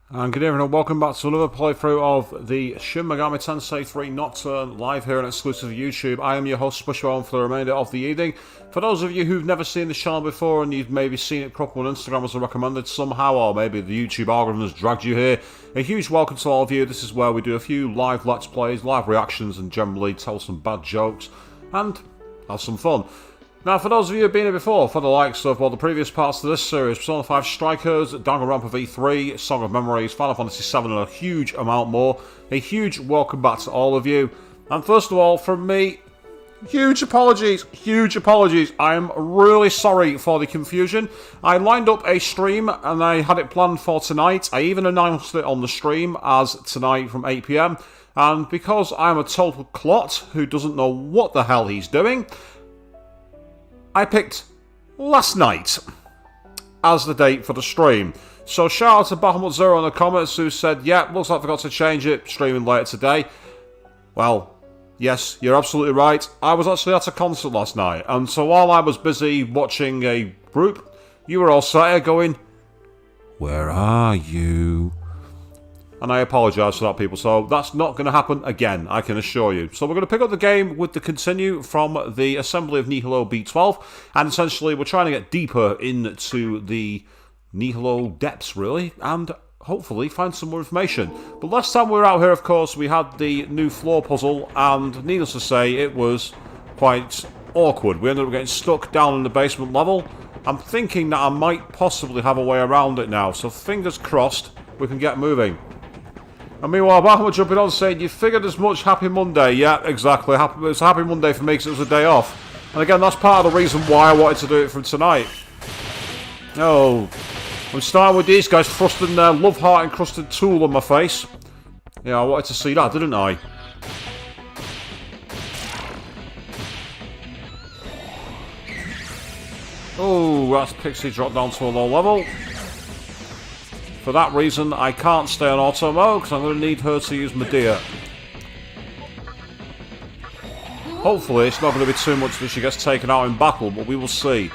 And good evening and welcome back to another playthrough of the Shin Megami Tensei 3 Nocturne live here on exclusive YouTube. I am your host, Spushbone, for the remainder of the evening. For those of you who've never seen the channel before and you've maybe seen it crop up on Instagram as a recommended somehow, or maybe the YouTube algorithm has dragged you here, a huge welcome to all of you. This is where we do a few live Let's Plays, live reactions, and generally tell some bad jokes and have some fun. Now, for those of you who have been here before, for the likes of, well, the previous parts of this series, Persona 5 Strikers, Danganronpa V3, Song of Memories, Final Fantasy 7, and a huge amount more, a huge welcome back to all of you. And first of all, from me, huge apologies. I am really sorry for the confusion. I lined up a stream, and I had it planned for tonight. I even announced it on the stream as tonight from 8 PM, and because I'm a total clot who doesn't know what the hell he's doing, I picked last night as the date for the stream. So shout out to Bahamut Zero in the comments who said, yeah, looks like I forgot to change it, streaming later today. Well, yes, you're absolutely right. I was actually at a concert last night, and so while I was busy watching a group, you were all sat here going, where are you? And I apologise for that, people, so that's not going to happen again, I can assure you. So we're going to pick up the game with the continue from the assembly of Nihilo B-12, and essentially we're trying to get deeper into the Nihilo depths, really, and hopefully find some more information. But last time we were out here, of course, we had the new floor puzzle, and needless to say, it was quite awkward. We ended up getting stuck down in the basement level. I'm thinking that I might possibly have a way around it now, so fingers crossed we can get moving. And meanwhile, Bahamut jumping on saying, you figured as much, happy Monday. Yeah, exactly. It's a happy Monday for me because it was a day off. And again, that's part of the reason why I wanted to do it from tonight. Oh, I'm starting with these guys thrusting their love heart encrusted tool on my face. Yeah, I wanted to see that, didn't I? Oh, that's Pixie dropped down to a low level. For that reason, I can't stay on auto mode because I'm going to need her to use Medea. Hopefully, it's not going to be too much that she gets taken out in battle, but we will see.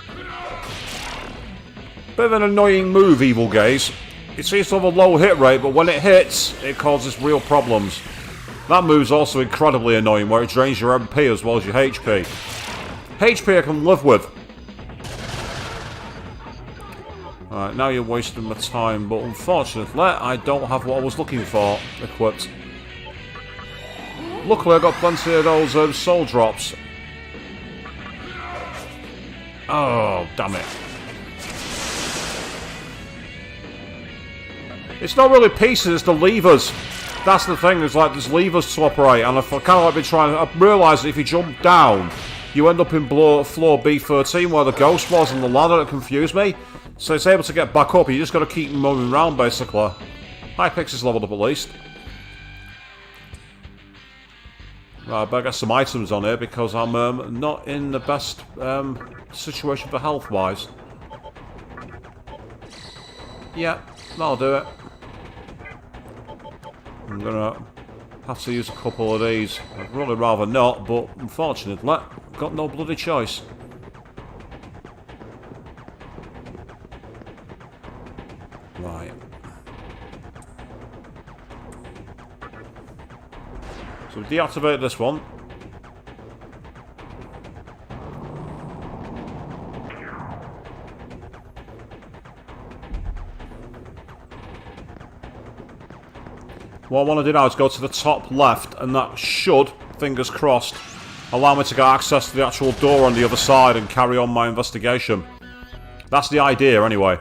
Bit of an annoying move, Evil Gaze. It seems to have a low hit rate, but when it hits, it causes real problems. That move's also incredibly annoying, where it drains your MP as well as your HP. HP I can live with. Alright, now you're wasting my time, but unfortunately, I don't have what I was looking for equipped. Luckily, I got plenty of those soul drops. Oh, damn it. It's not really pieces, it's the levers. That's the thing, it's like there's levers to operate, and I've kind of like been trying to... I realised that if you jump down, you end up in floor B13 where the ghost was and the ladder that confused me. So it's able to get back up, you just got to keep moving around basically. High Pixie's leveled up at least. Right, I better get some items on here because I'm not in the best situation for health wise. Yeah, that'll do it. I'm gonna have to use a couple of these. I'd really rather not, but unfortunately, got no bloody choice. Right. So we deactivate this one. What I want to do now is go to the top left, and that should, fingers crossed, allow me to get access to the actual door on the other side and carry on my investigation. That's the idea, anyway.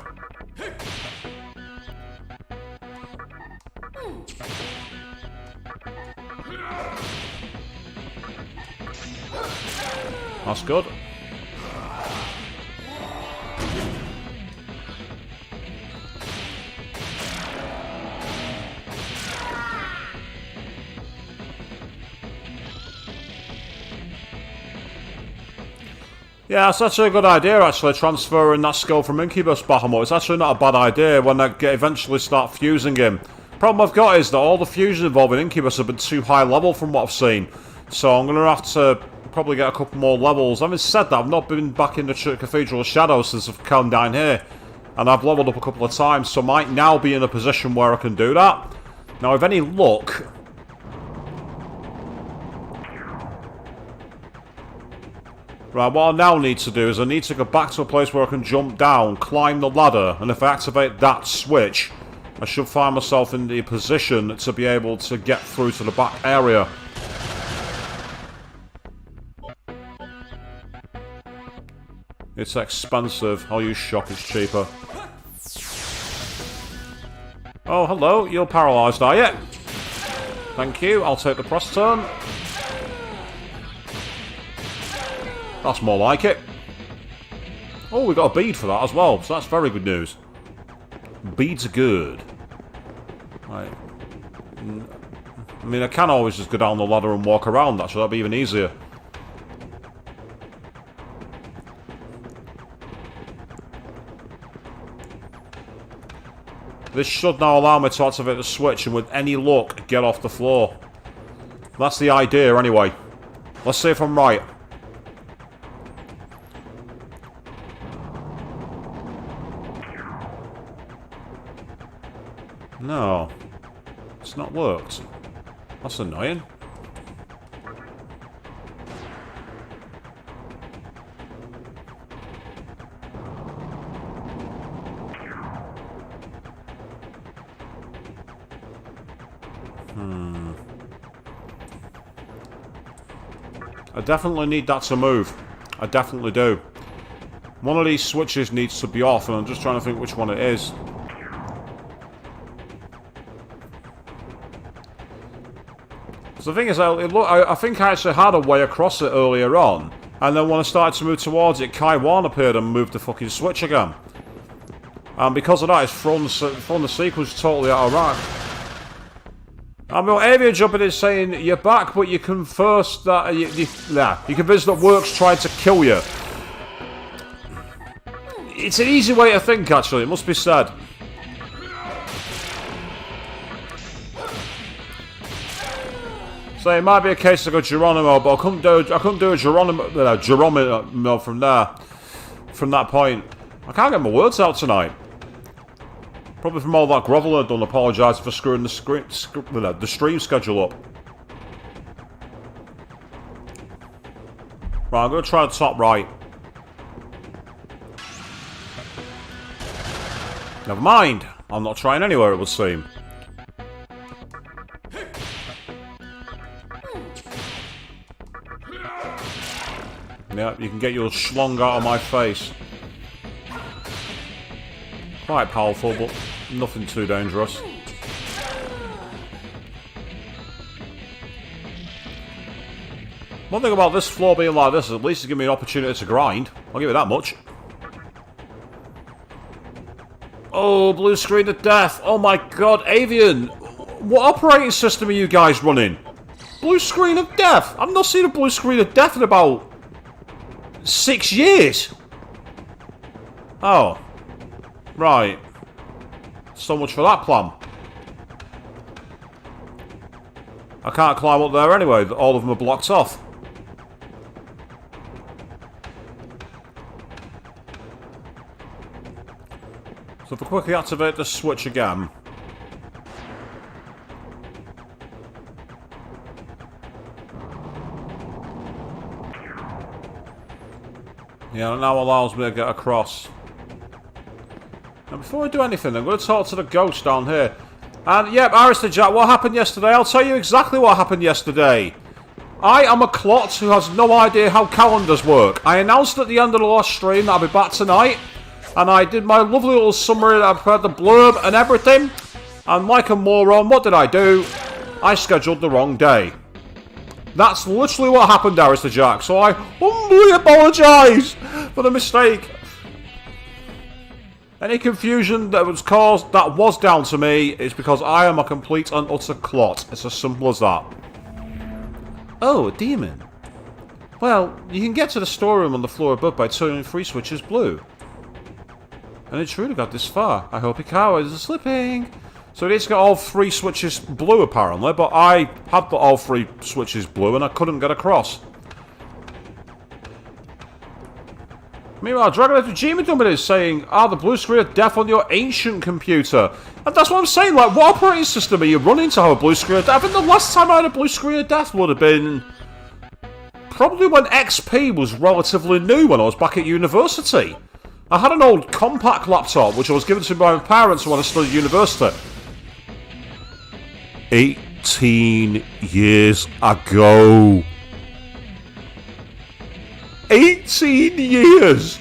That's good. Yeah, it's actually a good idea, actually, transferring that skill from Incubus Bahamut. It's actually not a bad idea when I eventually start fusing him. Problem I've got is that all the fusions involving Incubus have been too high level from what I've seen. So I'm going to have to probably get a couple more levels. Having said that, I've not been back in the Cathedral of Shadows since I've come down here. And I've leveled up a couple of times, so I might now be in a position where I can do that. Now, with any luck... Right, what I now need to do is I need to go back to a place where I can jump down, climb the ladder, and if I activate that switch, I should find myself in the position to be able to get through to the back area. It's expensive. I'll use shock, it's cheaper. Oh, hello. You're paralysed, are you? Thank you. I'll take the cross turn. That's more like it. Oh, we got a bead for that as well, so that's very good news. Beads are good. Right. I mean, I can always just go down the ladder and walk around, actually. That'd be even easier. This should now allow me to activate the switch and with any luck, get off the floor. That's the idea anyway. Let's see if I'm right. No. It's not worked. That's annoying. I definitely need that to move. I definitely do. One of these switches needs to be off, and I'm just trying to think which one it is. So the thing is, I think I actually had a way across it earlier on, and then when I started to move towards it, Kaiwan appeared and moved the fucking switch again. And because of that, it's thrown the sequence totally out of whack. I mean, Avian jumping in saying you're back, but you converse that you convinced that Works tried to kill you. It's an easy way to think, actually. It must be said. So it might be a case to go Geronimo, but I couldn't do a Geronimo from there, from that point. I can't get my words out tonight. Probably from all that grovel I've done. Apologise for screwing the stream schedule up. Right, I'm going to try the top right. Never mind. I'm not trying anywhere, it would seem. Yeah, you can get your schlong out of my face. Quite powerful, but nothing too dangerous. One thing about this floor being like this is at least it's giving me an opportunity to grind. I'll give it that much. Oh, blue screen of death. Oh my god, Avian. What operating system are you guys running? Blue screen of death. I've not seen a blue screen of death in about 6 years. Oh. Right. So much for that plan. I can't climb up there anyway. All of them are blocked off. So if I quickly activate the switch again. Yeah, it now allows me to get across. Now, before I do anything, I'm going to talk to the ghost down here. And, yep, Arista Jack, what happened yesterday? I'll tell you exactly what happened yesterday. I am a clot who has no idea how calendars work. I announced at the end of the last stream that I'll be back tonight. And I did my lovely little summary. I prepared the blurb and everything. And like a moron, what did I do? I scheduled the wrong day. That's literally what happened, Arista Jack. So I humbly apologise for the mistake. Any confusion that was caused, that was down to me, is because I am a complete and utter clot. It's as simple as that. Oh, a demon. Well, you can get to the storeroom on the floor above by turning 3 switches blue. And it truly got this far. I hope Ikawa isn't slipping. So it needs to get all 3 switches blue, apparently, but I had all 3 switches blue and I couldn't get across. Meanwhile, Dragon Jimmy Dummin is saying, the blue screen of death on your ancient computer. And that's what I'm saying, like, what operating system are you running to have a blue screen of death? I think the last time I had a blue screen of death would have been probably when XP was relatively new, when I was back at university. I had an old compact laptop, which I was given to by my parents when I studied at university. 18 years ago. 18 years!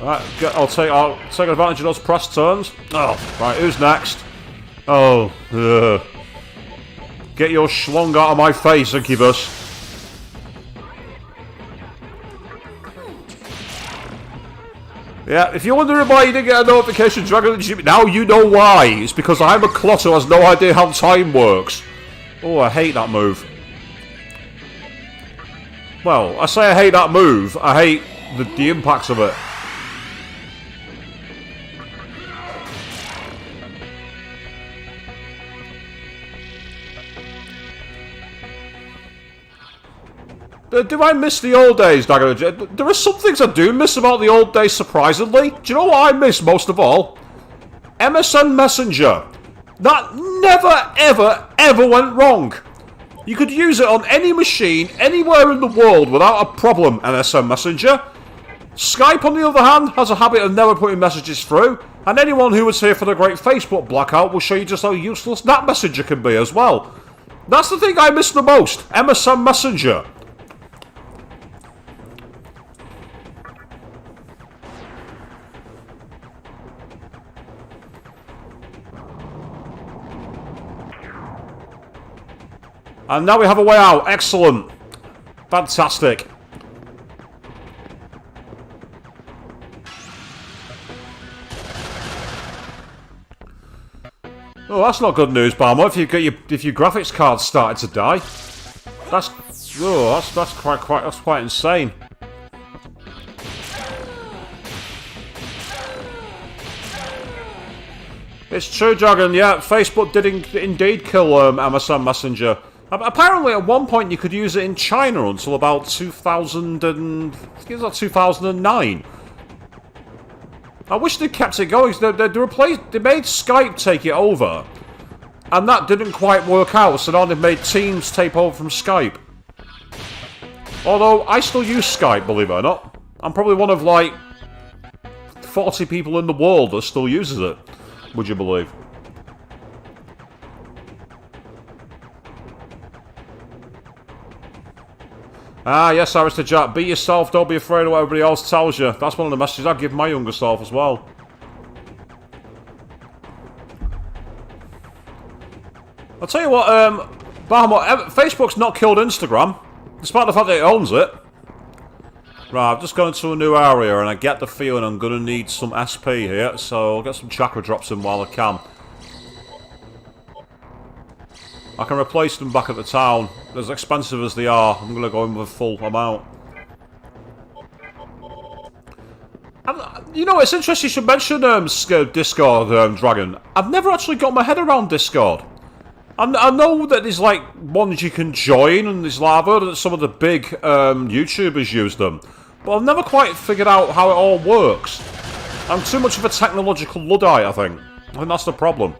Right, I'll take advantage of those press turns. Oh, right, who's next? Oh, get your schlong out of my face, Incubus. Yeah, if you're wondering why you didn't get a notification, Dragon Jimmy, now you know why. It's because I'm a clot who has no idea how time works. Oh, I hate that move. Well, I say I hate that move. I hate the impacts of it. Do I miss the old days, Dragon? There are some things I do miss about the old days, surprisingly. Do you know what I miss most of all? MSN Messenger. That never, ever, ever went wrong. You could use it on any machine, anywhere in the world, without a problem, MSN Messenger. Skype, on the other hand, has a habit of never putting messages through, and anyone who was here for the great Facebook blackout will show you just how useless that messenger can be as well. That's the thing I miss the most, MSN Messenger. And now we have a way out. Excellent. Fantastic. Oh, that's not good news, Balmo. If your graphics card started to die, that's quite insane. It's true, Dragon. Yeah, Facebook did indeed kill MSN Messenger. Apparently, at one point, you could use it in China until about 2009. I wish they kept it going. They made Skype take it over, and that didn't quite work out. So now they've made Teams take over from Skype. Although I still use Skype, believe it or not. I'm probably one of like 40 people in the world that still uses it. Would you believe? Ah, yes, Arista Jack. Be yourself, don't be afraid of what everybody else tells you. That's one of the messages I'd give my younger self as well. I'll tell you what, Bahamut, Facebook's not killed Instagram, despite the fact that it owns it. Right, I've just gone into a new area, and I get the feeling I'm going to need some SP here, so I'll get some chakra drops in while I can. I can replace them back at the town. As expensive as they are, I'm going to go in with a full amount. You know, it's interesting you should mention Discord, Dragon. I've never actually got my head around Discord. I know that there's like ones you can join, and there's like, I've heard that some of the big YouTubers use them. But I've never quite figured out how it all works. I'm too much of a technological Luddite, I think. I think that's the problem.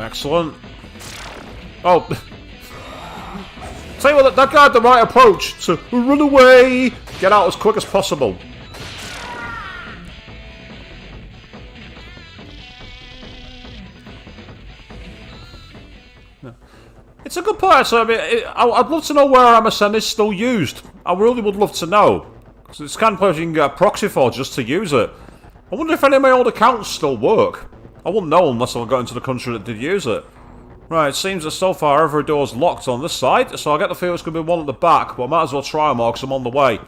Excellent. Oh. Tell you what, that guy had the right approach to run away, get out as quick as possible. It's a good point. So, I mean, I'd love to know where MSN is still used. I really would love to know. Because it's kind of place you can get a proxy for just to use it. I wonder if any of my old accounts still work. I wouldn't know unless I got into the country that did use it. Right, it seems that so far every door's locked on this side, so I get the feel it's going to be one at the back, but I might as well try them all because I'm on the way.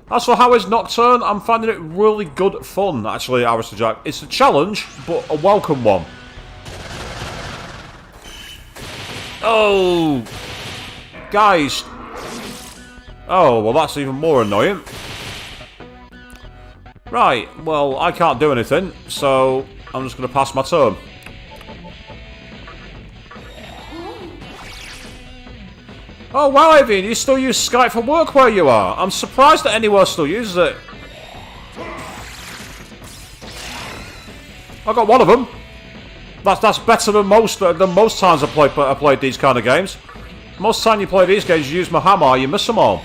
As for how is Nocturne, I'm finding it really good fun, actually, Arista Jack. It's a challenge, but a welcome one. Oh! Guys! Oh, well that's even more annoying. Right, well, I can't do anything, so I'm just going to pass my turn. Oh wow, Avian, you still use Skype for work where you are. I'm surprised that anyone still uses it. I got one of them. That's better than most times I played these kind of games. Most time you play these games, you use my hammer, you miss them all.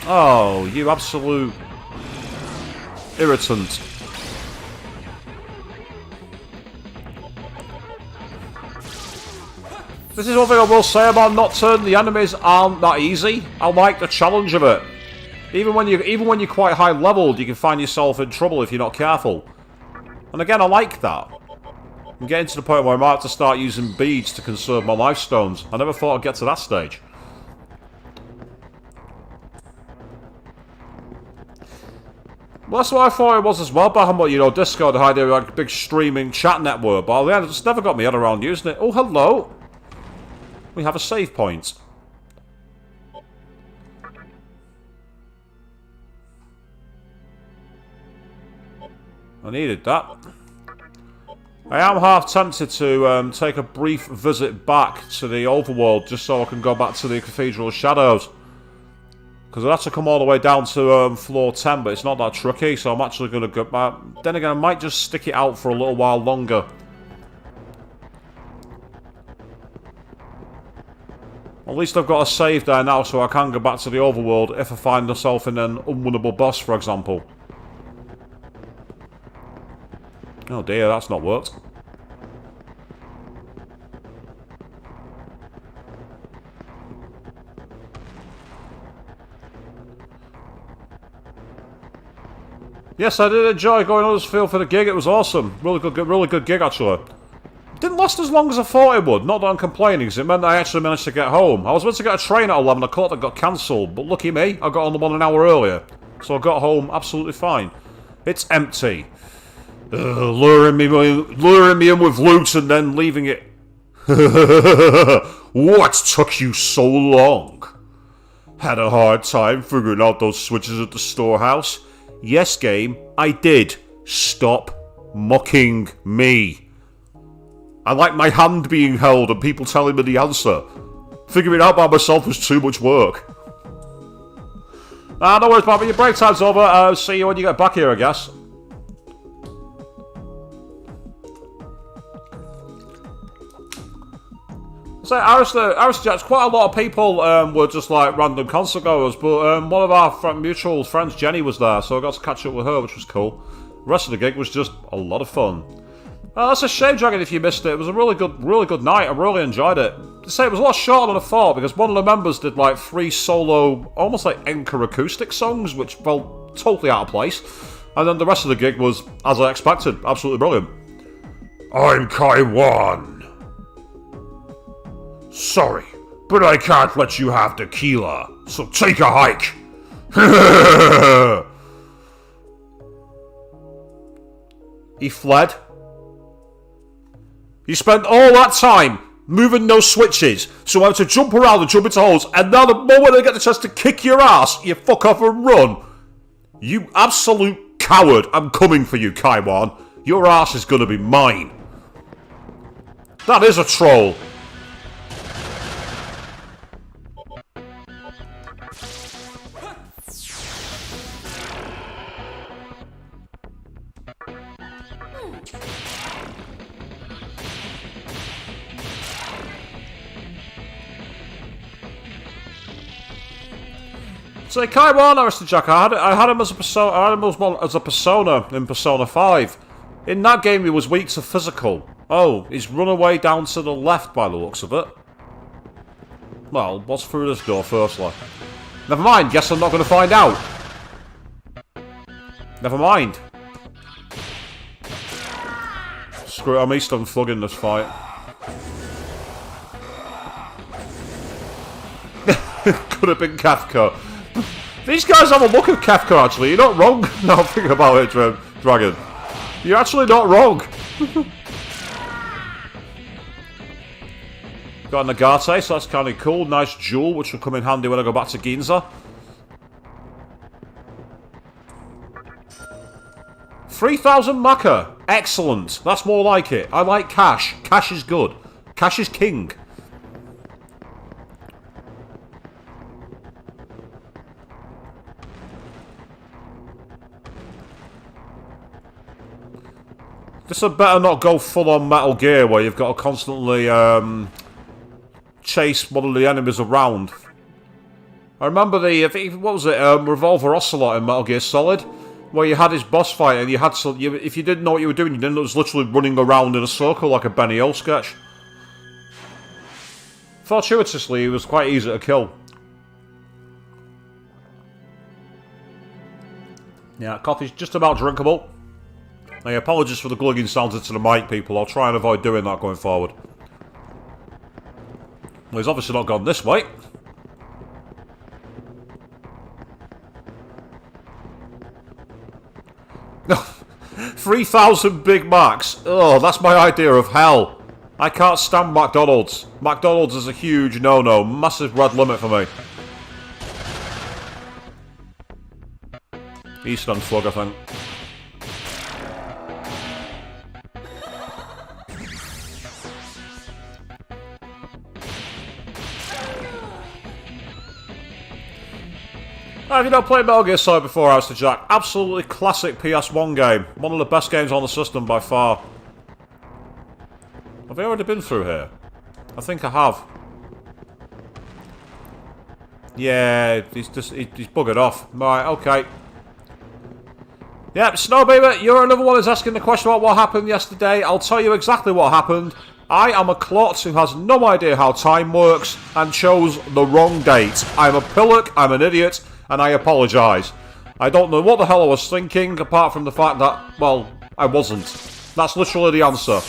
Oh, you absolute irritant. This is one thing I will say about Nocturne, the enemies aren't that easy. I like the challenge of it. Even when you're quite high leveled, you can find yourself in trouble if you're not careful. And again, I like that. I'm getting to the point where I might have to start using beads to conserve my life stones. I never thought I'd get to that stage. Well, that's what I thought it was as well, Bahamut, you know, Discord had a like, big streaming chat network, but it just never got me head around using it. Oh, hello! We have a save point. I needed that. I am half tempted to take a brief visit back to the Overworld just so I can go back to the Cathedral of Shadows. Because I'd have to come all the way down to floor 10, but it's not that tricky, so I'm actually going to go back. Then again, I might just stick it out for a little while longer. At least I've got a save there now, so I can go back to the Overworld if I find myself in an unwinnable boss, for example. Oh dear, that's not worked. Yes, I did enjoy going on this field for the gig. It was awesome. Really good gig, actually. Didn't last as long as I thought it would. Not that I'm complaining, because it meant I actually managed to get home. I was meant to get a train at 11 o'clock that got cancelled, but lucky me, I got on the one an hour earlier. So I got home absolutely fine. It's empty. Luring me in with loot and then leaving it. What took you so long? Had a hard time figuring out those switches at the storehouse? Yes, game, I did. Stop mocking me. I like my hand being held and people telling me the answer. Figuring it out by myself was too much work. No worries, Bobby. Your break time's over. See you when you get back here, I guess. So, Aristocrats, quite a lot of people were just like random concert goers, but one of our mutual friends, Jenny, was there, so I got to catch up with her, which was cool. The rest of the gig was just a lot of fun. That's a shame, Dragon, if you missed it. It was a really good night. I really enjoyed it. To say it was a lot shorter than I thought, because one of the members did like 3 solo, almost like anchor acoustic songs, which felt totally out of place. And then the rest of the gig was, as I expected, absolutely brilliant. I'm Kaiwan. Sorry, but I can't let you have tequila, so take a hike. He fled. You spent all that time moving those switches, so I had to jump around and jump into holes, and now the moment I get the chance to kick your ass, you fuck off and run. You absolute coward. I'm coming for you, Kaiwan. Your ass is gonna be mine. That is a troll. So Kaiwan, Arrested Jack, I had him as a persona in Persona 5. In that game he was weak to physical. Oh, he's run away down to the left by the looks of it. Well, what's through this door firstly? Never mind, guess I'm not going to find out. Never mind. Screw it, I'm East unflugging this fight. Could have been Kafka. These guys have a look of Kafka, actually. You're not wrong now thinking about it, Dragon. You're actually not wrong. Got a Nagate, so that's kind of cool. Nice jewel, which will come in handy when I go back to Ginza. 3,000 Maka. Excellent. That's more like it. I like cash. Cash is good. Cash is king. This had better not go full on Metal Gear where you've got to constantly chase one of the enemies around. I remember what was it, Revolver Ocelot in Metal Gear Solid, where you had his boss fight and you had to, if you didn't know what you were doing, you didn't know it was literally running around in a circle like a Benny Hill sketch. Fortuitously, it was quite easy to kill. Yeah, coffee's just about drinkable. Now, apologies for the glugging sounds into the mic, people. I'll try and avoid doing that going forward. Well, he's obviously not gone this way. No, 3,000 Big Macs. Oh, that's my idea of hell. I can't stand McDonald's. McDonald's is a huge no-no. Massive red limit for me. Eastern Slug, I think. Have you not played Metal Gear Solid before, Alistair Jack? Absolutely classic PS1 game. One of the best games on the system by far. Have I already been through here? I think I have. Yeah, he's buggered off. Right, okay. Yep, Snowbeaver, you're another one who's asking the question about what happened yesterday. I'll tell you exactly what happened. I am a klutz who has no idea how time works and chose the wrong date. I'm a pillock, I'm an idiot, and I apologise. I don't know what the hell I was thinking, apart from the fact that, well, I wasn't. That's literally the answer.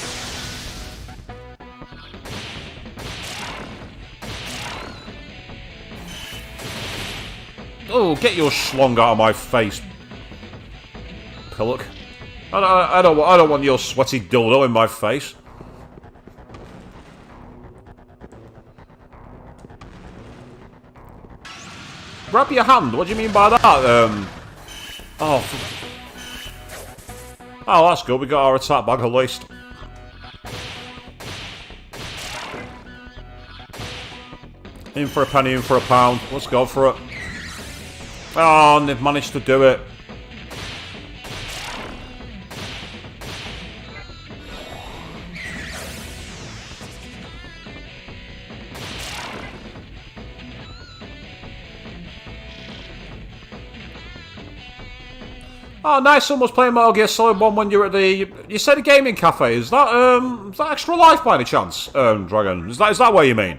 Oh, get your schlong out of my face, pillock. I don't want your sweaty dildo in my face. Grab your hand. What do you mean by that? Oh, that's good. We got our attack bag at least. In for a penny, in for a pound. Let's go for it. Oh, and they've managed to do it. Oh, nice. Someone was playing Metal Gear Solid 1 when you were at the... You said a gaming cafe. Is that Extra Life by any chance, Dragon? Is that what you mean?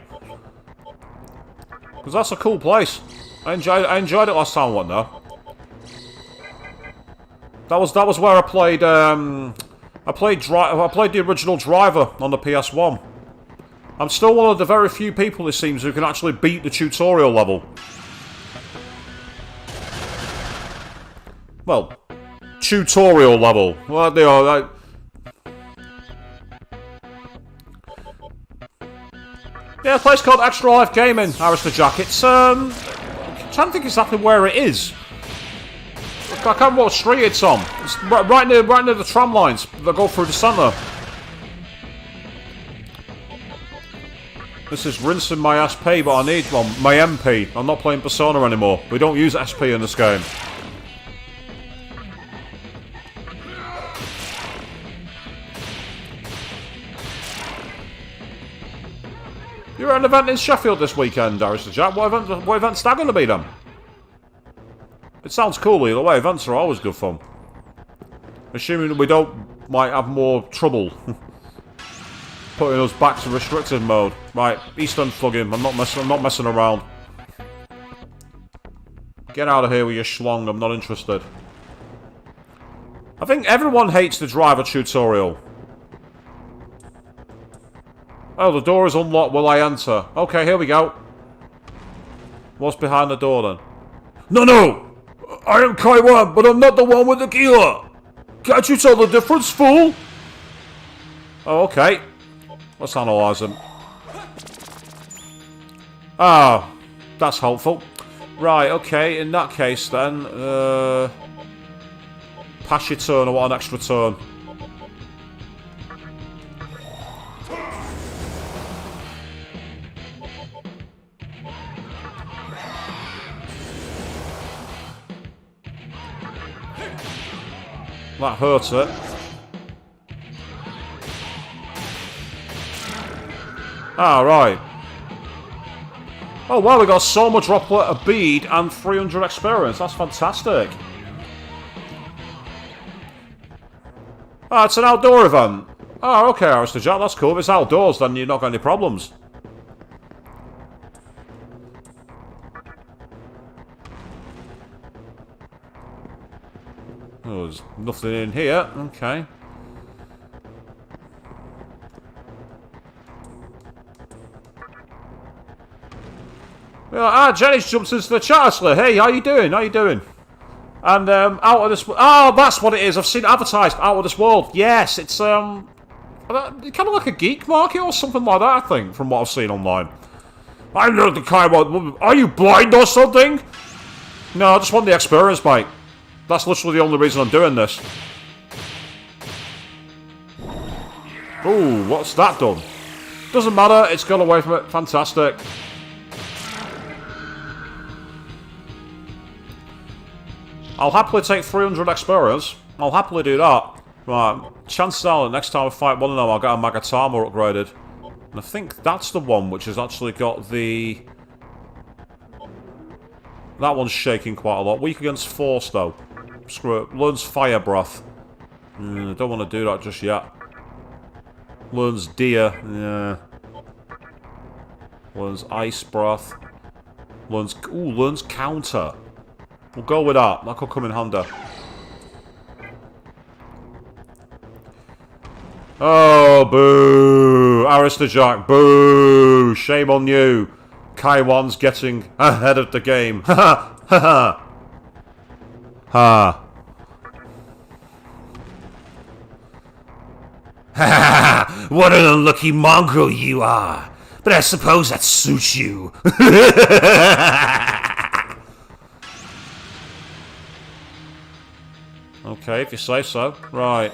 Because that's a cool place. I enjoyed it last time I went there. That was where I played I played the original Driver on the PS1. I'm still one of the very few people, it seems, who can actually beat the tutorial level. Well, tutorial level. Well, they are. Yeah, a place called Extra Life Gaming, Arista Jack. It's I'm trying to think exactly where it is. I can't remember what street it's on. It's right near the tram lines that go through the centre. This is rinsing my SP, but I need one. My MP. I'm not playing Persona anymore. We don't use SP in this game. You're at an event in Sheffield this weekend, Arista Jack. What event's that going to be then? It sounds cool either way. Events are always good fun. Assuming that we might have more trouble putting us back to restricted mode. Right, Eastern Flogging. I'm not messing around. Get out of here with your schlong. I'm not interested. I think everyone hates the driver tutorial. Oh, the door is unlocked. Will I enter? Okay, here we go. What's behind the door then? No! I am Kaiwan, but I'm not the one with the Gila! Can't you tell the difference, fool? Oh, okay. Let's analyse him. Ah, that's helpful. Right, okay, in that case then, pass your turn, I want an extra turn. That hurts it. Ah, right. Oh, wow, we got so much droplet, a bead, and 300 experience. That's fantastic. Ah, it's an outdoor event. Oh, okay, Alistair Jack, that's cool. If it's outdoors, then you're not got any problems. Oh, there's nothing in here. Okay. Jenny jumps into the chat, actually. Hey, how you doing? How you doing? And, out of this... Oh, that's what it is. I've seen it advertised. Out of this world. Yes, it's, kind of like a geek market or something like that, I think, from what I've seen online. I know the kind of... Are you blind or something? No, I just want the experience, mate. That's literally the only reason I'm doing this. Ooh, what's that done? Doesn't matter, it's gone away from it. Fantastic. I'll happily take 300 experience. I'll happily do that. Right, chances are next time I fight one of them, I'll get a magatsuhi upgraded. And I think that's the one which has actually got the... That one's shaking quite a lot. Weak against force, though. Screw it. Learns fire breath. Don't want to do that just yet. Learns deer. Yeah. Learns ice breath. Learns... Ooh, learns counter. We'll go with that. That could come in handy. Oh, boo. Alistair Jack, boo. Shame on you. Kaiwan's getting ahead of the game. Ha ha ha. Ha. Ha! What an unlucky mongrel you are! But I suppose that suits you. Okay, if you say so. Right.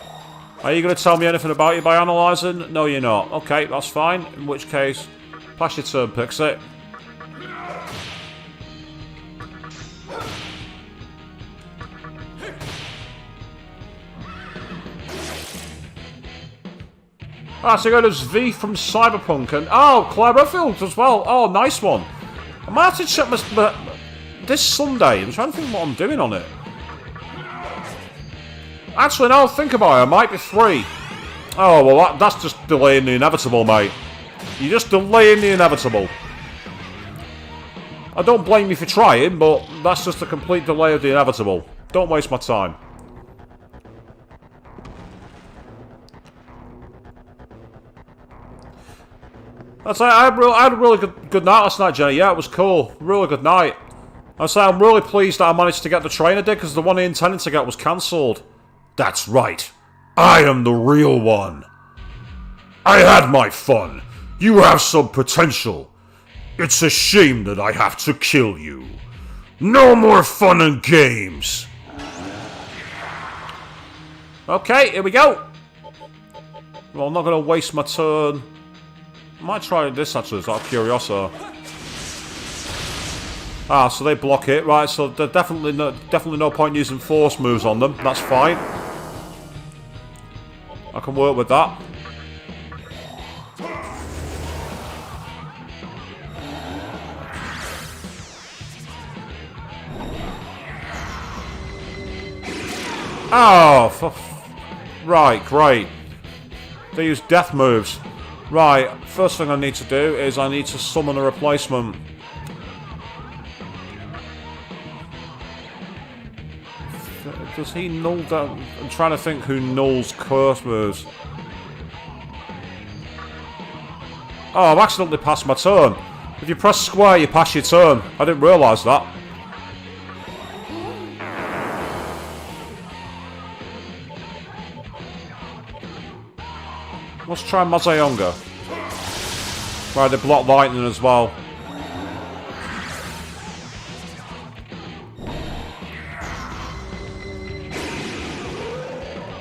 Are you going to tell me anything about you by analysing? No, you're not. Okay, that's fine. In which case, pass your turn, Pixie. Ah, so you got this V from Cyberpunk and... Oh, Claire Redfield as well. Oh, nice one. I might have to check my... This Sunday, I'm trying to think what I'm doing on it. Actually, now think about it, I might be free. Oh, well, that's just delaying the inevitable, mate. You're just delaying the inevitable. I don't blame you for trying, but that's just a complete delay of the inevitable. Don't waste my time. I had a really good night last night, Jenny. Yeah, it was cool. Really good night. I'm really pleased that I managed to get the train I did, because the one I intended to get was cancelled. That's right. I am the real one. I had my fun. You have some potential. It's a shame that I have to kill you. No more fun and games. Okay, here we go. Well, I'm not going to waste my turn. I might try this actually, it's out of curiosity. Ah, so they block it, right? So there's definitely no point using force moves on them. That's fine. I can work with that. Oh, right, great. They use death moves. Right, first thing I need to do is I need to summon a replacement. Does he null down? I'm trying to think who nulls curse moves. Oh, I've accidentally passed my turn. If you press square, you pass your turn. I didn't realise that. Let's try Mazayonga. Right, they block lightning as well.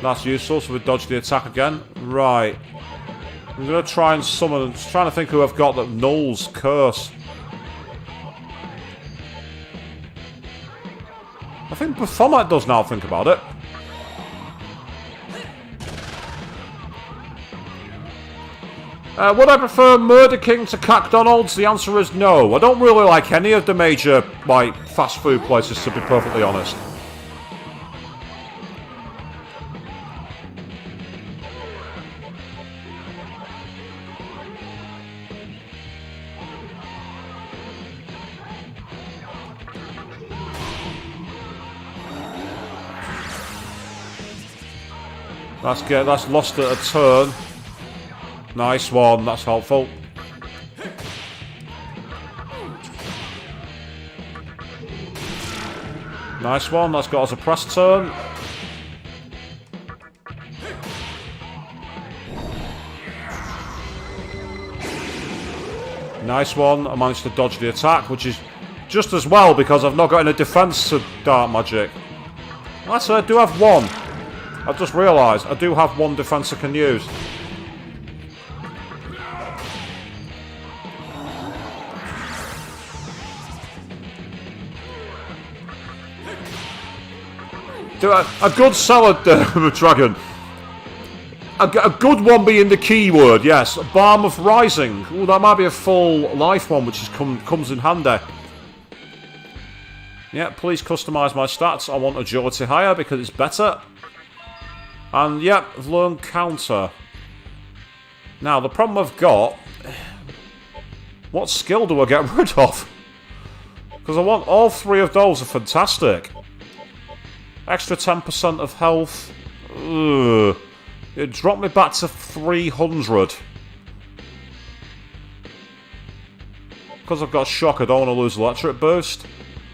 That's useful, so we dodge the attack again. Right. I'm going to try and summon... I'm just trying to think who I've got that nulls Curse. I think Baphomet does now think about it. Would I prefer Murder King to McDonald's? The answer is no. I don't really like any of the major, like, fast food places, to be perfectly honest. That's lost at a turn. Nice one, that's helpful. Nice one, that's got us a press turn. Nice one, I managed to dodge the attack, which is just as well because I've not got any defense to Dark Magic. Actually, I do have one. I've just realised I do have one defense I can use. A good salad, Dragon. A good one being the keyword, yes. Balm of Rising. Ooh, that might be a full life one, which comes in handy. Yeah, please customise my stats. I want agility higher because it's better. And, yeah, I've learned counter. Now, the problem I've got... What skill do I get rid of? Because I want all three of those are fantastic. Extra 10% of health. Ugh. It dropped me back to 300. Because I've got shock, I don't want to lose electric boost.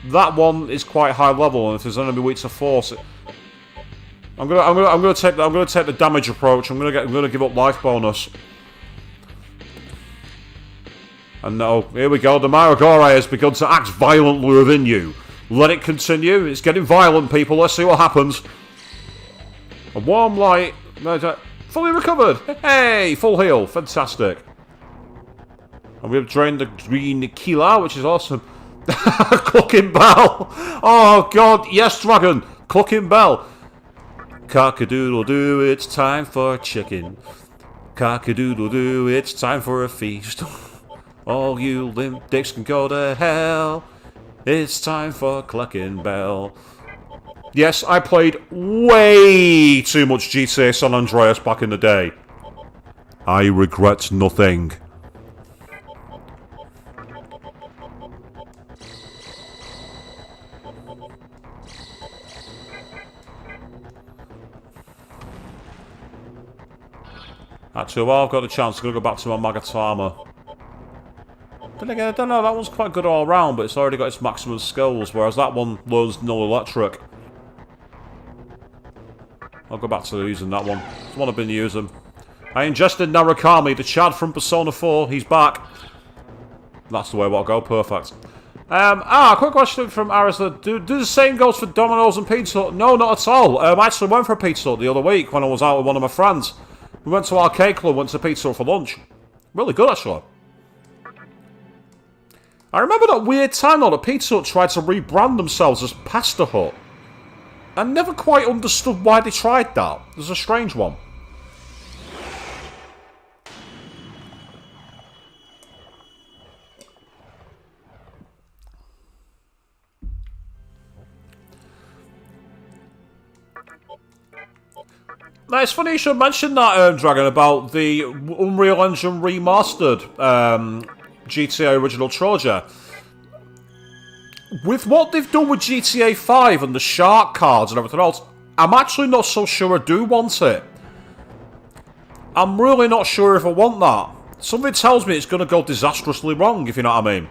That one is quite high level, and if there's enemy weak to force, I'm gonna take the damage approach. I'm gonna give up life bonus. And no, here we go. The Maragore has begun to act violently within you. Let it continue. It's getting violent, people. Let's see what happens. A warm light. Fully recovered. Hey, full heal. Fantastic. And we've drained the green Kila, which is awesome. Clucking bell. Oh, God. Yes, Dragon. Clucking bell. Cock-a-doodle-doo, it's time for chicken. Cock-a-doodle-doo, it's time for a feast. All you limp dicks can go to hell. It's time for Clucking Bell. Yes, I played way too much GTA San Andreas back in the day. I regret nothing. Actually, while I've got a chance, I'm going to go back to my Magatama. Then again, I don't know, that one's quite good all round, but it's already got its maximum skills, whereas that one learns no electric. I'll go back to using that one. It's the one I've been using. I ingested Narukami, the Chad from Persona 4. He's back. That's the way I'll go. Perfect. Quick question from Arisa. Do the same goes for Domino's and Pizza Hut? No, not at all. I actually went for a Pizza Hut the other week when I was out with one of my friends. We went to Arcade Club, went to Pizza Hut for lunch. Really good, actually. I remember that weird time though that Pizza Hut tried to rebrand themselves as Pasta Hut. I never quite understood why they tried that. It was a strange one. Now, it's funny you should mention that, Dragon, about the Unreal Engine remastered GTA Original Trilogy. With what they've done with GTA 5 and the shark cards and everything else, I'm actually not so sure I do want it. I'm really not sure if I want that. Something tells me it's going to go disastrously wrong, if you know what I mean.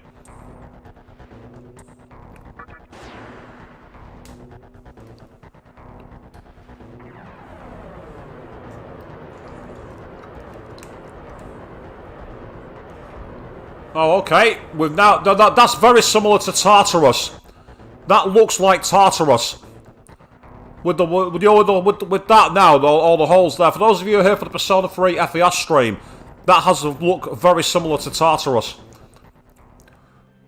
Oh, okay. We've now that's very similar to Tartarus. That looks like Tartarus. with that now, all the holes there. For those of you who are here for the Persona 3 FES stream, that has a look very similar to Tartarus.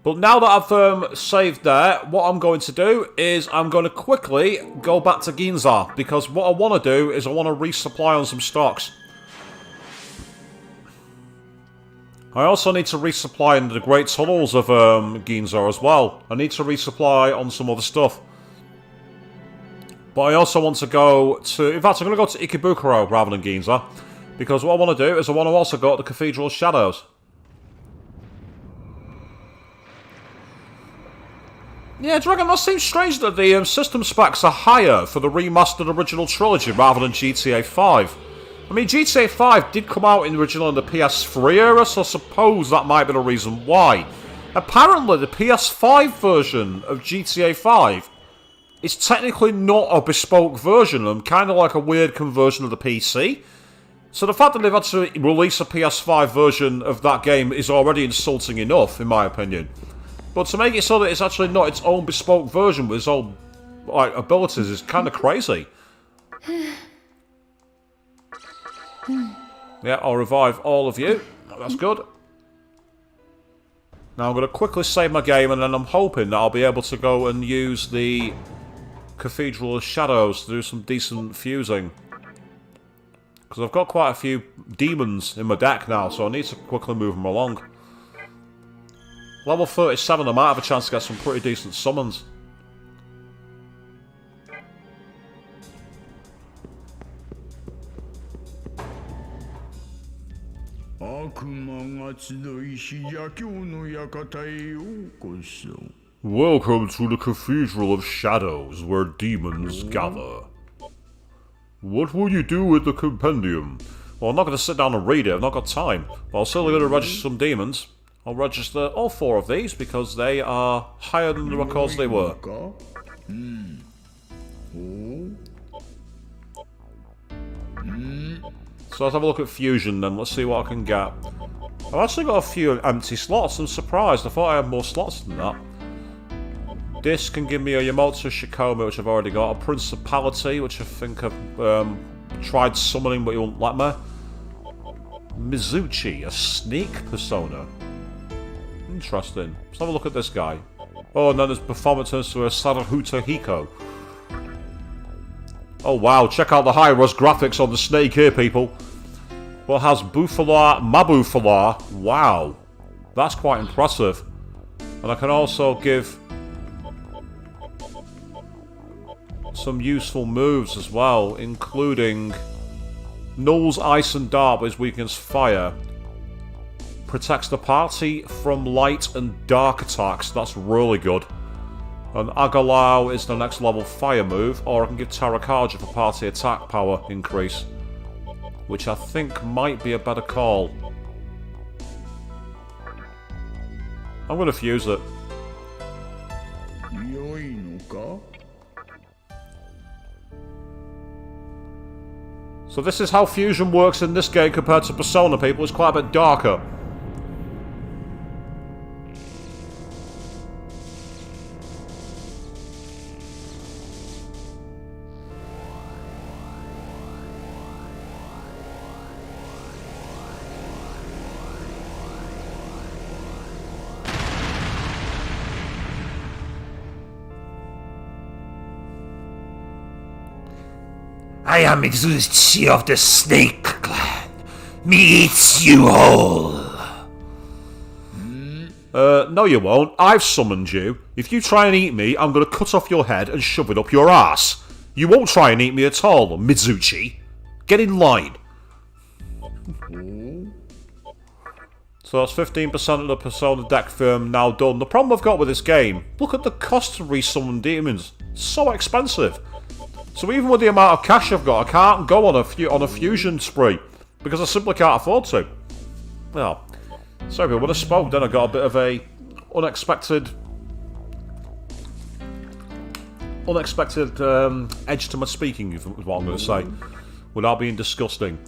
But now that I've saved there, what I'm going to do is I'm going to quickly go back to Ginza, because what I want to do is I want to resupply on some stocks. I also need to resupply in the great tunnels of Ginza as well. I need to resupply on some other stuff. But I also want to go to... In fact, I'm going to go to Ikebukuro rather than Ginza. Because what I want to do is I want to also go to the Cathedral of Shadows. Yeah, Dragon, that seems strange that the system specs are higher for the remastered original trilogy rather than GTA 5. I mean, GTA 5 did come out originally in the PS3 era, so I suppose that might be the reason why. Apparently, the PS5 version of GTA 5 is technically not a bespoke version, and kind of like a weird conversion of the PC. So the fact that they've had to release a PS5 version of that game is already insulting enough, in my opinion. But to make it so that it's actually not its own bespoke version with its own abilities is kind of crazy. Yeah, I'll revive all of you. That's good. Now I'm going to quickly save my game, and then I'm hoping that I'll be able to go and use the Cathedral of Shadows to do some decent fusing. Because I've got quite a few demons in my deck now, so I need to quickly move them along. Level 37, I might have a chance to get some pretty decent summons. Welcome to the Cathedral of Shadows, where demons gather. What will you do with the compendium? Well, I'm not going to sit down and read it, I've not got time. But I'm certainly going to register some demons. I'll register all 4 of these because they are higher than the records they were. So let's have a look at Fusion then, let's see what I can get. I've actually got a few empty slots, I'm surprised, I thought I had more slots than that. This can give me a Yamato Shikome, which I've already got, a Principality, which I think I've tried summoning but he won't let me. Mizuchi, a Sneak Persona. Interesting. Let's have a look at this guy. Oh, and then his performance turns to a Sarahuta Hiko. Oh wow, check out the high-res graphics on the snake here, people. Well, it has Buffalar, Mabufalar. Wow. That's quite impressive. And I can also give some useful moves as well, including Null's Ice and Dart, which weakens fire. Protects the party from light and dark attacks. That's really good. And Agalau is the next level fire move, or I can give Tarakaja for party attack power increase, which I think might be a better call. I'm going to fuse it. So this is how fusion works in this game compared to Persona, people. It's quite a bit darker. I am Mizuchi of the Snake Clan. Me eats you whole. No you won't. I've summoned you. If you try and eat me, I'm going to cut off your head and shove it up your ass. You won't try and eat me at all, Mizuchi. Get in line. So that's 15% of the Persona deck firm now done. The problem I've got with this game, look at the cost to resummon demons. It's so expensive. So even with the amount of cash I've got, I can't go on a fusion spree because I simply can't afford to. Well, sorry, but when I spoke, then I got a bit of a unexpected edge to my speaking, is what I'm going to say, without being disgusting.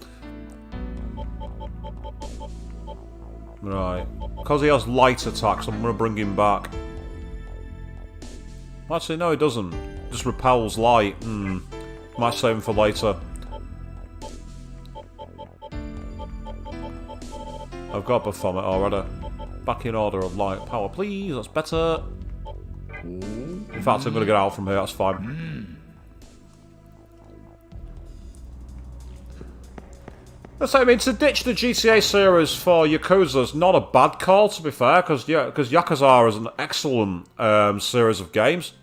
Right, because he has light attacks, I'm going to bring him back. Actually, no, he doesn't. Just repels light. Might save them for later. I've got a buff from it already. Back in order of light power, please. That's better. In fact, I'm going to get out from here. That's fine. I mean, to ditch the GTA series for Yakuza is not a bad call, to be fair, because Yakuza is an excellent series of games.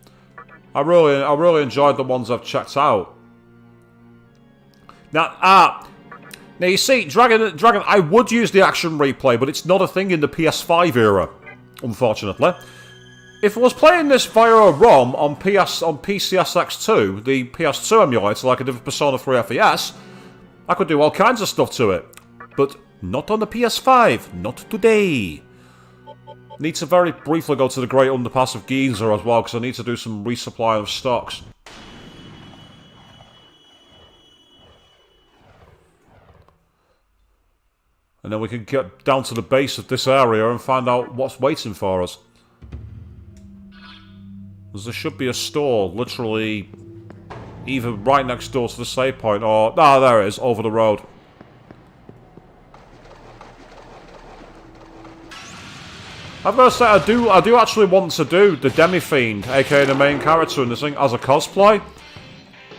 I really enjoyed the ones I've checked out. Now you see, Dragon, I would use the action replay, but it's not a thing in the PS5 era, unfortunately. If I was playing this via a ROM on PCSX2, the PS2 emulator, like I did with Persona 3 FES, I could do all kinds of stuff to it. But not on the PS5, not today. Need to very briefly go to the Great Underpass of Giza as well, because I need to do some resupply of stocks. And then we can get down to the base of this area and find out what's waiting for us. There should be a store, literally, either right next door to the save point, or... Ah, there it is, over the road. I've got to say, I do actually want to do the demi-fiend, aka the main character in this thing, as a cosplay.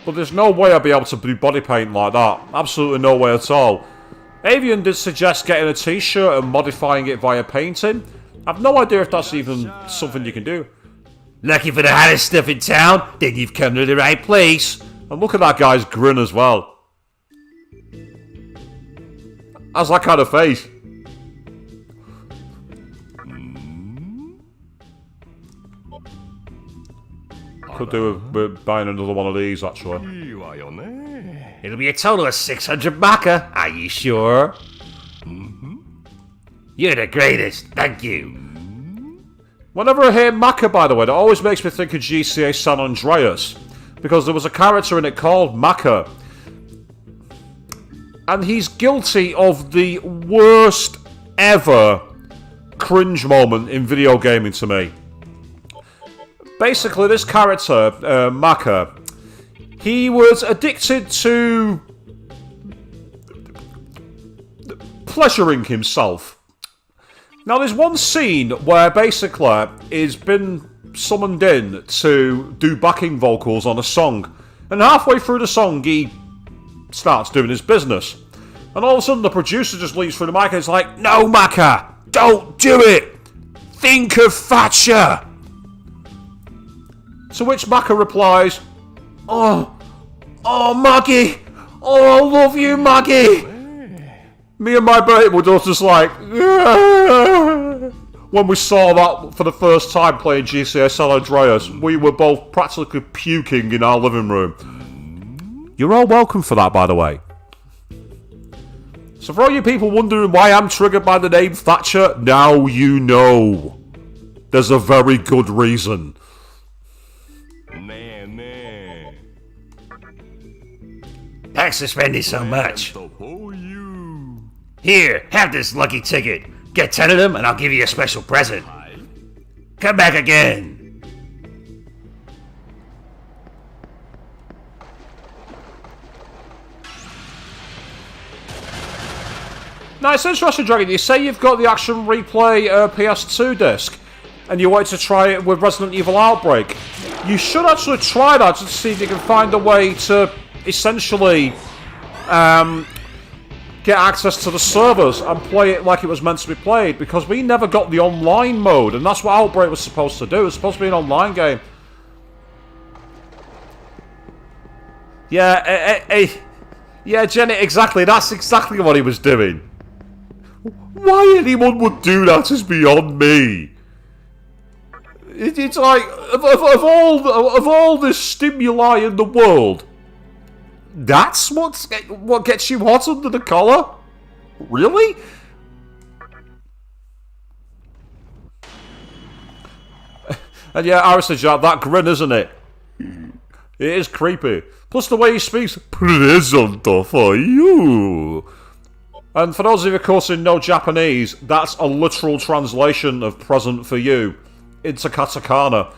But there's no way I'd be able to do body paint like that. Absolutely no way at all. Avian did suggest getting a t-shirt and modifying it via painting. I've no idea if that's even something you can do. Lucky for the hottest stuff in town, then you've come to the right place. And look at that guy's grin as well. Has that kind of face. Could do with buying another one of these, actually. It'll be a total of 600 Maka. Are you sure? You're the greatest. Thank you. Whenever I hear Maka, by the way, that always makes me think of GTA San Andreas. Because there was a character in it called Maka. And he's guilty of the worst ever cringe moment in video gaming to me. Basically, this character, Maka, he was addicted to pleasuring himself. Now, there's one scene where basically he's been summoned in to do backing vocals on a song. And halfway through the song, he starts doing his business. And all of a sudden, the producer just leaves through the mic and is like, "No, Maka, don't do it! Think of Thatcher!" To which Maka replies, Oh, Maggie! Oh, I love you, Maggie! Me and my mate were just like, yeah. When we saw that for the first time playing GTA San Andreas, we were both practically puking in our living room. You're all welcome for that, by the way. So for all you people wondering why I'm triggered by the name Thatcher, now you know. There's a very good reason. Thanks for spending so much. Here, have this lucky ticket. Get 10 of them and I'll give you a special present. Come back again. Now, it's interesting, Dragon. You say you've got the Action Replay PS2 disc, and you wanted to try it with Resident Evil Outbreak. You should actually try that to see if you can find a way to essentially get access to the servers and play it like it was meant to be played, because we never got the online mode, and that's what Outbreak was supposed to do. It was supposed to be an online game. Yeah, Jenny, exactly. That's exactly what he was doing. Why anyone would do that is beyond me. It's like, of all the stimuli in the world, that's what gets you hot under the collar? Really? And yeah, Arisa Jack, that grin, isn't it? It is creepy. Plus the way he speaks, present for you. And for those of you, of course, who know Japanese, that's a literal translation of present for you into katakana.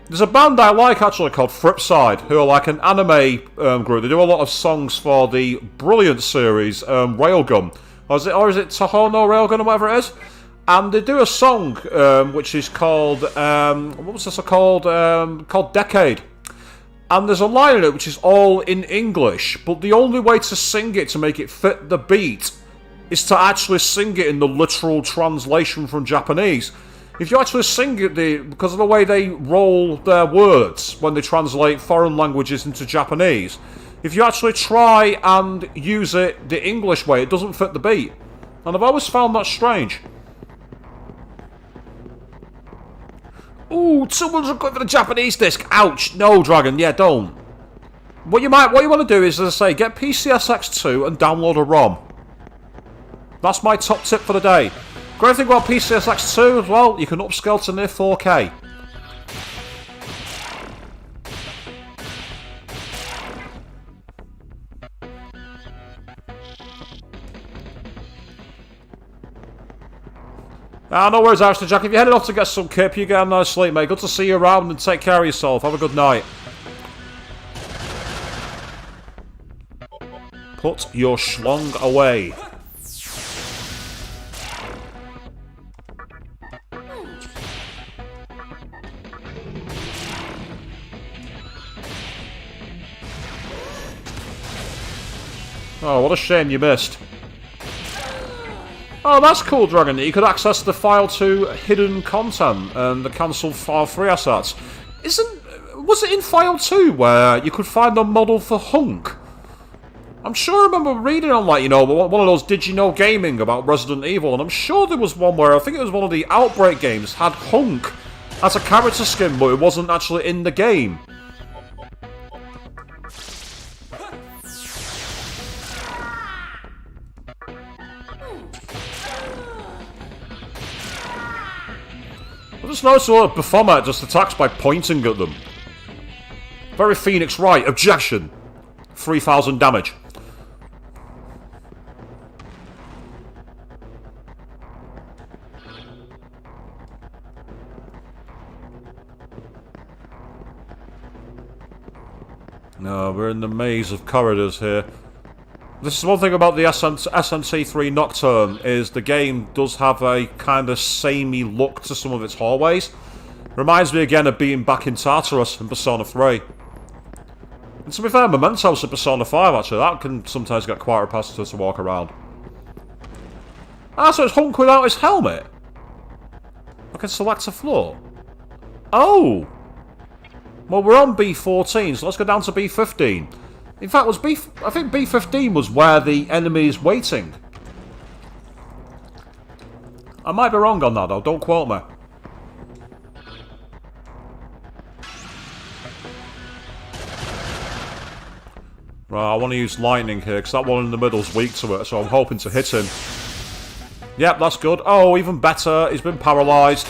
There's a band I like actually called Flipside, who are like an anime group. They do a lot of songs for the brilliant series Railgun, or is it Toho no Railgun or whatever it is. And they do a song which is called what was this called? Called Decade. And there's a line in it which is all in English, but the only way to sing it to make it fit the beat is to actually sing it in the literal translation from Japanese. If you actually sing it, because of the way they roll their words when they translate foreign languages into Japanese, if you actually try and use it the English way, it doesn't fit the beat. And I've always found that strange. Ooh, 200 quid for the Japanese disc. Ouch. No, Dragon. Yeah, don't. What you want to do is, as I say, get PCSX2 and download a ROM. That's my top tip for the day. Great thing about PCSX2 as well, you can upscale to near 4K. No worries, Arsenal Jack. If you're heading off to get some kip, you get a nice sleep, mate. Good to see you around and take care of yourself. Have a good night. Put your schlong away. Oh, what a shame you missed. Oh, that's cool, Dragon. You could access the File 2 hidden content and the cancelled File 3 assets. Was it in File 2 where you could find a model for Hunk? I'm sure I remember reading on, like, you know, one of those Did You Know Gaming about Resident Evil, and I'm sure there was one where, I think it was one of the Outbreak games, had Hunk as a character skin, but it wasn't actually in the game. I just noticed a lot of Baphomet just attacks by pointing at them. Very Phoenix Wright. Objection. 3,000 damage. No, we're in the maze of corridors here. This is one thing about the SMT3 Nocturne, is the game does have a kind of samey look to some of its hallways. Reminds me again of being back in Tartarus in Persona 3. And to be fair, Mementos in Persona 5 actually, that can sometimes get quite repetitive to walk around. Ah, so it's Hunk without his helmet? I can select a floor. Oh! Well, we're on B14, so let's go down to B15. In fact, I think B15 was where the enemy is waiting. I might be wrong on that though, don't quote me. Right, I want to use lightning here, because that one in the middle is weak to it, so I'm hoping to hit him. Yep, that's good. Oh, even better, he's been paralysed.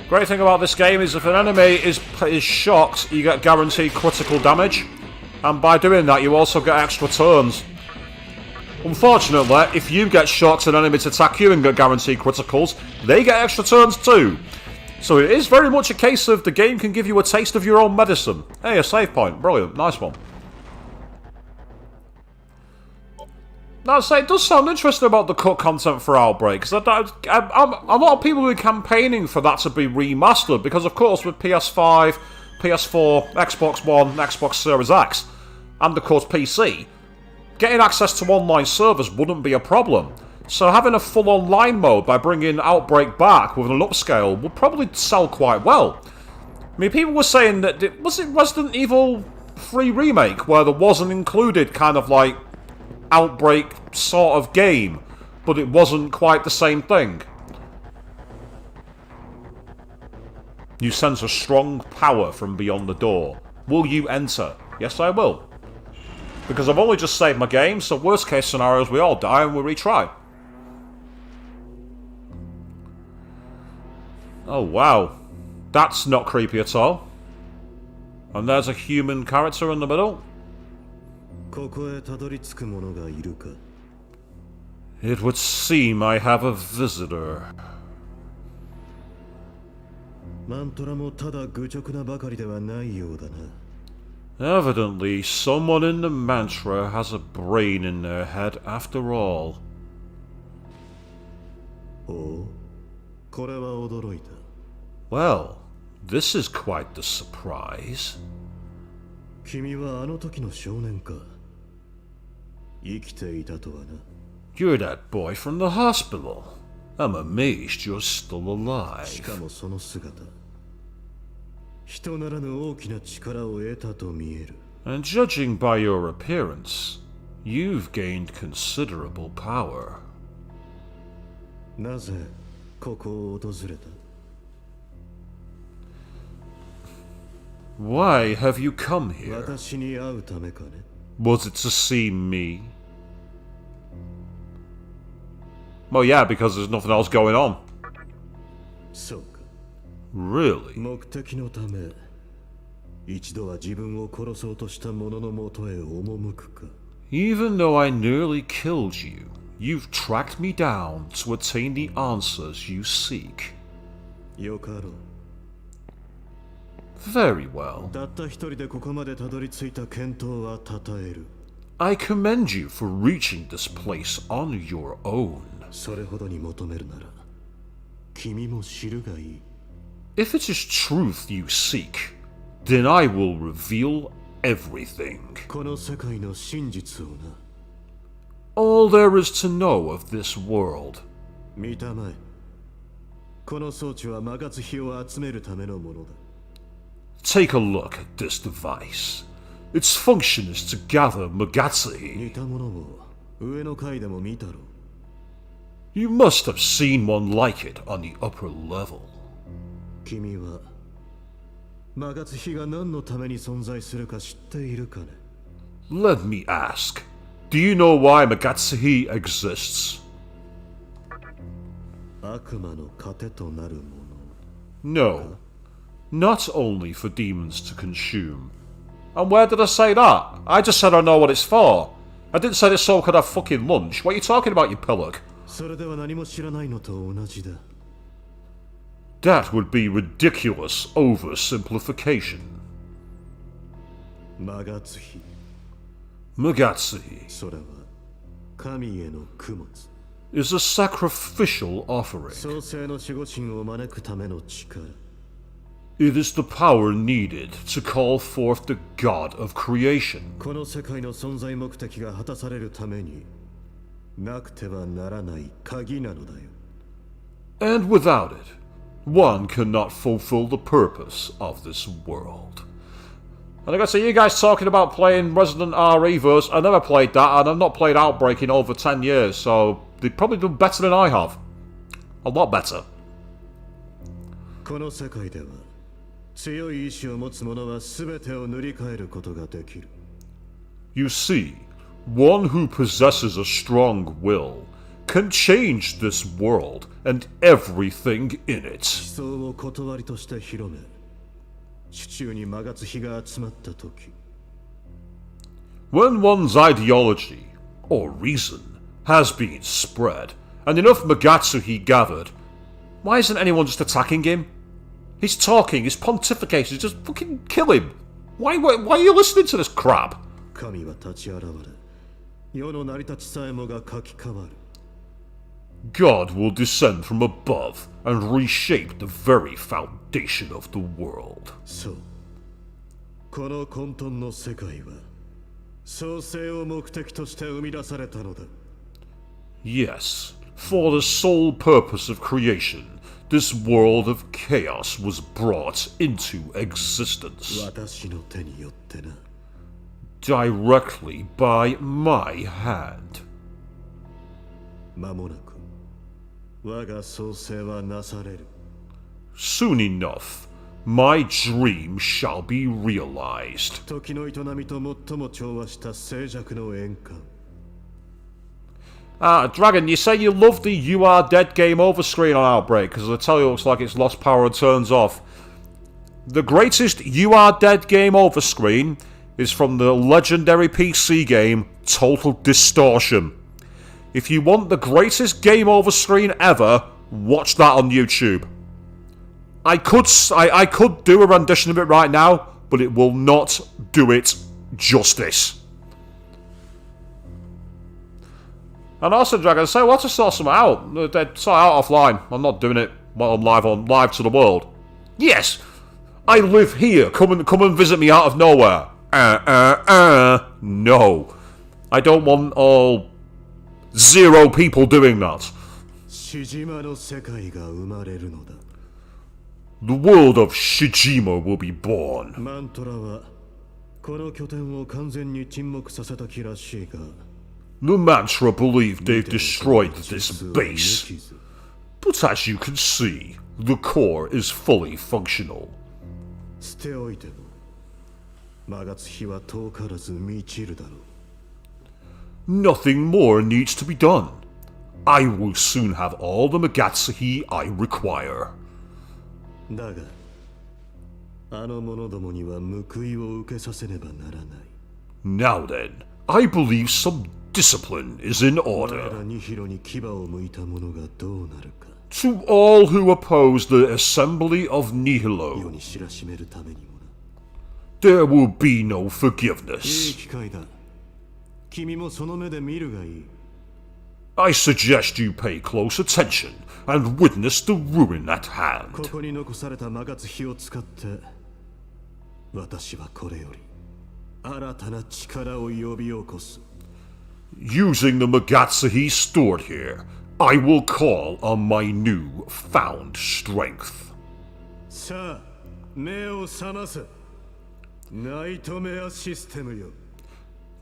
Great thing about this game is if an enemy is shocked, you get guaranteed critical damage. And by doing that, you also get extra turns. Unfortunately, if you get shocked and enemies attack you and get guaranteed criticals, they get extra turns too. So it is very much a case of the game can give you a taste of your own medicine. Hey, a save point. Brilliant. Nice one. Now, say it does sound interesting about the cut content for Outbreak, because a lot of people are campaigning for that to be remastered, because of course with PS5, PS4, Xbox One, Xbox Series X, and of course PC, getting access to online servers wouldn't be a problem. So having a full online mode by bringing Outbreak back with an upscale would probably sell quite well. I mean, people were saying that, was it Resident Evil 3 Remake, where there was an included kind of like Outbreak sort of game, but it wasn't quite the same thing. You sense a strong power from beyond the door. Will you enter? Yes, I will. Because I've only just saved my game, so worst case scenario is we all die and we retry. Oh wow. That's not creepy at all. And there's a human character in the middle. It would seem I have a visitor. マントラもただ愚直なばかりではないようだな。 Evidently, someone in the mantra has a brain in their head after all. おう、これは驚いた。 Well, this is quite the surprise. 君はあの時の少年か。生きていたとはな。 You're that boy from the hospital. I'm amazed you're still し alive. かもその姿。人ならぬ大きな力を得たと見える。 And judging by your appearance, you've gained considerable power. なぜここを訪れた？ Why have you come here? 私に会うためかね。 Was it to see me? Well, yeah, because there's nothing else going on. そうか。 Really? 目的のため、一度は自分を殺そうとした者のもとへ赴くか。 Even though I nearly killed you, you've tracked me down to attain the answers you seek. よかろう。 Very well. たった一人でここまでたどり着いた健闘は称える。 I commend you for reaching this place on your own. それほどに求めるなら、君も知るがいい。 If it is truth you seek, then I will reveal everything. この世界の真実をな。 All there is to know of this world. 見たまえ。この装置はマガツヒを集めるためのものだ。 Take a look at this device. Its function is to gather 似 magatsuhi. たものを上の階でも見たろう。 You must have seen one like it on the upper level. 君はマガツヒが何のために存在するか知っているかね？ Let me ask, do you know why magatsuhi exists? 悪魔の糧となるも No. Not only for demons to consume. And where did I say that? I just said I know what it's for. I didn't say this soul could have fucking lunch. What are you talking about, you pillock? の。それでは何も知らないのと同じだ。 That would be ridiculous oversimplification. マガツヒ、 Magatsuhi それは神への供物。 is a sacrificial offering. 創世の守護神を招くための力。 It is the power needed to call forth the god of creation. この世界の存在目的が果たされるためになくてはならない鍵なのだよ。 And without it, one cannot fulfill the purpose of this world. And I gotta say, you guys talking about playing Resident RE verse, I never played that, and I've not played Outbreak in over 10 years, so they've probably done better than I have. A lot better. この世界では強い意志を持つ者は全てを塗り替えることができる。 You see, one who possesses a strong will can change this world and everything in it. 思想を断りとして広め、地中にマガツヒが集まった時、 When one's ideology, or reason, has been spread, and enough magatsuhi gathered, why isn't anyone just attacking him? He's talking, he's pontificating, just fucking kill him. Why are you listening to this crap? 神は立ち現れ、世の成り立ちさえもが書き換わる。 God will descend from above and reshape the very foundation of the world. そう。この混沌の世界は創世を目的として生み出されたのだ。 Yes, for the sole purpose of creation, this world of chaos was brought into existence. 私の手によってな。 Directly by my hand. 間もなく我が創世はなされる。 Soon enough, my dream shall be realized. 時の営みと最も調和した静寂の円環。 Dragon, you say you love the You Are Dead game over screen on Outbreak because the telly looks like it's lost power and turns off. The greatest You Are Dead game over screen is from the legendary PC game Total Distortion. If you want the greatest game over screen ever, watch that on YouTube. I could do a rendition of it right now, but it will not do it justice. And also, Dragon, say, what to sort some out? They'd sort out offline. I'm not doing it while I'm live to the world. Yes, I live here. Come and visit me out of nowhere. No. I don't want all 0 people doing that. The world of Shijima will be born. The Mantra believe they've destroyed this base. But as you can see, the core is fully functional. Nothing more needs to be done. I will soon have all the magatsuhi I require. Now then, I believe some discipline is in order. To all who oppose the assembly of Nihilo, there will be no forgiveness. I suggest you pay close attention and witness the ruin at hand. Using the magatsuhi stored here, I will call on my new found strength.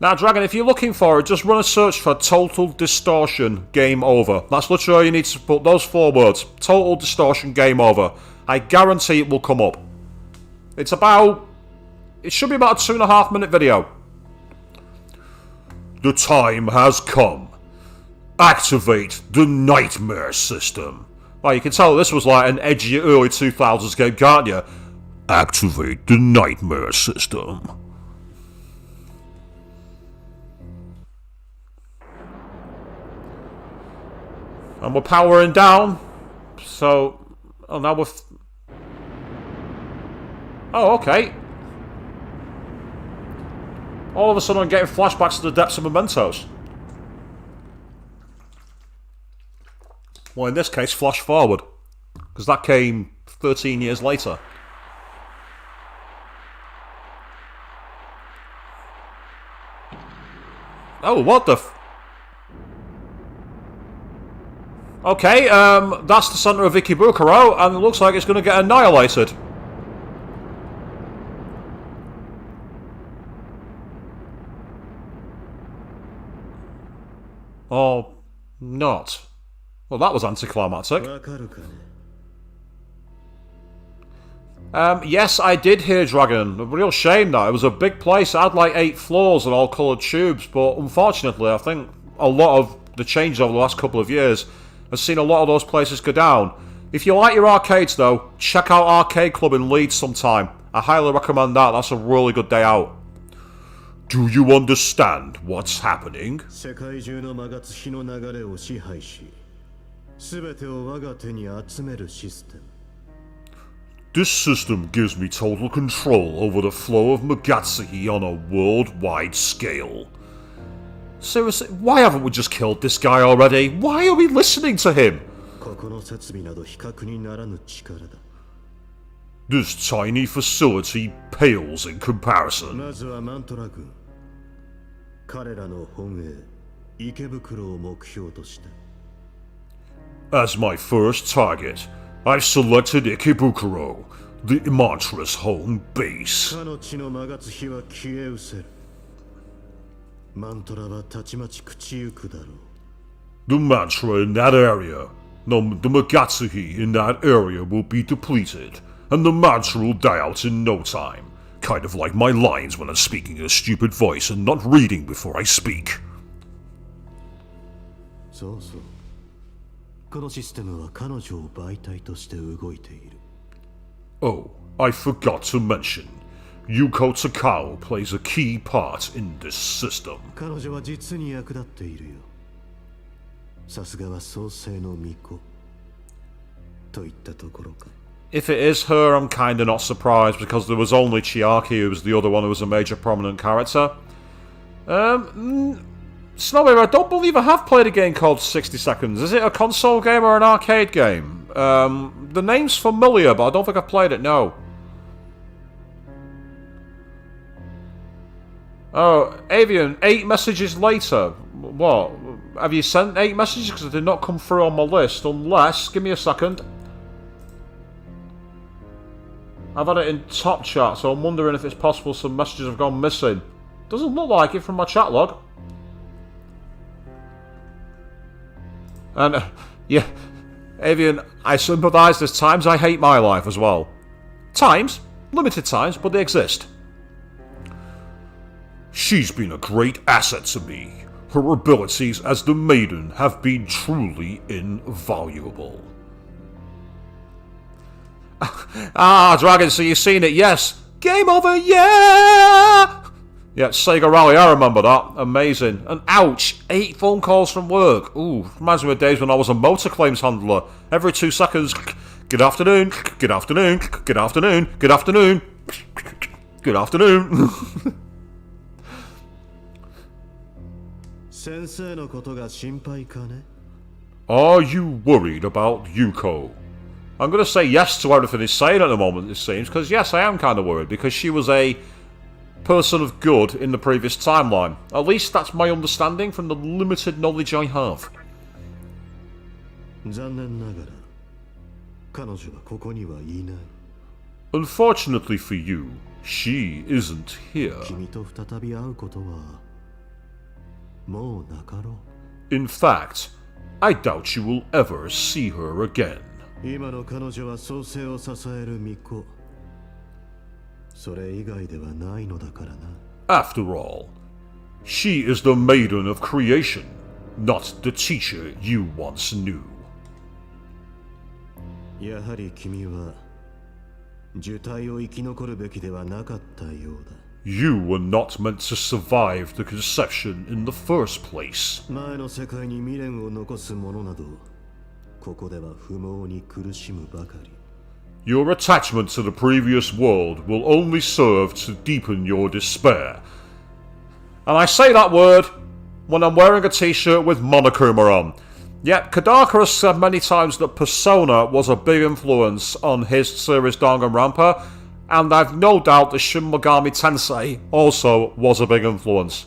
Now, Dragon, if you're looking for it, just run a search for Total Distortion Game Over. That's literally all you need to put, those 4 words. Total Distortion Game Over. I guarantee it will come up. It should be about a 2.5 minute video. The time has come. Activate the nightmare system. Well, you can tell this was like an edgy early 2000s game, can't you? Activate the nightmare system. And we're powering down. So, oh, now we're... Oh, okay. All of a sudden I'm getting flashbacks to the depths of Mementos. Well, in this case, flash forward. Because that came 13 years later. Oh, what the Okay, that's the center of Ikebukuro, and it looks like it's going to get annihilated. Or not. Well, that was anticlimactic. Yes, I did hear Dragon. A real shame that. It was a big place. It had like 8 floors and all coloured tubes, but unfortunately, I think a lot of the change over the last couple of years has seen a lot of those places go down. If you like your arcades, though, check out Arcade Club in Leeds sometime. I highly recommend that. That's a really good day out. Do you understand what's happening? This system gives me total control over the flow of magatsuhi on a worldwide scale. Seriously, why haven't we just killed this guy already? Why are we listening to him? This tiny facility pales in comparison. As my first target, I've selected Ikebukuro, the Mantra's home base. The mantra in that area, the magatsuhi in that area will be depleted, and the mantra will die out in no time. Kind of like my lines when I'm speaking in a stupid voice and not reading before I speak. Oh, I forgot to mention. Yuko Takao plays a key part in this system. if it is her, I'm kind of not surprised, because there was only Chiaki who was the other one who was a major prominent character. Snowy, I don't believe I have played a game called 60 Seconds. Is it a console game or an arcade game? The name's familiar, but I don't think I've played it, no. Oh, Avian, 8 messages later. What? Have you sent 8 messages? Because they did not come through on my list, unless... Give me a second. I've had it in top chat, so I'm wondering if it's possible some messages have gone missing. Doesn't look like it from my chat log. And, yeah, Avian, I sympathise, there's times I hate my life as well. Times, limited times, but they exist. She's been a great asset to me. Her abilities as the Maiden have been truly invaluable. Ah, Dragon, so you've seen it, yes. Game over, yeah! Yeah, Sega Rally, I remember that. Amazing. And ouch, 8 phone calls from work. Ooh, reminds me of days when I was a motor claims handler. Every 2 seconds, good afternoon, good afternoon, good afternoon, good afternoon, good afternoon. Are you worried about Yuko? I'm going to say yes to everything he's saying at the moment, it seems, because yes, I am kind of worried, because she was a person of good in the previous timeline. At least that's my understanding from the limited knowledge I have. Unfortunately for you, she isn't here. In fact, I doubt you will ever see her again. After all, she is the Maiden of Creation, not the teacher you once knew. You were not meant to survive the conception in the first place. Your attachment to the previous world will only serve to deepen your despair. And I say that word when I'm wearing a t-shirt with Monokuma on. Yet, Kadaka has said many times that Persona was a big influence on his series Danganronpa, and I've no doubt that Shin Megami Tensei also was a big influence.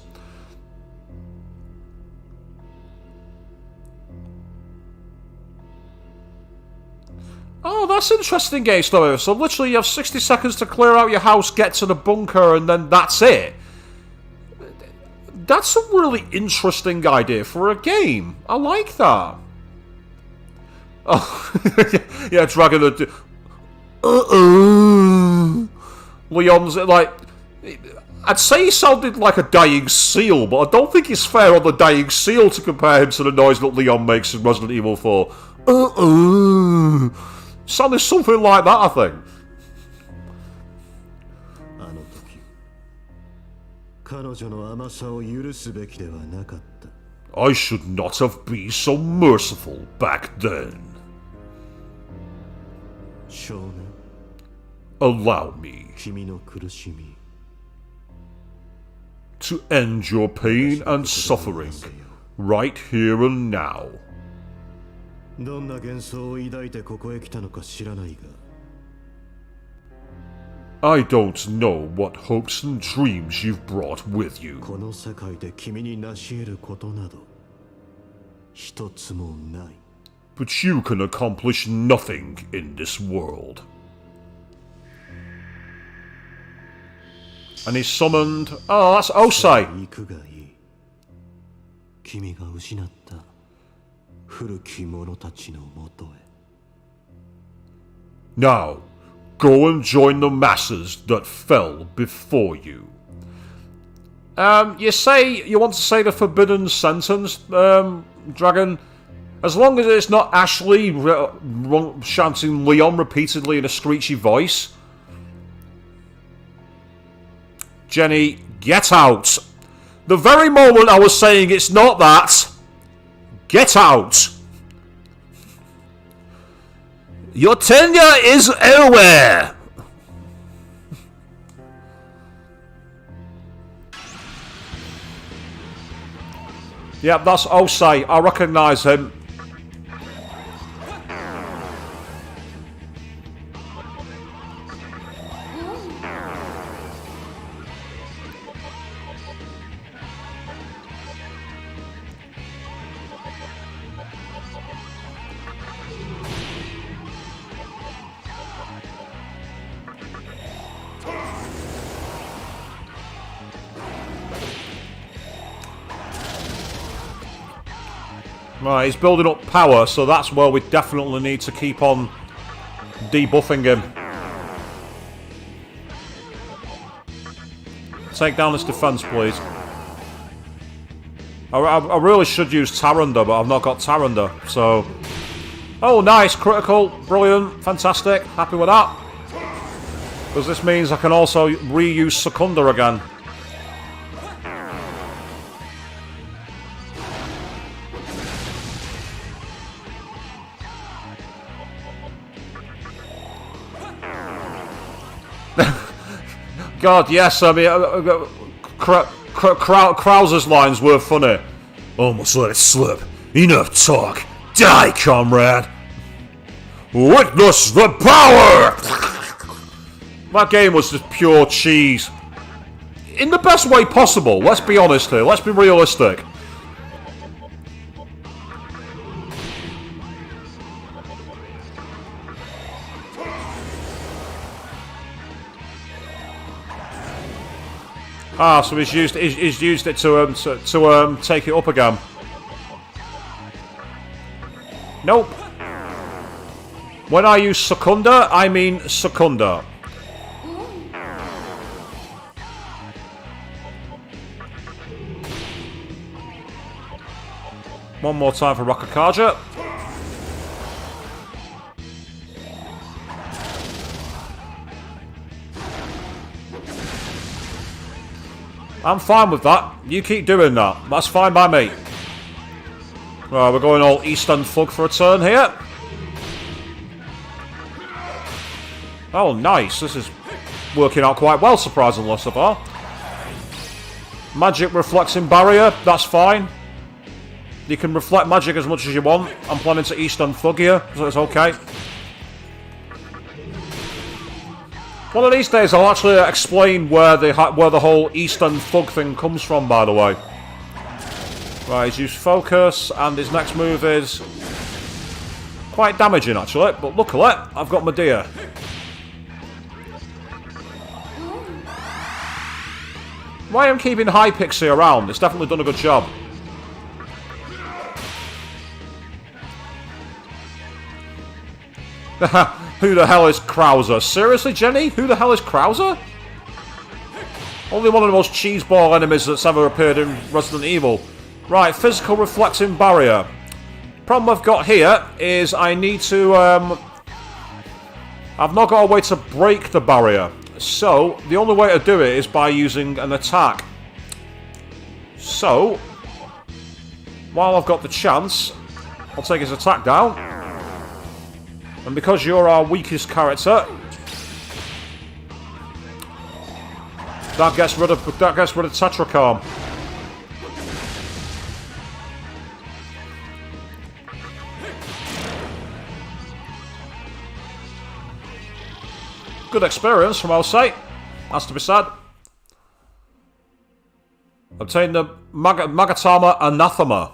Oh, that's interesting game story. So literally you have 60 seconds to clear out your house, get to the bunker, and then that's it. That's a really interesting idea for a game. I like that. Oh, yeah, Dragon... Leon's like... I'd say he sounded like a dying seal, but I don't think it's fair on the dying seal to compare him to the noise that Leon makes in Resident Evil 4. Sounded something like that, I think. I should not have been so merciful back then. Allow me to end your pain and suffering right here and now. I don't know what hopes and dreams you've brought with you. But you can accomplish nothing in this world. And he summoned... Oh, that's Osei! Now, go and join the masses that fell before you. You say you want to say the forbidden sentence, Dragon? As long as it's not Ashley chanting Leon repeatedly in a screechy voice. Jenny, get out! The very moment I was saying it's not that, get out! Your tenure is over! Yep, that's Osei. I recognise him. Right, he's building up power, so that's where we definitely need to keep on debuffing him. Take down his defense, please. I really should use Tyrande, but I've not got Tyrande, so... Oh, nice, critical, brilliant, fantastic, happy with that. Because this means I can also reuse Secunda again. God, yes, I mean, Krauser's lines were funny. Almost let it slip. Enough talk. Die, comrade. Witness the power! That game was just pure cheese. In the best way possible, let's be honest here, let's be realistic. Ah, so he's used it to take it up again. Nope. When I use Secunda, I mean Secunda. One more time for Rakakaja. I'm fine with that. You keep doing that. That's fine by me. Right, we're going all Eastern Thug for a turn here. Oh, nice. This is working out quite well, surprisingly, so far. Magic reflecting barrier. That's fine. You can reflect magic as much as you want. I'm planning to Eastern Thug here, so it's okay. One of these days, I'll actually explain where the whole Eastern Thug thing comes from, by the way. Right, he's used focus, and his next move is quite damaging, actually. But luckily, I've got Medea. Why I'm keeping Hypixie around? It's definitely done a good job. Who the hell is Krauser? Seriously, Jenny? Who the hell is Krauser? Only one of the most cheeseball enemies that's ever appeared in Resident Evil. Right, physical reflecting barrier. Problem I've got here is I need to... I've not got a way to break the barrier. So, the only way to do it is by using an attack. So, while I've got the chance, I'll take his attack down. And because you're our weakest character, that gets rid of Tetracharm. Good experience from Osei. Has to be said. Obtain the Magatama Anathema.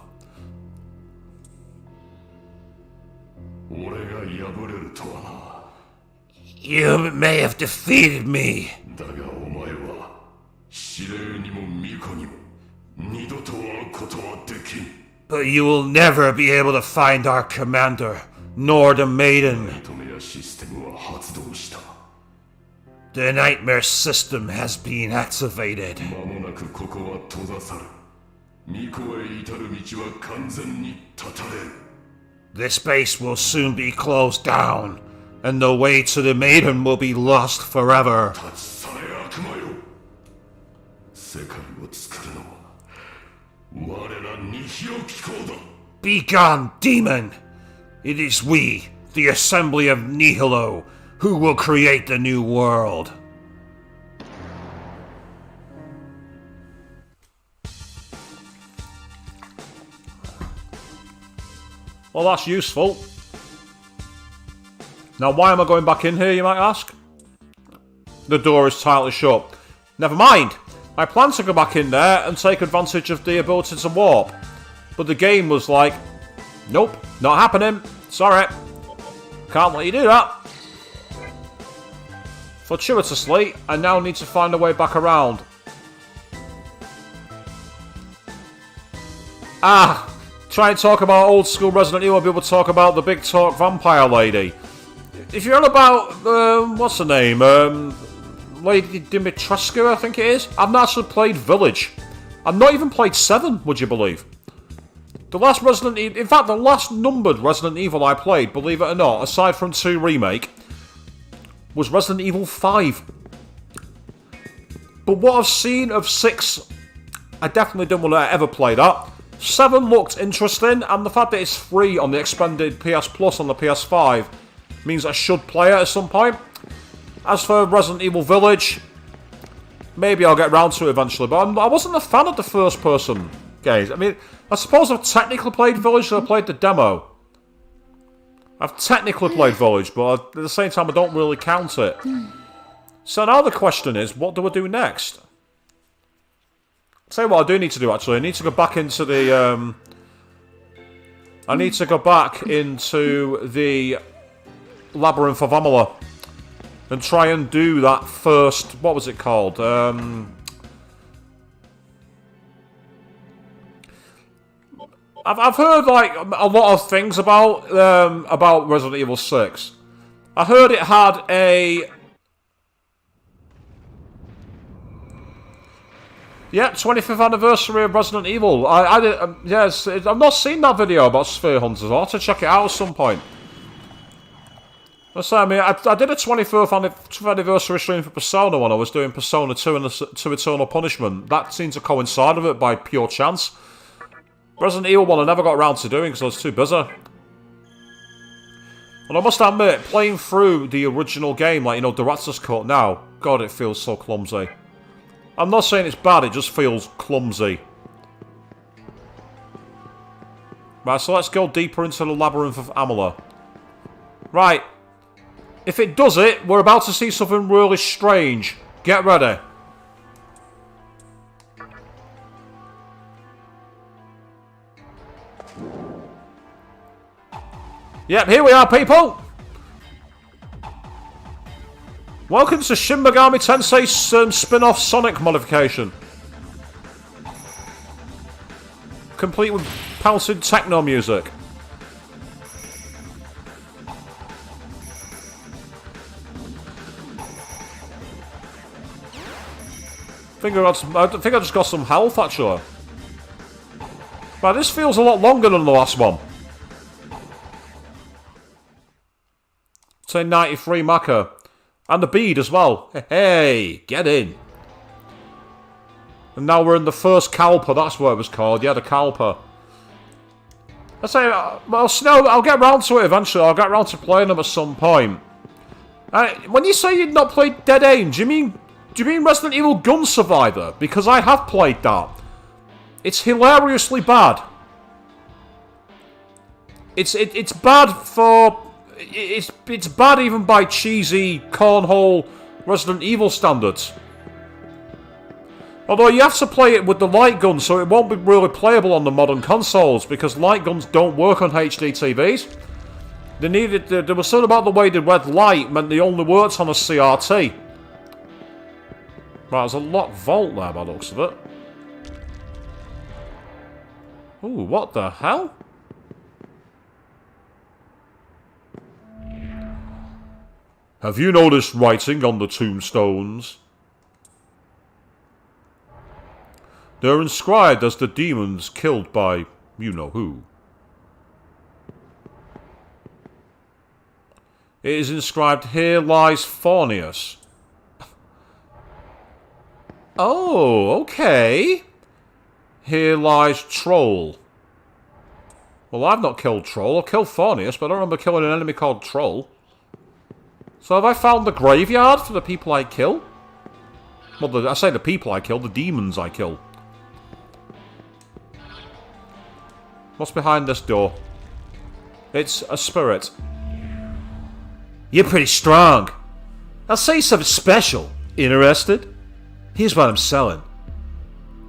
You may have defeated me, but you will never be able to find our commander, nor the maiden. The nightmare system has been activated. This base will soon be closed down, and the way to the maiden will be lost forever. Be gone, demon! It is we, The assembly of Nihilo, who will create the new world. Well, that's useful. Now, why am I going back in here, you might ask? The door is tightly shut. Never mind. I plan to go back in there and take advantage of the ability to warp. But the game was like, nope, not happening. Sorry. Can't let you do that. Fortuitously, I now need to find a way back around. Ah! Try and talk about old school Resident Evil, people talk about the big talk vampire lady. If you're on about, what's her name? Lady Dimitrescu, I think it is. I've not actually played Village. I've not even played 7, would you believe? The last Resident Evil, in fact, the last numbered Resident Evil I played, believe it or not, aside from 2 Remake, was Resident Evil 5. But what I've seen of 6, I definitely don't want to ever play that. 7 looked interesting, and the fact that it's free on the expanded PS Plus on the PS5 means I should play it at some point. As for Resident Evil Village, maybe I'll get around to it eventually, but I wasn't a fan of the first-person games. I mean, I suppose I've technically played Village, so I played the demo. I've technically played Village, but at the same time I don't really count it. So now the question is, what do I do next? Tell you what I do need to do, actually. I need to go back into the, I need to go back into the Labyrinth of Amala and try and do that first, what was it called? I've heard, like, a lot of things about Resident Evil 6. I heard it had a... Yeah, 25th anniversary of Resident Evil. Yes, I've not seen that video about Sphere Hunters. I'll have to check it out at some point. I did a 25th anniversary stream for Persona when I was doing Persona 2 and 2 Eternal Punishment. That seemed to coincide with it by pure chance. Resident Evil 1 I never got around to doing because I was too busy. And I must admit, playing through the original game, like, you know, Director's Cut now, God, it feels so clumsy. I'm not saying it's bad, it just feels clumsy. Right, so let's go deeper into the Labyrinth of Amala. Right. If it does it, we're about to see something really strange. Get ready. Yep, here we are, people! Welcome to Shin Megami Tensei's spin-off Sonic modification. Complete with pouncing techno music. I think I just got some health, actually. Right, this feels a lot longer than the last one. Say 93 Maka. And the bead as well. Hey, get in. And now we're in the first Kalpa, that's what it was called. Yeah, the Kalpa. I say, well, Snow, I'll get round to it eventually. I'll get round to playing them at some point. When you say you'd not played Dead Aim, do you mean Resident Evil Gun Survivor? Because I have played that. It's hilariously bad. It's bad for... It's bad even by cheesy cornhole Resident Evil standards. Although you have to play it with the light gun, so it won't be really playable on the modern consoles because light guns don't work on HD TVs. There was something about the way the red light meant they only worked on a CRT. Right, there's a locked vault there by the looks of it. Ooh, what the hell? Have you noticed writing on the tombstones? They're inscribed as the demons killed by you-know-who. It is inscribed, "Here lies Fornius." Oh, okay. Here lies Troll. Well, I've not killed Troll. I've killed Thornius, but I don't remember killing an enemy called Troll. So have I found the graveyard for the people I kill? Well, I say the people I kill, the demons I kill. What's behind this door? It's a spirit. You're pretty strong. I'll say something special. Interested? Here's what I'm selling.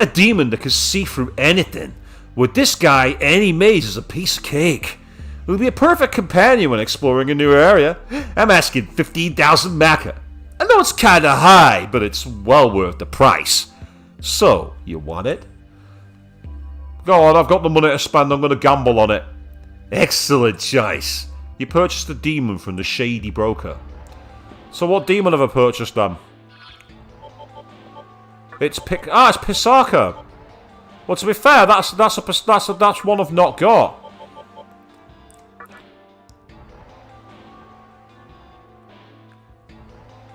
A demon that can see through anything. With this guy, any maze is a piece of cake. It would be a perfect companion when exploring a new area. I'm asking 15,000 Maka. I know it's kinda high, but it's well worth the price. So, you want it? Go on, I've got the money to spend, I'm gonna gamble on it. Excellent choice. You purchased a demon from the shady broker. So what demon have I purchased then? It's Pisaka. Well, to be fair, that's one I've not got.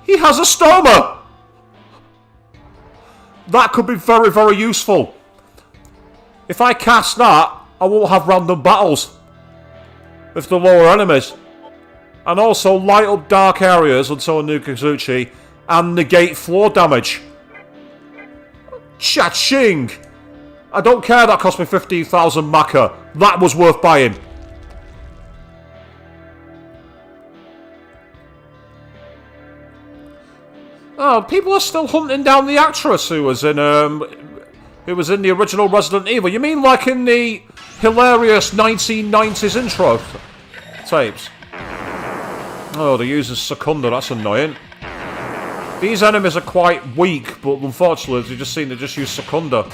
He has a stoma! That could be very, very useful. If I cast that, I won't have random battles with the lower enemies. And also light up dark areas until a new Kazuchi and negate floor damage. Cha-ching! I don't care that cost me 15,000 Maka. That was worth buying. Oh, people are still hunting down the actress who was in the original Resident Evil. You mean like in the hilarious 1990s intro tapes? Oh, they're using Secunda, that's annoying. These enemies are quite weak, but unfortunately, as you just seen, they just use Secunda.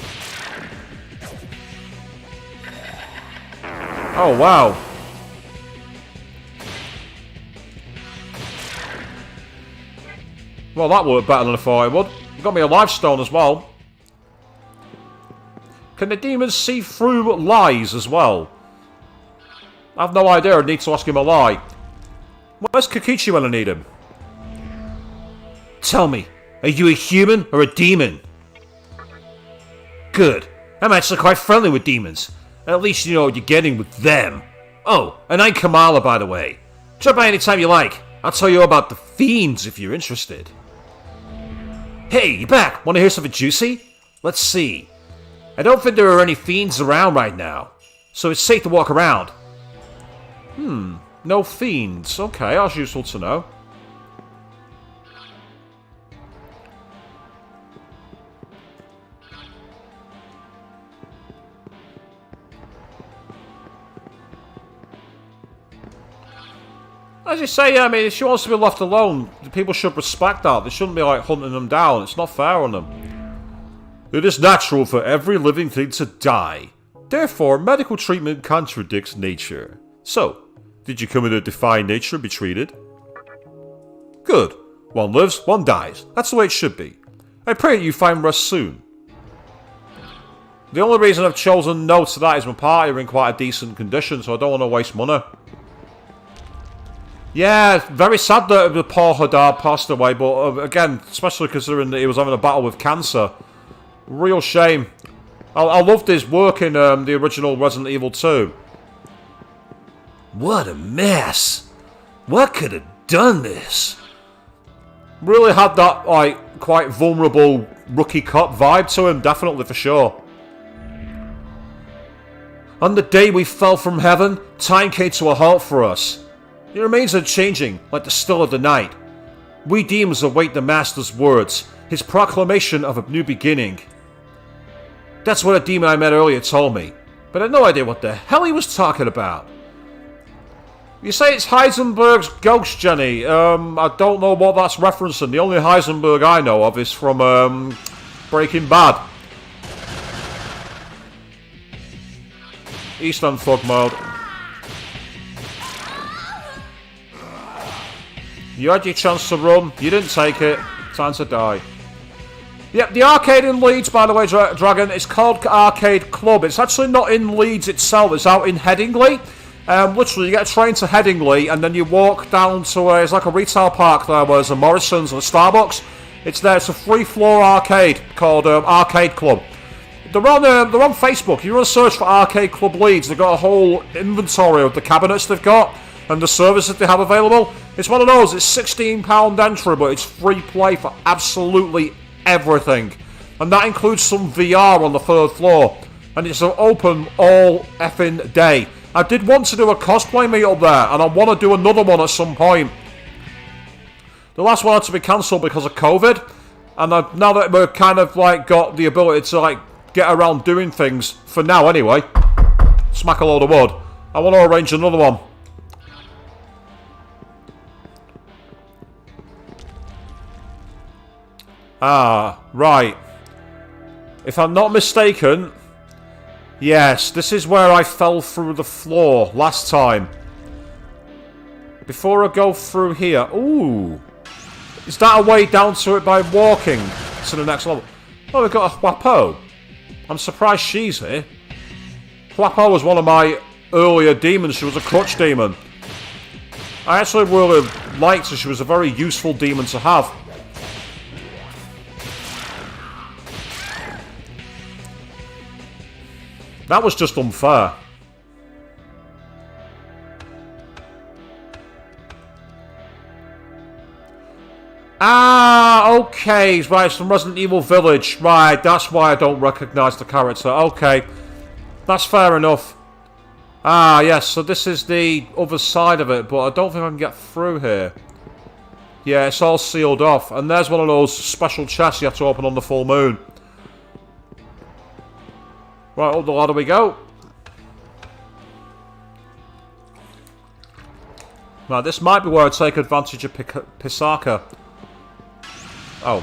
Oh, wow. Well, that worked better than I thought it would. Got me a life stone as well. Can the demons see through lies as well? I have no idea. I need to ask him a lie. Where's Kokichi when I need him? Tell me, are you a human or a demon? Good. I'm actually quite friendly with demons. At least you know what you're getting with them. Oh, and I'm Kamala, by the way. Drop by anytime you like. I'll tell you about the fiends if you're interested. Hey, you back? Want to hear something juicy? Let's see. I don't think there are any fiends around right now, so it's safe to walk around. No fiends. Okay, that's useful to know. As you say, I mean, if she wants to be left alone, people should respect that. They shouldn't be, like, hunting them down. It's not fair on them. It is natural for every living thing to die. Therefore, medical treatment contradicts nature. So, did you come here to defy nature and be treated? Good. One lives, one dies. That's the way it should be. I pray that you find rest soon. The only reason I've chosen no to that is my party are in quite a decent condition, so I don't want to waste money. Yeah, very sad that the poor Hadar passed away, but again, especially considering that he was having a battle with cancer. Real shame. I loved his work in the original Resident Evil 2. What a mess. What could have done this? Really had that, like, quite vulnerable rookie cop vibe to him, definitely, for sure. On the day we fell from heaven, time came to a halt for us. It remains unchanging, like the still of the night. We demons await the Master's words, his proclamation of a new beginning. That's what a demon I met earlier told me, but I had no idea what the hell he was talking about. You say it's Heisenberg's ghost, Jenny. I don't know what that's referencing. The only Heisenberg I know of is from Breaking Bad. Eastern Thug mode. You had your chance to run, you didn't take it, time to die. Yep, the arcade in Leeds, by the way, Dragon, it's called Arcade Club. It's actually not in Leeds itself, it's out in Headingley. Literally, you get a train to Headingley, and then you walk down to it's like a retail park there, where there's a Morrison's and a Starbucks. It's there, it's a 3-floor arcade called Arcade Club. they're on Facebook. You want to search for Arcade Club Leeds. They've got a whole inventory of the cabinets they've got and the services they have available. It's one of those. It's £16 entry, but it's free play for absolutely everything, and that includes some VR on the 3rd floor. And it's open all effing day. I did want to do a cosplay meet up there, and I want to do another one at some point. The last one had to be cancelled because of COVID, and now that we've kind of like got the ability to like get around doing things, for now anyway, smack a load of wood, I want to arrange another one. Ah, right. If I'm not mistaken, yes, this is where I fell through the floor last time. Before I go through here... Ooh. Is that a way down to it by walking to the next level? Oh, we've got a Huapo. I'm surprised she's here. Huapo was one of my earlier demons. She was a crutch demon. I actually really liked her. She was a very useful demon to have. That was just unfair. Ah, okay. Right, it's from Resident Evil Village. Right, that's why I don't recognise the character. Okay. That's fair enough. Ah, yes, so this is the other side of it, but I don't think I can get through here. Yeah, it's all sealed off. And there's one of those special chests you have to open on the full moon. Right, up the ladder we go. Now, this might be where I take advantage of Pisaka. Oh.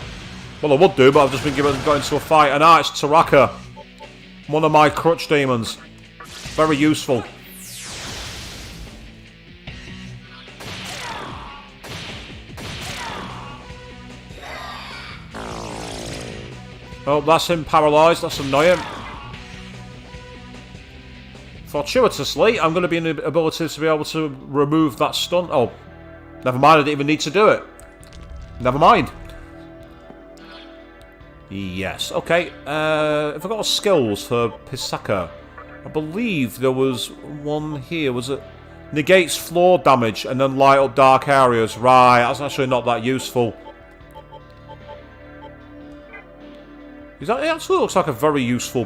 Well, I would do, but I've just been got into a fight. And it's Taraka. One of my crutch demons. Very useful. Oh, that's him paralysed. That's annoying. Fortuitously, I'm going to be in the ability to be able to remove that stun. Oh, never mind. I didn't even need to do it. Never mind. Yes. Okay. If I got skills for Pisaka, I believe there was one here. Was it negates floor damage and then light up dark areas? Right. That's actually not that useful. It actually looks like a very useful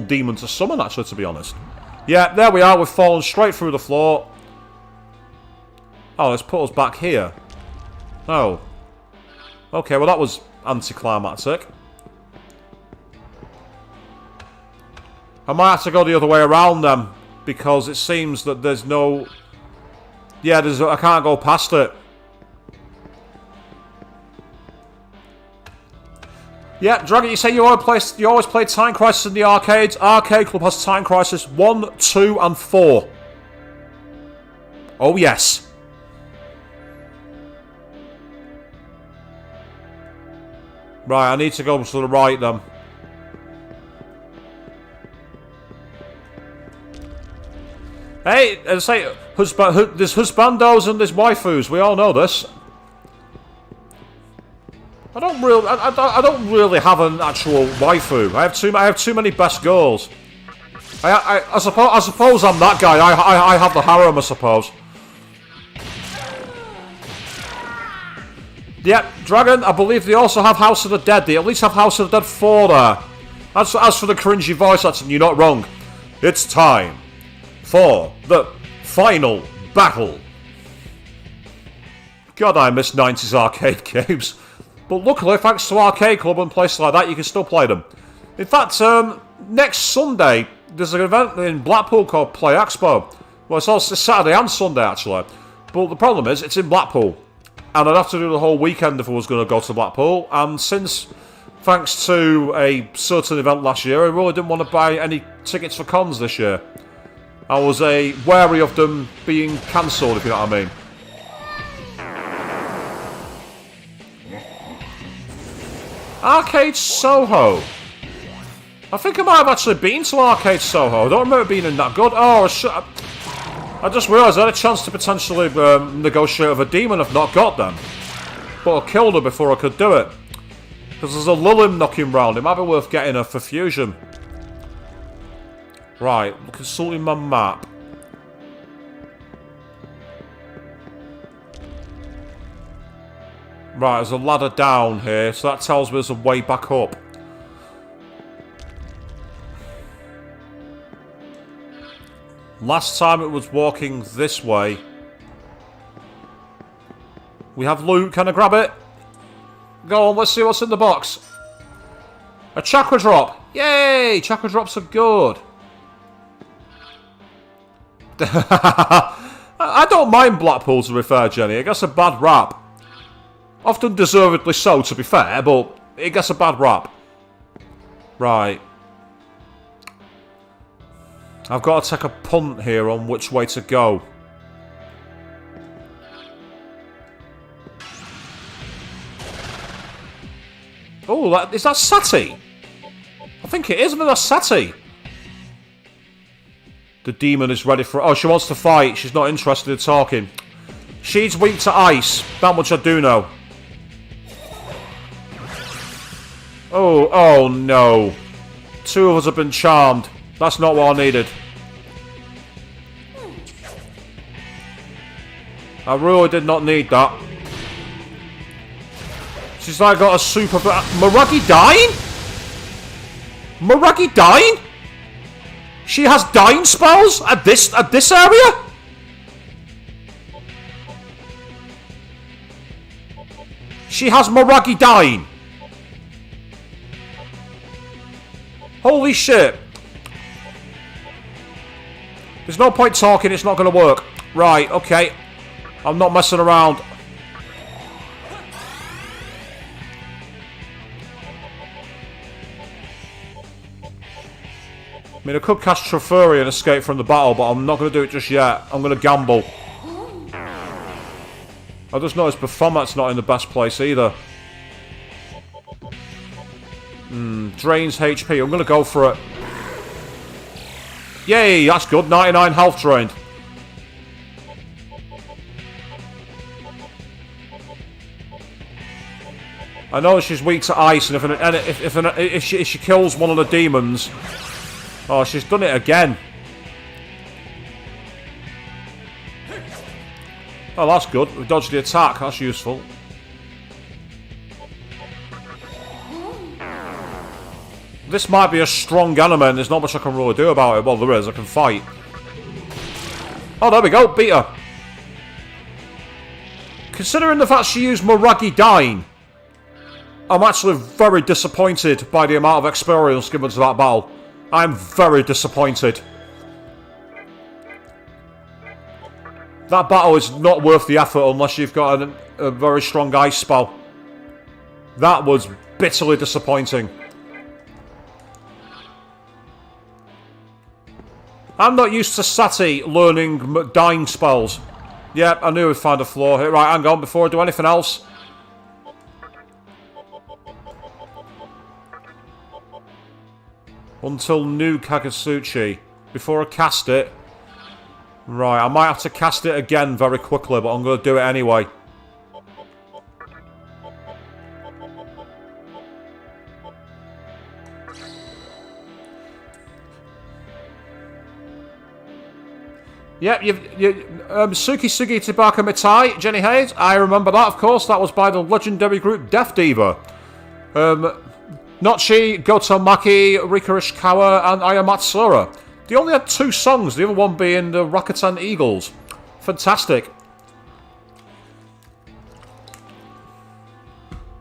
demon to summon, actually, to be honest. Yeah, there we are. We've fallen straight through the floor. Oh, let's put us back here. Oh. Okay, well that was anticlimactic. I might have to go the other way around then, because it seems that there's no... Yeah, I can't go past it. Yeah, Dragon, you say you always play Time Crisis in the arcades. Arcade Club has Time Crisis 1, 2, and 4. Oh, yes. Right, I need to go to the right, then. Hey, as I say, there's husbandos and there's waifus. We all know this. I don't really have an actual waifu. I have too many best girls. I suppose I'm that guy. I have the harem, I suppose. Yeah, Dragon, I believe they also have House of the Dead. They at least have House of the Dead 4 there. As for the cringy voice acting, you're not wrong. It's time for the final battle. God, I miss 90s arcade games. But luckily, thanks to Arcade Club and places like that, you can still play them. In fact, next Sunday, there's an event in Blackpool called Play Expo. Well, it's Saturday and Sunday, actually. But the problem is, it's in Blackpool. And I'd have to do the whole weekend if I was going to go to Blackpool. And since, thanks to a certain event last year, I really didn't want to buy any tickets for cons this year. I was wary of them being cancelled, if you know what I mean. Arcade Soho. I think I might have actually been to Arcade Soho. I don't remember being in that good. Oh, I just realised I had a chance to potentially negotiate with a demon. I've not got them. But I killed her before I could do it. Because there's a Lillim knocking round. It might be worth getting her for fusion. Right, consulting my map. Right, there's a ladder down here, so that tells me there's a way back up. Last time it was walking this way. We have loot. Can I grab it? Go on, let's see what's in the box. A chakra drop. Yay! Chakra drops are good. I don't mind Blackpool, to be fair, Jenny. It gets a bad rap. Often deservedly so, to be fair, but it gets a bad rap. Right. I've got to take a punt here on which way to go. Oh, is that Sati? I think it is, but that's Sati. The demon is ready for... Oh, she wants to fight. She's not interested in talking. She's weak to ice. That much I do know. Oh no. Two of us have been charmed. That's not what I needed. I really did not need that. She's like got a super... Maragi dying? Maragi dying? She has dying spells at this area? She has Maragi dying. Holy shit. There's no point talking, it's not going to work. Right, okay. I'm not messing around. I mean, I could cast Trifuri and escape from the battle, but I'm not going to do it just yet. I'm going to gamble. I just noticed Bafomet's not in the best place either. Drains HP. I'm going to go for it. Yay, that's good. 99 health drained. I know she's weak to ice, and if she kills one of the demons... Oh, she's done it again. Oh, that's good. We dodged the attack. That's useful. This might be a strong anime, and there's not much I can really do about it. Well, there is. I can fight. Oh, there we go. Beat her. Considering the fact she used Maragi dying, I'm actually very disappointed by the amount of experience given to that battle. I'm very disappointed. That battle is not worth the effort unless you've got a very strong ice spell. That was bitterly disappointing. I'm not used to Sati learning dying spells. Yep, I knew we'd find a flaw here. Right, hang on, before I do anything else. Until new Kagasuchi. Before I cast it. Right, I might have to cast it again very quickly, but I'm going to do it anyway. Yep, Suki Sugi Tabaka Mitai, Jenny Hayes. I remember that, of course. That was by the legendary group Death Diva. Nochi, Gotomaki, Rika Ishikawa, and Ayamatsura. They only had 2 songs, the other one being the Rakuten Eagles. Fantastic.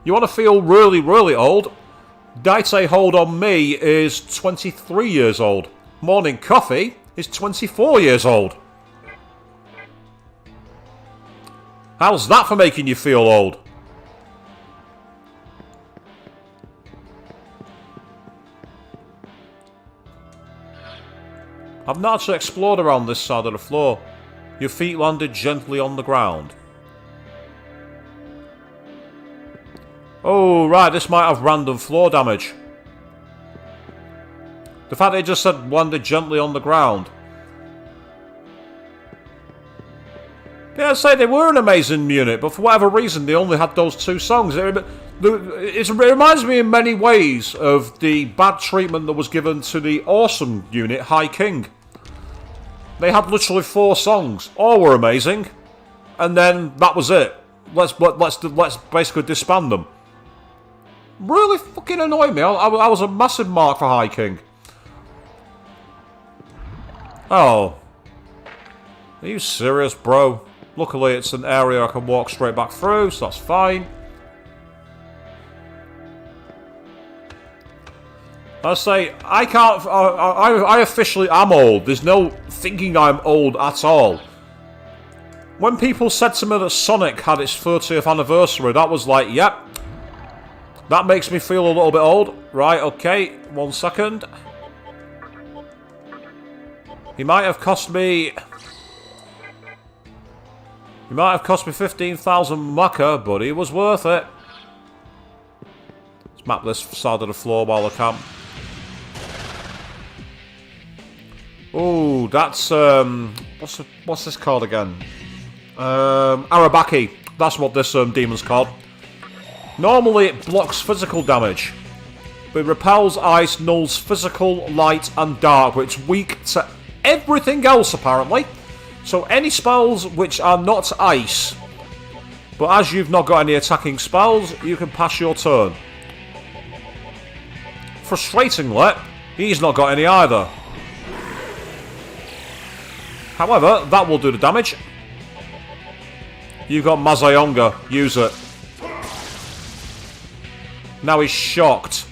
You want to feel really, really old? Daite Hold on Me is 23 years old. Morning Coffee is 24 years old. How's that for making you feel old? I've not actually explored around this side of the floor. Your feet landed gently on the ground. Oh, right, this might have random floor damage. The fact that it just said landed gently on the ground. Yeah, I'd say they were an amazing unit, but for whatever reason, they only had those 2 songs. It reminds me in many ways of the bad treatment that was given to the awesome unit, High King. They had literally 4 songs. All were amazing. And then that was it. Let's basically disband them. Really fucking annoyed me. I was a massive mark for High King. Oh. Are you serious, bro? Luckily, it's an area I can walk straight back through, so that's fine. I say, I can't... I officially am old. There's no thinking I'm old at all. When people said to me that Sonic had its 30th anniversary, that was like, yep. That makes me feel a little bit old. Right, okay. 1 second. He might have cost me... He might have cost me 15,000 Maka, but he was worth it. Let's map this side of the floor while I can. Oh, that's what's this called again? Arabaki. That's what this demon's called. Normally it blocks physical damage, but it repels ice, nulls physical, light, and dark, but it's weak to everything else apparently. So any spells which are not ice, but as you've not got any attacking spells, you can pass your turn. Frustratingly, he's not got any either. However, that will do the damage. You've got Mazayonga. Use it. Now he's shocked.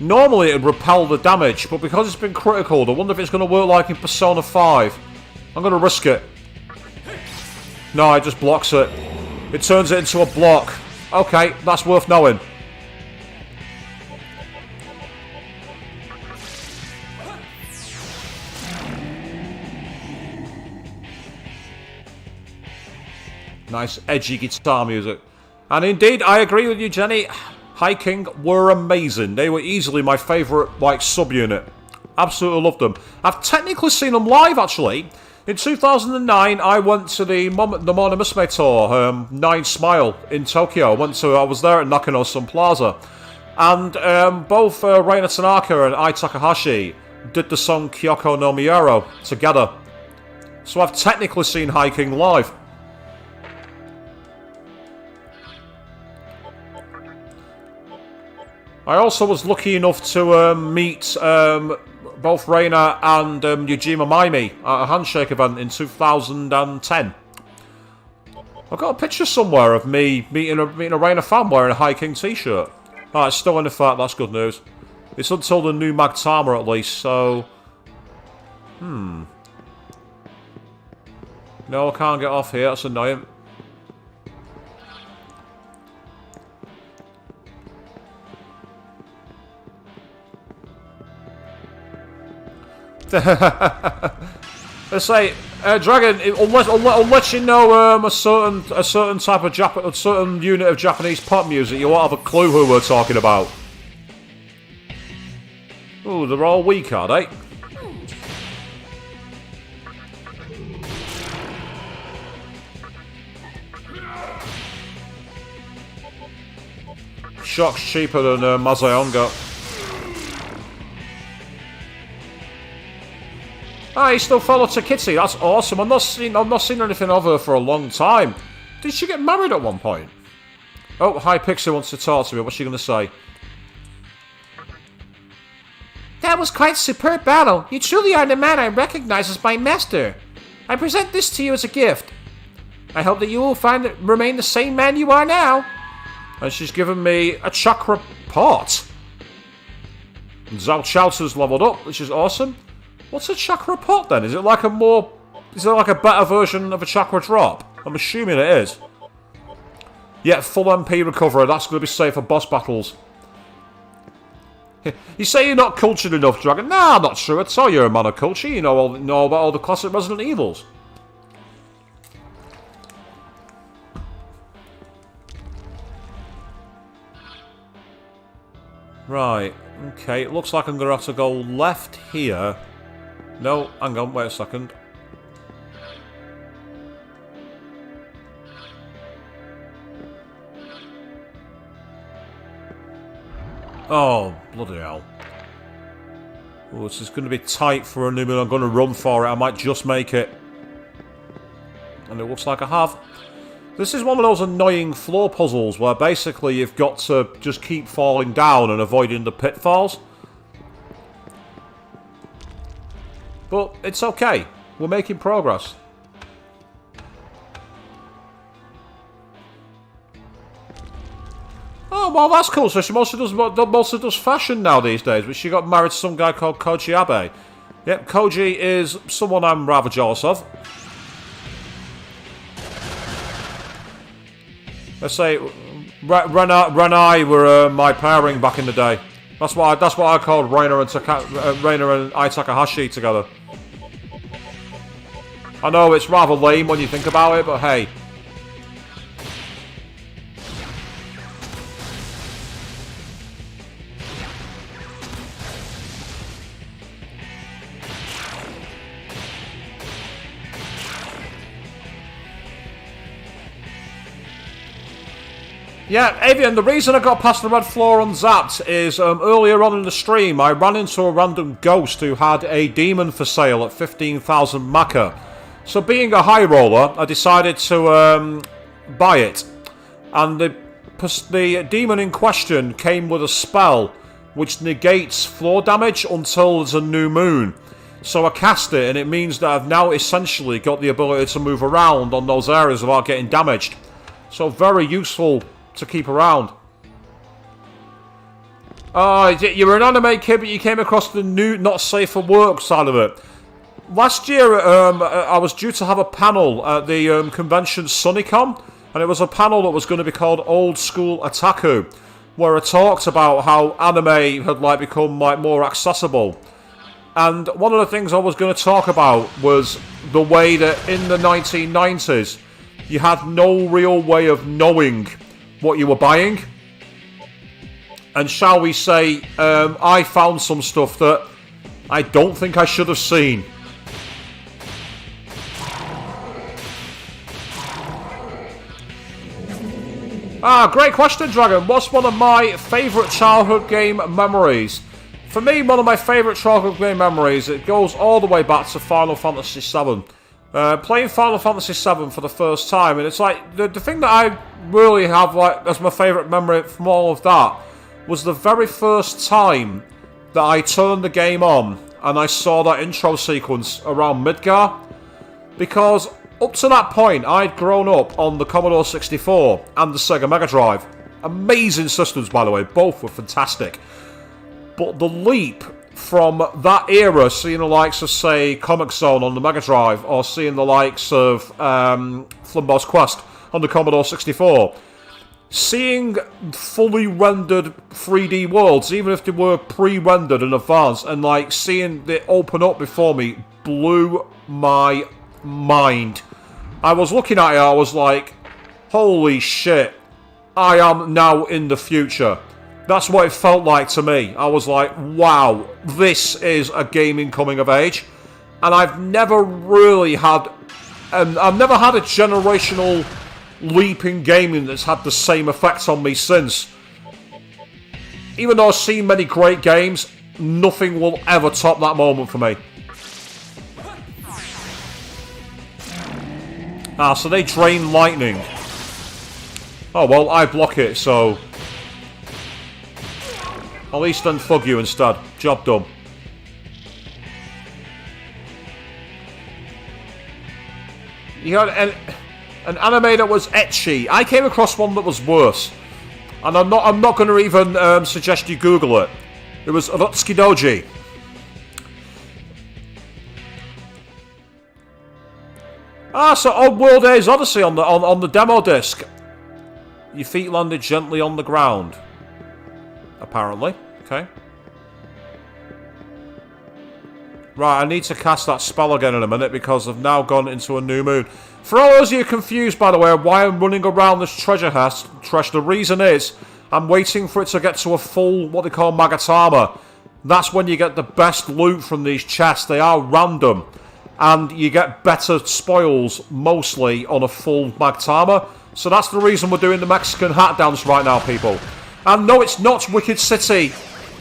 Normally it would repel the damage, but because it's been critical, I wonder if it's going to work like in Persona 5. I'm going to risk it. No, it just blocks it. It turns it into a block. Okay, that's worth knowing. Nice edgy guitar music. And indeed, I agree with you, Jenny. High King were amazing. They were easily my favourite, like, subunit. Absolutely loved them. I've technically seen them live, actually. In 2009, I went to the Mona Musume tour, 9 Smile, in Tokyo. I was there at Nakano-sun Plaza. And both Reina Tanaka and Ai Takahashi did the song Kyoko no Miyaro together. So I've technically seen High King live. I also was lucky enough to meet both Reina and Yujima Maimi at a handshake event in 2010. I've got a picture somewhere of me meeting a Reina fan wearing a High King t-shirt. Oh, it's still in effect, that's good news. It's until the new Magtama at least, so... No, I can't get off here, that's annoying. Let's say, Dragon. Unless you know a certain type of a certain unit of Japanese pop music, you won't have a clue who we're talking about. Ooh, they're all weak, are they? Shock's cheaper than Mazayonga. Ah, he still followed to Kitty. That's awesome. I've not seen anything of her for a long time. Did she get married at one point? Oh, Hi Pixie wants to talk to me. What's she going to say? That was quite a superb battle. You truly are the man I recognize as my master. I present this to you as a gift. I hope that you will remain the same man you are now. And she's given me a chakra pot. And Zhao Chowser's leveled up, which is awesome. What's a chakra pot then? Is it like a better version of a chakra drop? I'm assuming it is. Yeah, full MP recovery. That's going to be safe for boss battles. You say you're not cultured enough, Dragon. Nah, not true at all. You're a man of culture. You know about all the classic Resident Evils. Right. Okay, it looks like I'm going to have to go left here. No, hang on, wait a second. Oh, bloody hell. Oh, this is going to be tight for a new moon. I'm going to run for it. I might just make it. And it looks like I have. This is one of those annoying floor puzzles where basically you've got to just keep falling down and avoiding the pitfalls. But it's okay. We're making progress. Oh, well, that's cool. So she mostly does fashion now these days. But she got married to some guy called Koji Abe. Yep, Koji is someone I'm rather jealous of. Let's say, Renai were my pairing back in the day. That's what I called Reina and Ai Takahashi together. I know it's rather lame when you think about it, but hey. Yeah, Avian, the reason I got past the red floor unzapped is earlier on in the stream I ran into a random ghost who had a demon for sale at 15,000 Maka. So being a high roller, I decided to buy it. And the demon in question came with a spell which negates floor damage until there's a new moon. So I cast it and it means that I've now essentially got the ability to move around on those areas without getting damaged. So very useful to keep around. You were an anime kid, but you came across the new not safe for work side of it. Last year, I was due to have a panel at the convention Sunicom, and it was a panel that was going to be called Old School Otaku, where I talked about how anime had become more accessible. And one of the things I was going to talk about was the way that in the 1990s, you had no real way of knowing what you were buying. And shall we say, I found some stuff that I don't think I should have seen. Great question, Dragon. What's one of my favourite childhood game memories? For me, one of my favourite childhood game memories, it goes all the way back to Final Fantasy VII. Playing Final Fantasy VII for the first time, and it's like, the thing that I really have as my favourite memory from all of that was the very first time that I turned the game on and I saw that intro sequence around Midgar. Because up to that point, I'd grown up on the Commodore 64 and the Sega Mega Drive. Amazing systems, by the way, both were fantastic. But the leap from that era, seeing the likes of, say, Comic Zone on the Mega Drive, or seeing the likes of Flimbo's Quest on the Commodore 64, seeing fully rendered 3D worlds, even if they were pre-rendered in advance, and seeing it open up before me, blew my mind. I was looking at it, I was like, holy shit, I am now in the future. That's what it felt like to me. I was like, wow, this is a gaming coming of age. And I've never really had... I've never had a generational leap in gaming that's had the same effect on me since. Even though I've seen many great games, nothing will ever top that moment for me. So they drain lightning. Oh, well, I block it, so... At least unfug you instead. Job done. You had an anime that was ecchi. I came across one that was worse. And I'm not going to even suggest you Google it. It was Rotsuki Doji. So Overworld A's Odyssey on the demo disc. Your feet landed gently on the ground. Apparently. Okay. Right, I need to cast that spell again in a minute because I've now gone into a new moon. For all those of you confused, by the way, why I'm running around this treasure chest, the reason is I'm waiting for it to get to a full, what they call magatama. That's when you get the best loot from these chests. They are random. And you get better spoils, mostly, on a full magatama. So that's the reason we're doing the Mexican hat dance right now, people. And no, it's not Wicked City.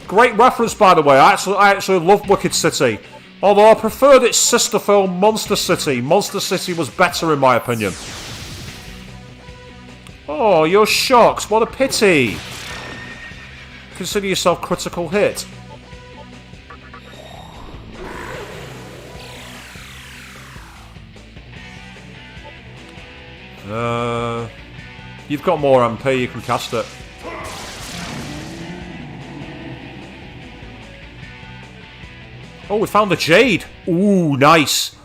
Great reference, by the way. I actually love Wicked City. Although I preferred its sister film, Monster City. Monster City was better, in my opinion. Oh, you're shocked. What a pity. Consider yourself critical hit. You've got more MP, you can cast it. Oh, we found the Jade! Ooh, nice!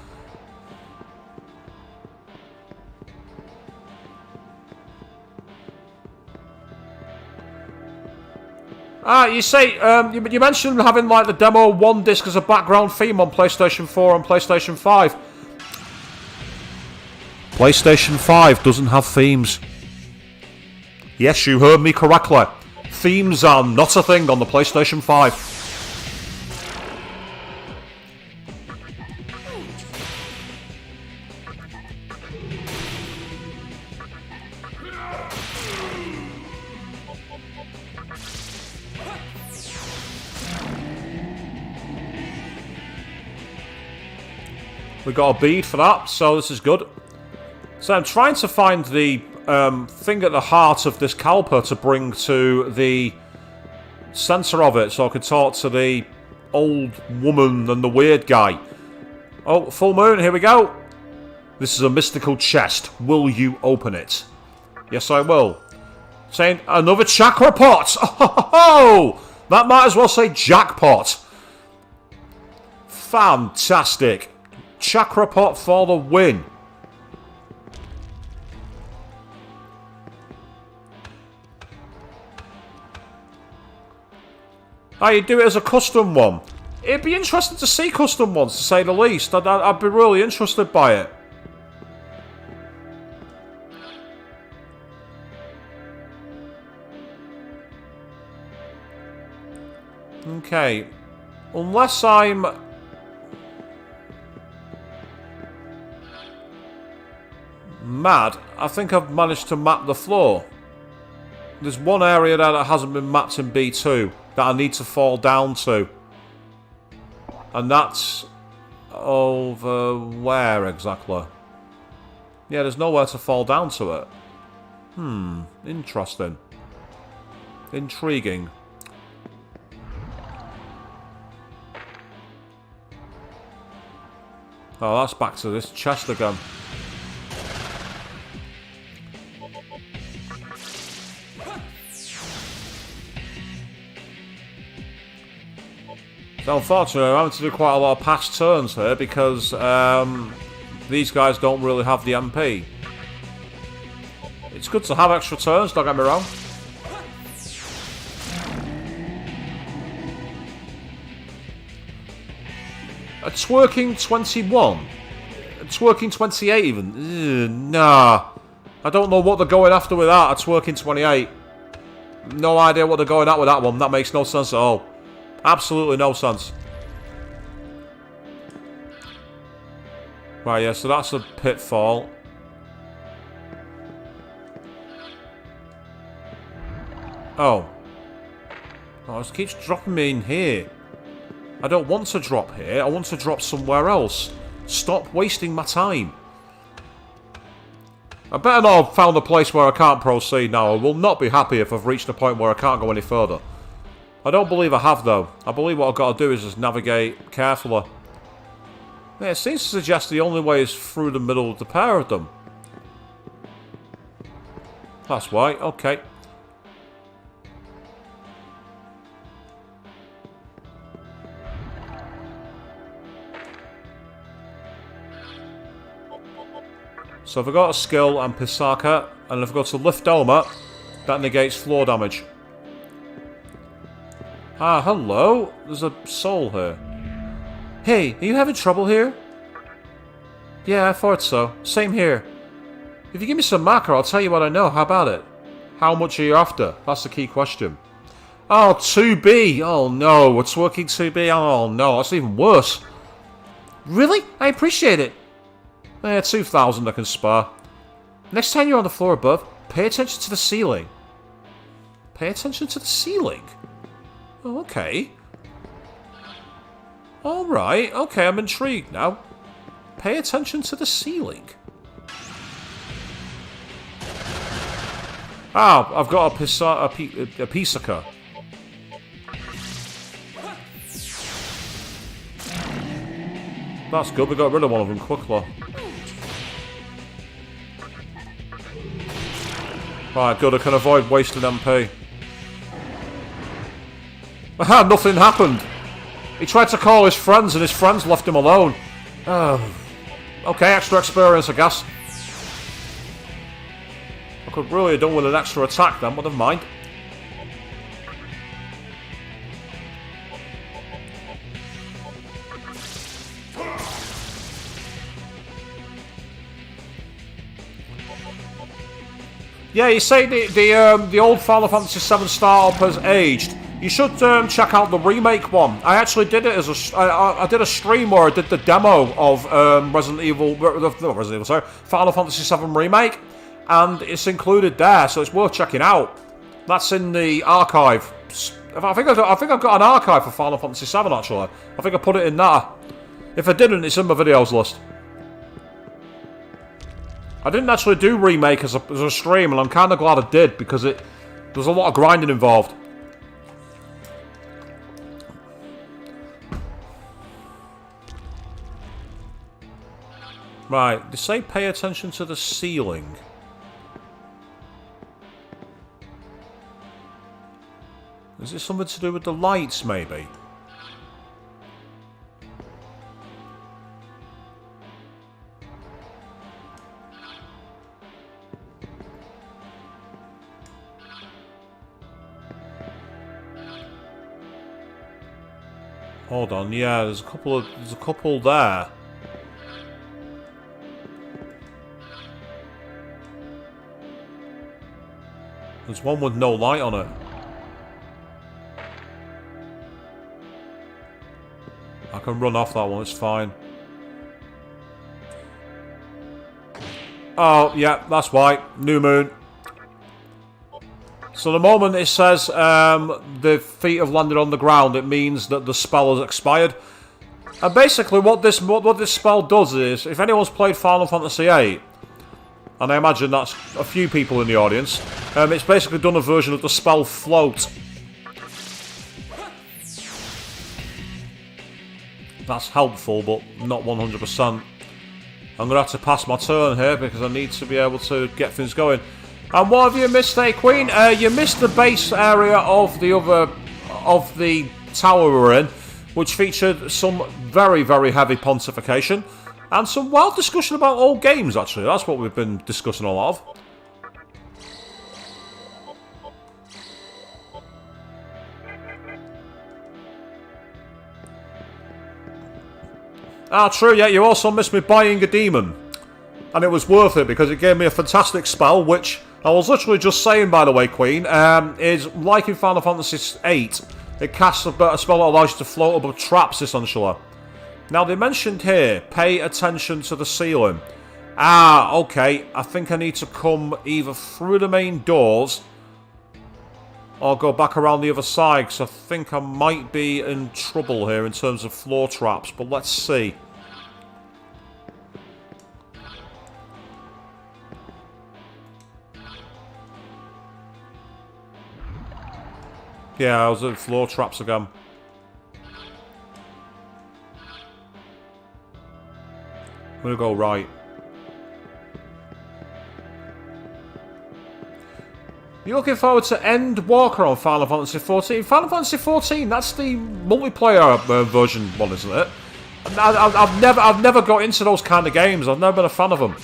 You say, you mentioned having like the demo 1 disc as a background theme on PlayStation 4 and PlayStation 5. PlayStation 5 doesn't have themes. Yes, you heard me correctly. Themes are not a thing on the PlayStation 5. We got a bead for that, so this is good. So I'm trying to find the thing at the heart of this Kalpa to bring to the centre of it, so I could talk to the old woman and the weird guy. Oh, full moon, here we go. This is a mystical chest. Will you open it? Yes, I will. Saying, another chakra pot! Oh, that might as well say jackpot. Fantastic. Chakra pot for the win. You do it as a custom one. It'd be interesting to see custom ones, to say the least. I'd be really interested by it. Okay. Unless I'm... mad, I think I've managed to map the floor. There's one area there that hasn't been mapped in B2 that I need to fall down to. And that's over where exactly? Yeah, there's nowhere to fall down to it. Interesting. Intriguing. Oh, that's back to this chest again. So unfortunately, I'm having to do quite a lot of past turns here because these guys don't really have the MP. It's good to have extra turns, don't get me wrong. A twerking 21? A twerking 28 even? Ugh, nah. I don't know what they're going after with that, a twerking 28. No idea what they're going at with that one, that makes no sense at all. Absolutely no sense. Right, yeah, so that's a pitfall. Oh. Oh, it keeps dropping me in here. I don't want to drop here, I want to drop somewhere else. Stop wasting my time. I better not have found a place where I can't proceed now. I will not be happy if I've reached a point where I can't go any further. I don't believe I have, though. I believe what I've got to do is just navigate carefully. Yeah, it seems to suggest the only way is through the middle of the pair of them. That's why, okay. So if I got a skill and Pisaka, and if I go to Liftoma, that negates floor damage. Ah, hello. There's a soul here. Hey, are you having trouble here? Yeah, I thought so. Same here. If you give me some marker, I'll tell you what I know. How about it? How much are you after? That's the key question. Oh, 2B. Oh, no. It's working 2B. Oh, no. That's even worse. Really? I appreciate it. 2,000 I can spare. Next time you're on the floor above, pay attention to the ceiling. Pay attention to the ceiling. Oh, okay. Alright, okay, I'm intrigued now. Pay attention to the ceiling. Ah, I've got a Pisaka. That's good, we got rid of one of them quickly. Right, good, I can avoid wasting MP. Aha, nothing happened. He tried to call his friends and his friends left him alone. Okay, extra experience, I guess. I could really have done with an extra attack then, but never mind. Yeah, you say the old Final Fantasy VII startup has aged. You should check out the remake one. I actually did it as I did a stream where I did the demo of Final Fantasy VII remake, and it's included there, so it's worth checking out. That's in the archive. I think I've got an archive for Final Fantasy VII actually. I think I put it in there. If I didn't, it's in my videos list. I didn't actually do remake as a stream, and I'm kind of glad I did because there's a lot of grinding involved. Right, they say pay attention to the ceiling. Is it something to do with the lights, maybe? Hold on, yeah, there's a couple there. There's one with no light on it. I can run off that one, it's fine. Oh, yeah, that's why. New moon. So the moment it says the feet have landed on the ground, it means that the spell has expired. And basically what this spell does is, if anyone's played Final Fantasy VIII, and I imagine that's a few people in the audience, it's basically done a version of the spell Float. That's helpful, but not 100%. I'm going to have to pass my turn here because I need to be able to get things going. And what have you missed there, Queen? You missed the base area of the tower we're in, which featured some very, very heavy pontification and some wild discussion about old games, actually. That's what we've been discussing a lot of. Ah, true, yeah, you also missed me buying a demon. And it was worth it because it gave me a fantastic spell, which I was literally just saying, by the way, Queen, is like in Final Fantasy VIII, it casts a spell that allows you to float above traps, essentially. Now, they mentioned here, pay attention to the ceiling. Ah, okay, I think I need to come either through the main doors or go back around the other side, because I think I might be in trouble here in terms of floor traps, but let's see. Yeah, I was at floor traps again. I'm gonna go right. You looking forward to End Walker on Final Fantasy XIV? Final Fantasy XIV, that's the multiplayer version one, isn't it? I've never got into those kind of games. I've never been a fan of them.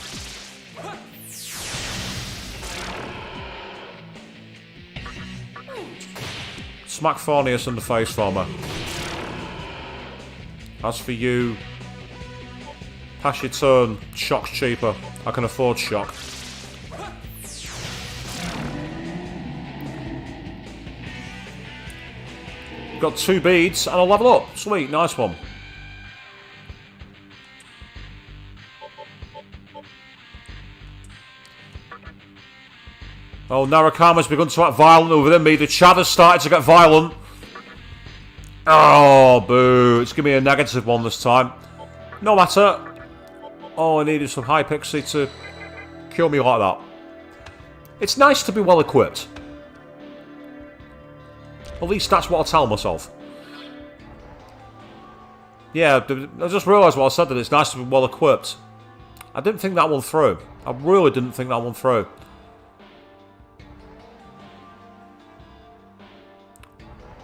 Smack Fornius in the face for me. As for you, pass your turn. Shock's cheaper. I can afford shock. Got 2 beads and I'll level up. Sweet, nice one. Oh, Narukama's begun to act violent within me. The chat has started to get violent. Oh, boo. It's giving me a negative one this time. No matter. Oh, I needed some high pixie to kill me like that. It's nice to be well equipped. At least that's what I tell myself. Yeah, I just realised what I said, that it's nice to be well equipped. I didn't think that one through. I really didn't think that one through.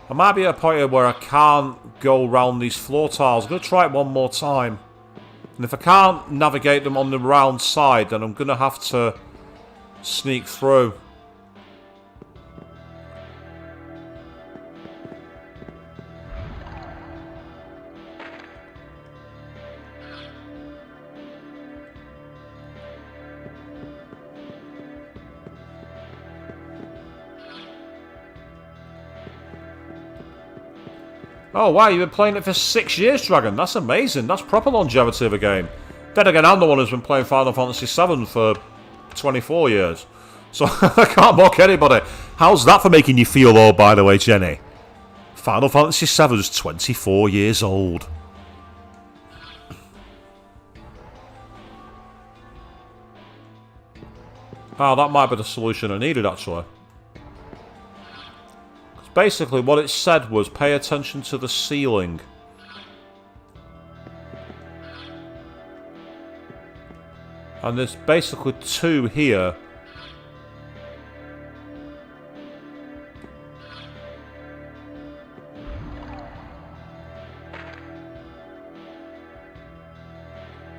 I might be at a point here where I can't go around these floor tiles. I'm going to try it one more time. And if I can't navigate them on the round side, then I'm going to have to sneak through. Oh wow, you've been playing it for 6 years, Dragon. That's amazing. That's proper longevity of a game. Then again, I'm the one who's been playing Final Fantasy VII for 24 years. So I can't mock anybody. How's that for making you feel old, by the way, Jenny? Final Fantasy VII's 24 years old. Oh, that might be the solution I needed, actually. Basically, what it said was pay attention to the ceiling. And there's basically 2 here.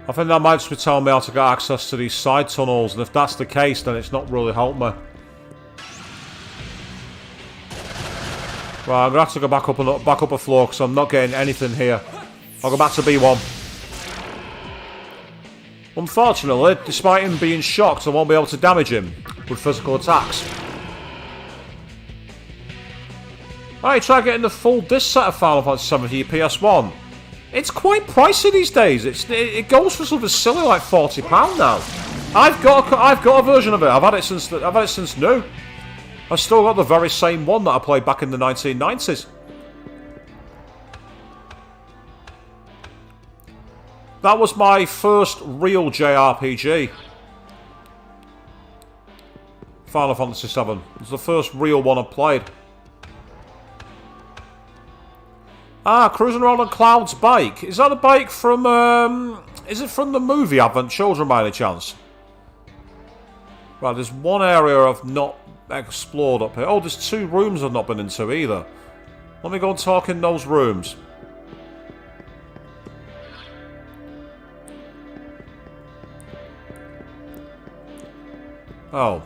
I think that might just be telling me how to get access to these side tunnels, and if that's the case, then it's not really helped me. Right, I'm going to have to go back up a floor because I'm not getting anything here. I'll go back to B1. Unfortunately, despite him being shocked, I won't be able to damage him with physical attacks. Alright, try getting the full disc set of Final Fantasy VII for your PS1. It's quite pricey these days. It goes for something silly like £40 now. I've got a version of it. I've had it since new. I've still got the very same one that I played back in the 1990s. That was my first real JRPG. Final Fantasy VII. It was the first real one I played. Ah, cruising around on Cloud's bike. Is that a bike from, is it from the movie Advent Children by any chance? Right, there's one area I've not explored up here. Oh, there's 2 rooms I've not been into either. Let me go and talk in those rooms. Oh.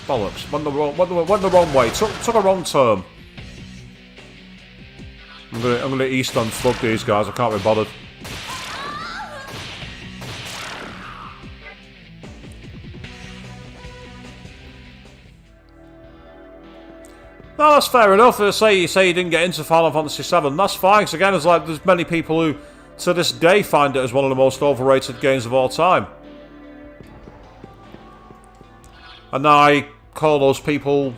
Bollocks. Went the wrong way. Took a wrong turn. I'm gonna east and thug these guys. I can't be bothered. No, that's fair enough. Say you didn't get into Final Fantasy VII. That's fine. Because again, there's many people who, to this day, find it as one of the most overrated games of all time. And I call those people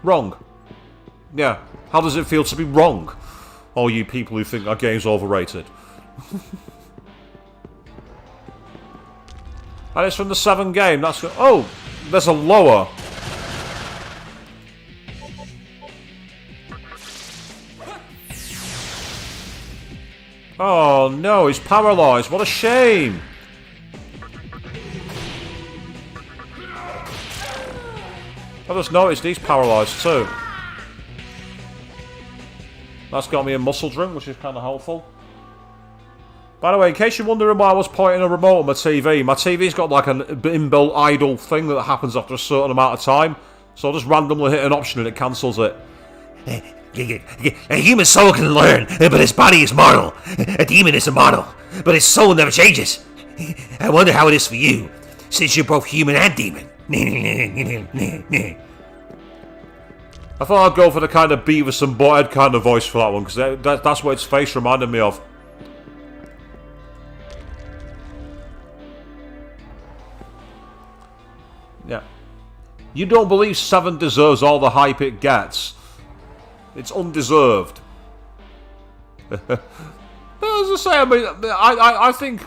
wrong. Yeah. How does it feel to be wrong? All you people who think that game's overrated. And it's from the 7 game. That's good. Oh, there's a lower. Oh no, he's paralysed. What a shame. I just noticed he's paralysed too. That's got me a muscle drink, which is kind of helpful. By the way, in case you're wondering why I was pointing a remote at my TV's got like an inbuilt idle thing that happens after a certain amount of time. So I'll just randomly hit an option and it cancels it. A human soul can learn, but his body is mortal. A demon is immortal, but his soul never changes. I wonder how it is for you, since you're both human and demon. I thought I'd go for the kind of Beavis and Butthead kind of voice for that one, because that's what its face reminded me of. Yeah. You don't believe 7 deserves all the hype it gets. It's undeserved. As I say, I mean, I think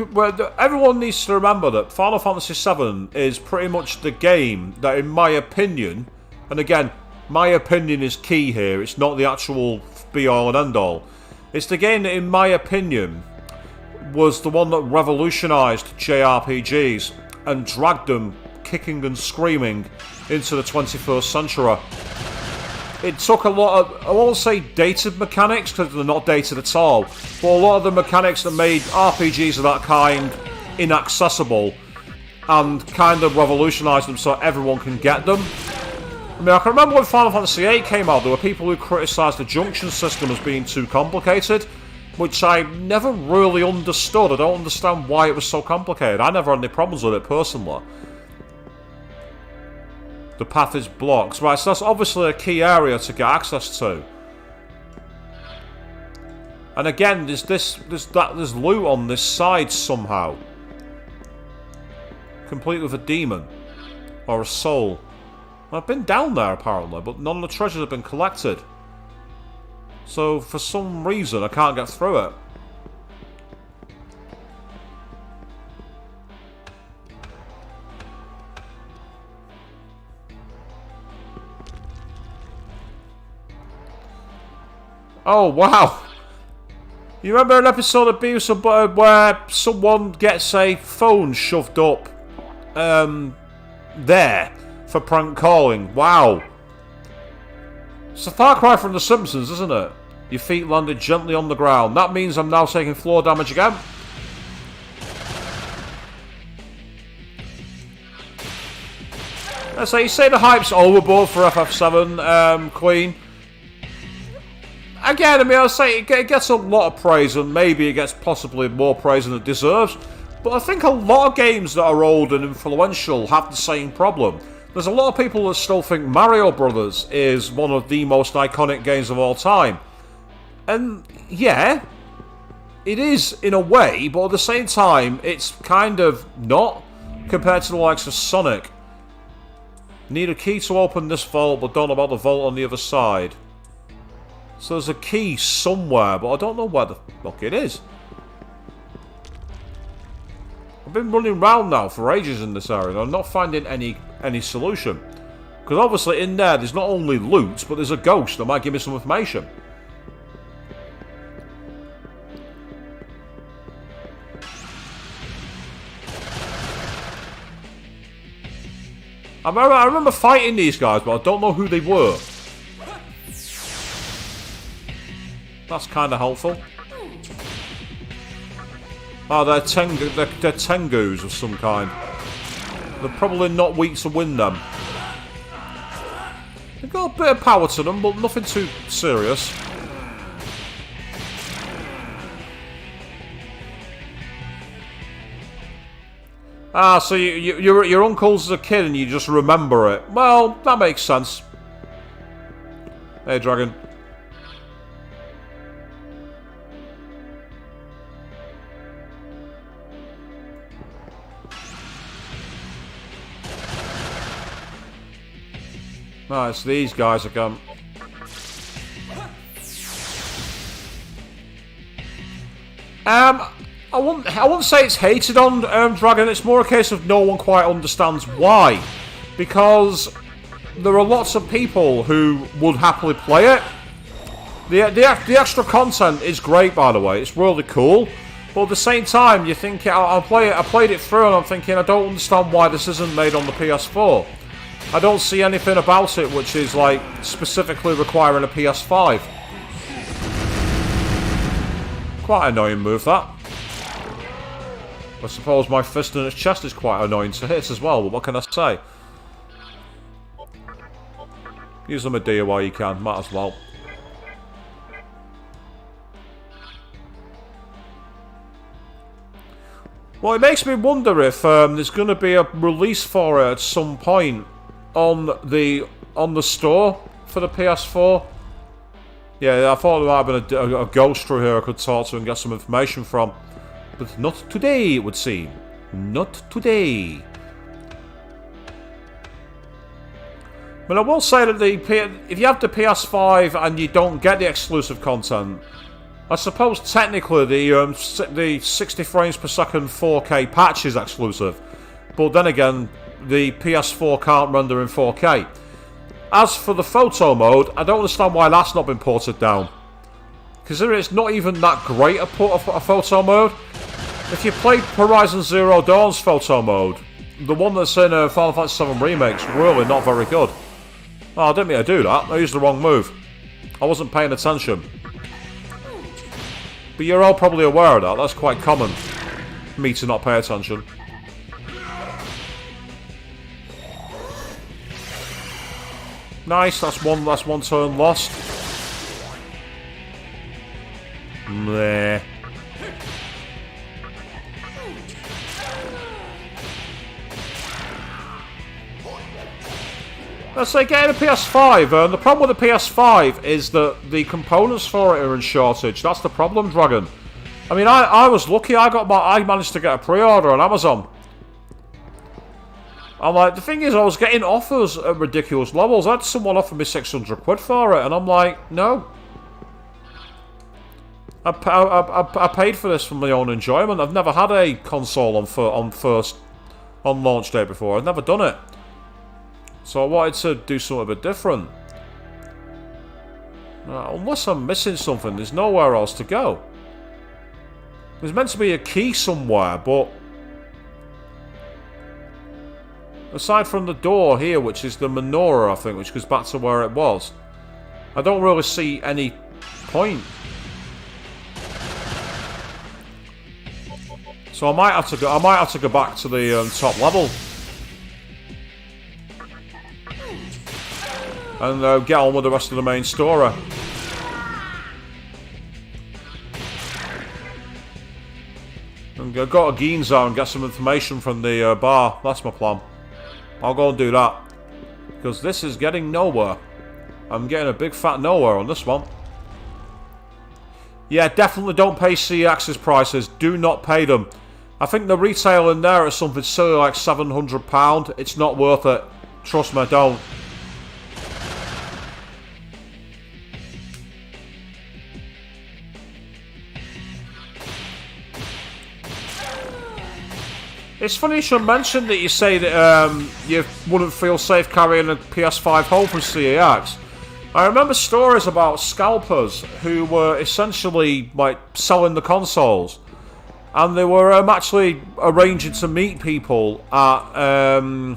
everyone needs to remember that Final Fantasy VII is pretty much the game that, in my opinion, and again, my opinion is key here, it's not the actual be-all and end-all. It's the game that, in my opinion, was the one that revolutionised JRPGs and dragged them kicking and screaming into the 21st century. It took a lot of, I won't say dated mechanics, because they're not dated at all, but a lot of the mechanics that made RPGs of that kind inaccessible and kind of revolutionised them so everyone can get them. I mean, I can remember when Final Fantasy VIII came out, there were people who criticised the junction system as being too complicated, which I never really understood. I don't understand why it was so complicated. I never had any problems with it personally. The path is blocked. Right, so that's obviously a key area to get access to. And again, there's loot on this side somehow. Complete with a demon. Or a soul. I've been down there apparently, but none of the treasures have been collected. So for some reason I can't get through it. Oh, wow. You remember an episode of Beavis and Butthead where someone gets a phone shoved up there for prank calling? Wow. It's a far cry from The Simpsons, isn't it? Your feet landed gently on the ground. That means I'm now taking floor damage again. So you say the hype's overboard for FF7, Queen. Again, I mean, I'll say it gets a lot of praise, and maybe it gets possibly more praise than it deserves. But I think a lot of games that are old and influential have the same problem. There's a lot of people that still think Mario Brothers is one of the most iconic games of all time. And, yeah, it is in a way, but at the same time, it's kind of not, compared to the likes of Sonic. Need a key to open this vault, but don't know about the vault on the other side. So there's a key somewhere, but I don't know where the fuck it is. I've been running around now for ages in this area, and I'm not finding any solution. Because obviously in there's not only loot, but there's a ghost that might give me some information. I remember fighting these guys, but I don't know who they were. That's kind of helpful. Oh, they're Tengus of some kind. They're probably not weak to win them. They've got a bit of power to them, but nothing too serious. Ah, so your uncle's as a kid and you just remember it. Well, that makes sense. Hey, dragon. Nice, these guys are gone. I wouldn't say it's hated on Dragon. It's more a case of no one quite understands why, because there are lots of people who would happily play it. The extra content is great, by the way. It's really cool, but at the same time, you think I'll play it. I played it through, and I'm thinking I don't understand why this isn't made on the PS4. I don't see anything about it which is like specifically requiring a PS5. Quite an annoying move, that. I suppose my fist in its chest is quite annoying to hit as well, but what can I say? Use them a deer while you can, might as well. Well, it makes me wonder if there's going to be a release for it at some point on the store for the PS4. Yeah, I thought there might have been a ghost through here I could talk to and get some information from. But not today, it would seem. Not today. But I will say that if you have the PS5 and you don't get the exclusive content, I suppose technically the 60 frames per second 4K patch is exclusive. But then again, the PS4 can't render in 4K. As for the photo mode, I don't understand why that's not been ported down. Considering it's not even that great a photo mode. If you played Horizon Zero Dawn's photo mode, the one that's in Final Fantasy VII Remake's really not very good. Oh, I didn't mean to do that. I used the wrong move. I wasn't paying attention. But you're all probably aware of that. That's quite common. Me to not pay attention. Nice, that's one turn lost. Meh. Let's say getting a PS5. The problem with the PS5 is that the components for it are in shortage. That's the problem, Dragon. I mean, I was lucky. I managed to get a pre-order on Amazon. I'm like, the thing is, I was getting offers at ridiculous levels. I had someone offer me 600 quid for it, and I'm like, no. I paid for this for my own enjoyment. I've never had a console on launch day before. I've never done it. So I wanted to do something a bit different. Unless I'm missing something, there's nowhere else to go. There's meant to be a key somewhere, but aside from the door here, which is the menorah, I think, which goes back to where it was, I don't really see any point. So I might have to go back to the top level and get on with the rest of the main story. And go to Ginza and get some information from the bar. That's my plan. I'll go and do that. Because this is getting nowhere. I'm getting a big fat nowhere on this one. Yeah, definitely don't pay CX's prices. Do not pay them. I think the retail in there is something silly like £700. It's not worth it. Trust me, don't. It's funny you should mention that you say that you wouldn't feel safe carrying a PS5 home from CEX. I remember stories about scalpers who were essentially like selling the consoles, and they were actually arranging to meet people at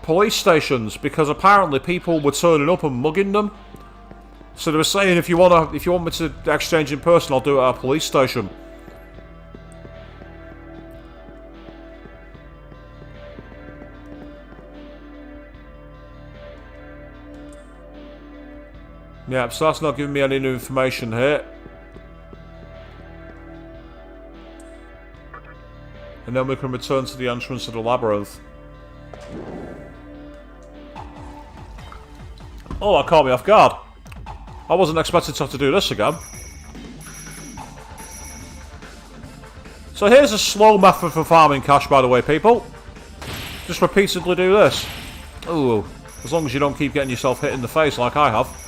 police stations because apparently people were turning up and mugging them. So they were saying, if you want me to exchange in person, I'll do it at a police station. Yeah, so that's not giving me any new information here. And then we can return to the entrance of the labyrinth. Oh, that caught me off guard. I wasn't expecting to have to do this again. So here's a slow method for farming cash, by the way, people. Just repeatedly do this. Ooh, as long as you don't keep getting yourself hit in the face like I have.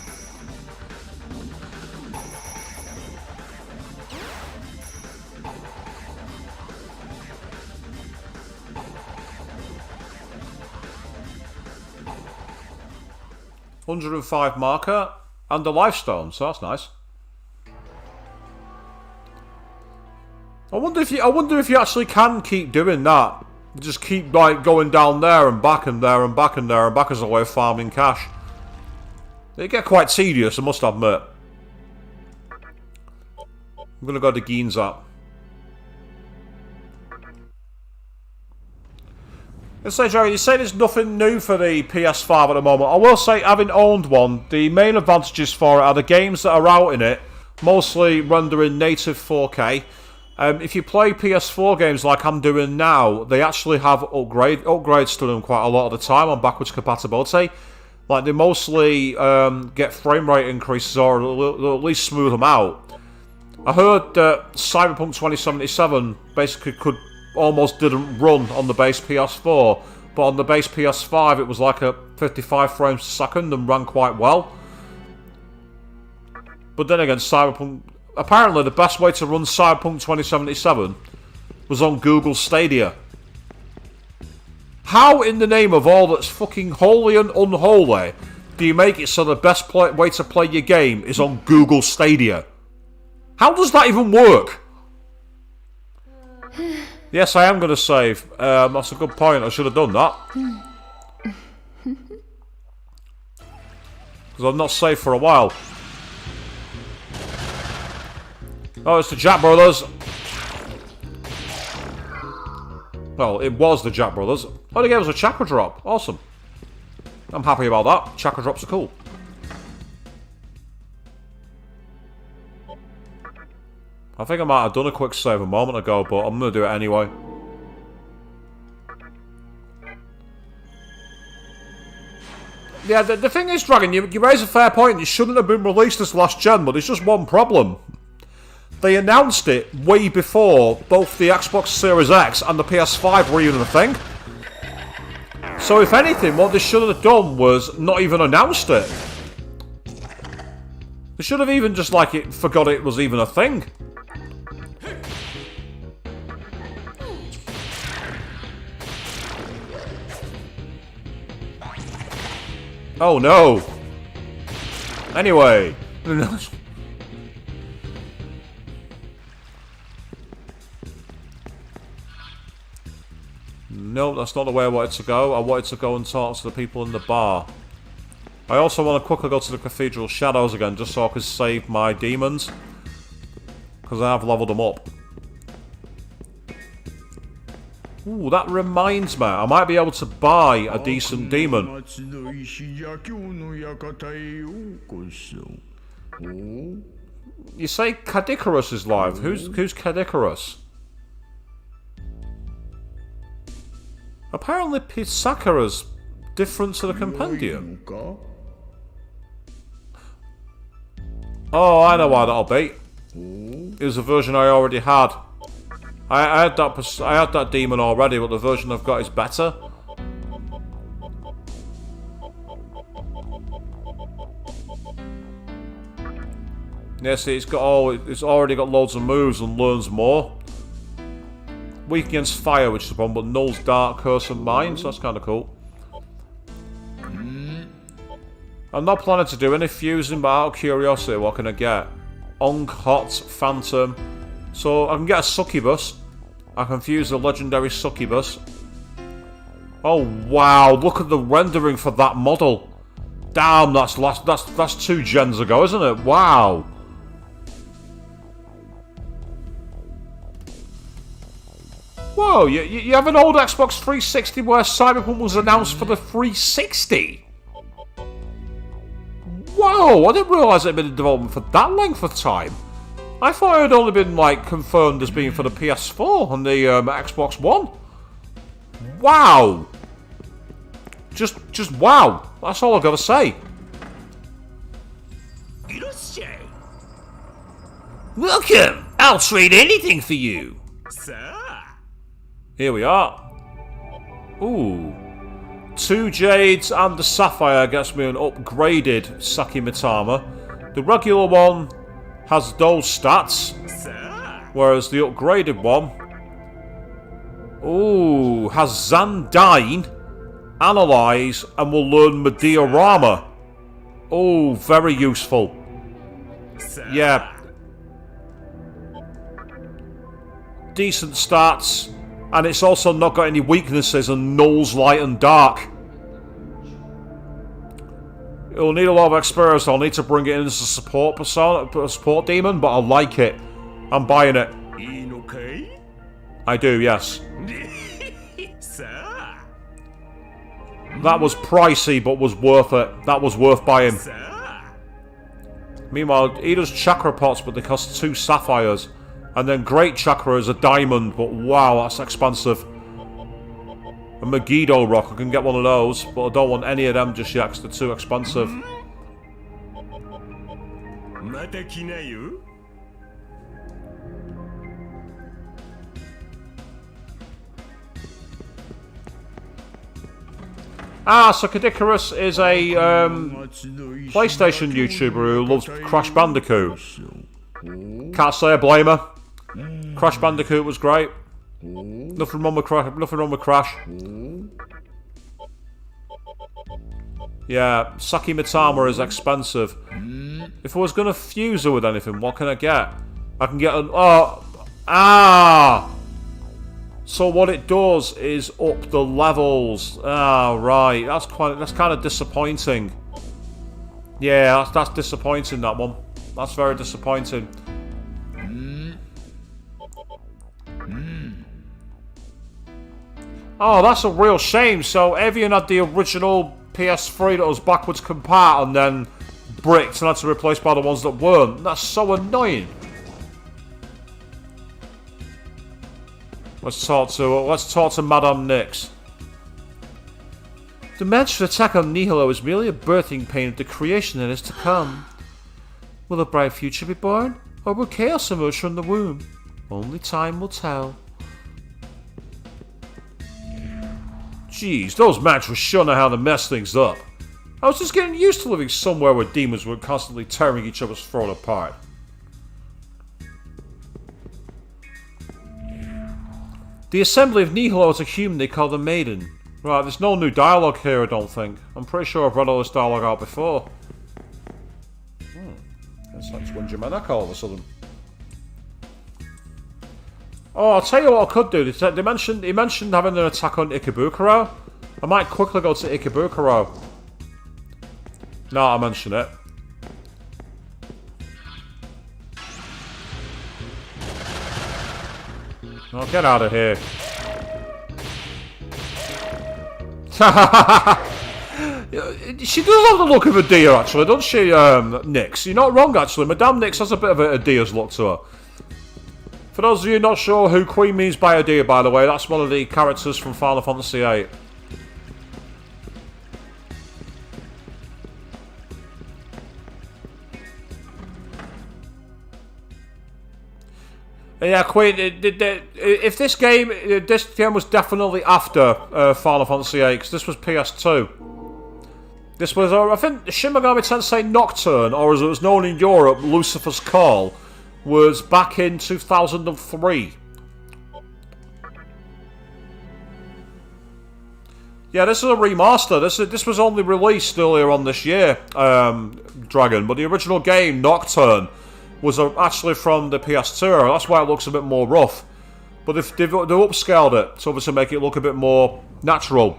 $105 marker and the life stone, so that's nice. I wonder if you actually can keep doing that. Just keep like going down there and back and there and back and there and back as a way of farming cash. They get quite tedious, I must admit. I'm gonna go to Ginza. Let's say, Jerry, you say there's nothing new for the PS5 at the moment. I will say, having owned one, the main advantages for it are the games that are out in it, mostly rendering native 4K. If you play PS4 games like I'm doing now, they actually have upgrades to them quite a lot of the time on backwards compatibility. Like, they mostly get frame rate increases or at least smooth them out. I heard that Cyberpunk 2077 basically almost didn't run on the base PS4 but on the base PS5 it was like a 55 frames a second and ran quite well. But then again, Cyberpunk... Apparently the best way to run Cyberpunk 2077 was on Google Stadia. How in the name of all that's fucking holy and unholy do you make it so the best way to play your game is on Google Stadia? How does that even work? Yes, I am going to save. That's a good point. I should have done that. Because I've not saved for a while. Oh, it's the Jack Brothers. Well, it was the Jack Brothers. Oh, they gave us a chakra drop. Awesome. I'm happy about that. Chakra drops are cool. I think I might have done a quick save a moment ago, but I'm going to do it anyway. Yeah, the thing is, Dragon, you raise a fair point. It shouldn't have been released this last gen, but there's just one problem. They announced it way before both the Xbox Series X and the PS5 were even a thing. So if anything, what they should have done was not even announced it. They should have even just forgot it was even a thing. Oh no! Anyway. No, that's not the way I wanted to go. I wanted to go and talk to the people in the bar. I also want to quickly go to the Cathedral Shadows again, just so I can save my demons. Because I have leveled them up. Ooh, that reminds me. I might be able to buy a decent demon. You say Kadikarus is live. Who's Kadikarus? Apparently Pisakura's different to the compendium. Oh, I know why that'll be. It was a version I already had. I had that demon already, but the version I've got is better. Yeah, see, it's already got loads of moves and learns more. Weak against fire, which is a problem, but nulls dark, curse, and mind, so that's kind of cool. I'm not planning to do any fusing, but out of curiosity, what can I get? Ong Hot Phantom. So I can get a Succubus. I can fuse the legendary Succubus. Oh wow, look at the rendering for that model. Damn, that's 2 gens ago, isn't it? Wow. Whoa, you have an old Xbox 360 where Cyberpunk was announced for the 360? Whoa, I didn't realise it had been in development for that length of time. I thought it had only been, confirmed as being for the PS4 and the Xbox One. Wow. Just wow. That's all I've got to say. Welcome! I'll trade anything for you! Here we are. Ooh. 2 Jades and the Sapphire gets me an upgraded Saki Mitama. The regular one has those stats, whereas the upgraded one, ooh, has Zandine, Analyze, and will learn Mediorama. Oh, very useful. Yeah. Decent stats. And it's also not got any weaknesses and nulls light and dark. It'll need a lot of experience. I'll need to bring it in as a support persona, a support demon, but I like it. I'm buying it. I do, yes. That was pricey, but was worth it. That was worth buying. Meanwhile, he does chakra pots, but they cost 2 sapphires. And then Great Chakra is a diamond, but wow, that's expensive. A Megiddo Rock, I can get one of those, but I don't want any of them just yet because they're too expensive. Ah, so Kadikarus is a PlayStation YouTuber who loves Crash Bandicoot. Can't say I blame her. Crash Bandicoot was great. Nothing wrong with Crash. Yeah, Saki Mitama is expensive. If I was going to fuse her with anything, what can I get? I can get an... So what it does is up the levels. Right. That's kind of disappointing. Yeah, that's disappointing, that one. That's very disappointing. Oh, that's a real shame. So Evian had the original PS3 that was backwards compat and then bricked and had to replace by the ones that weren't. That's so annoying. Let's talk to Madame Nix. The magic attack on Nihilo is merely a birthing pain of the creation that is to come. Will a bright future be born, or will chaos emerge from the womb? Only time will tell. Jeez, those matches were sure know how to mess things up. I was just getting used to living somewhere where demons were constantly tearing each other's throat apart. The assembly of Nihilo is a human they call the Maiden. Right, there's no new dialogue here, I don't think. I'm pretty sure I've read all this dialogue out before. It's like Twinjamanek all of a sudden. Oh, I'll tell you what I could do. He mentioned having an attack on Ikebukuro. I might quickly go to Ikebukuro. No, I mentioned it. Oh, get out of here. She does have the look of a deer, actually, doesn't she, Nix? You're not wrong, actually. Madame Nix has a bit of a deer's look to her. For those of you not sure who Queen means by a deer, by the way, that's one of the characters from Final Fantasy VIII. Yeah, Queen. If this game was definitely after Final Fantasy VIII, because this was PS2. This was, I think, Shin Megami Tensei Nocturne, or as it was known in Europe, Lucifer's Call, was back in 2003. Yeah, this is a remaster. This was only released earlier on this year, Dragon, but the original game, Nocturne, was actually from the PS2. That's why it looks a bit more rough. But they've upscaled it to obviously make it look a bit more natural.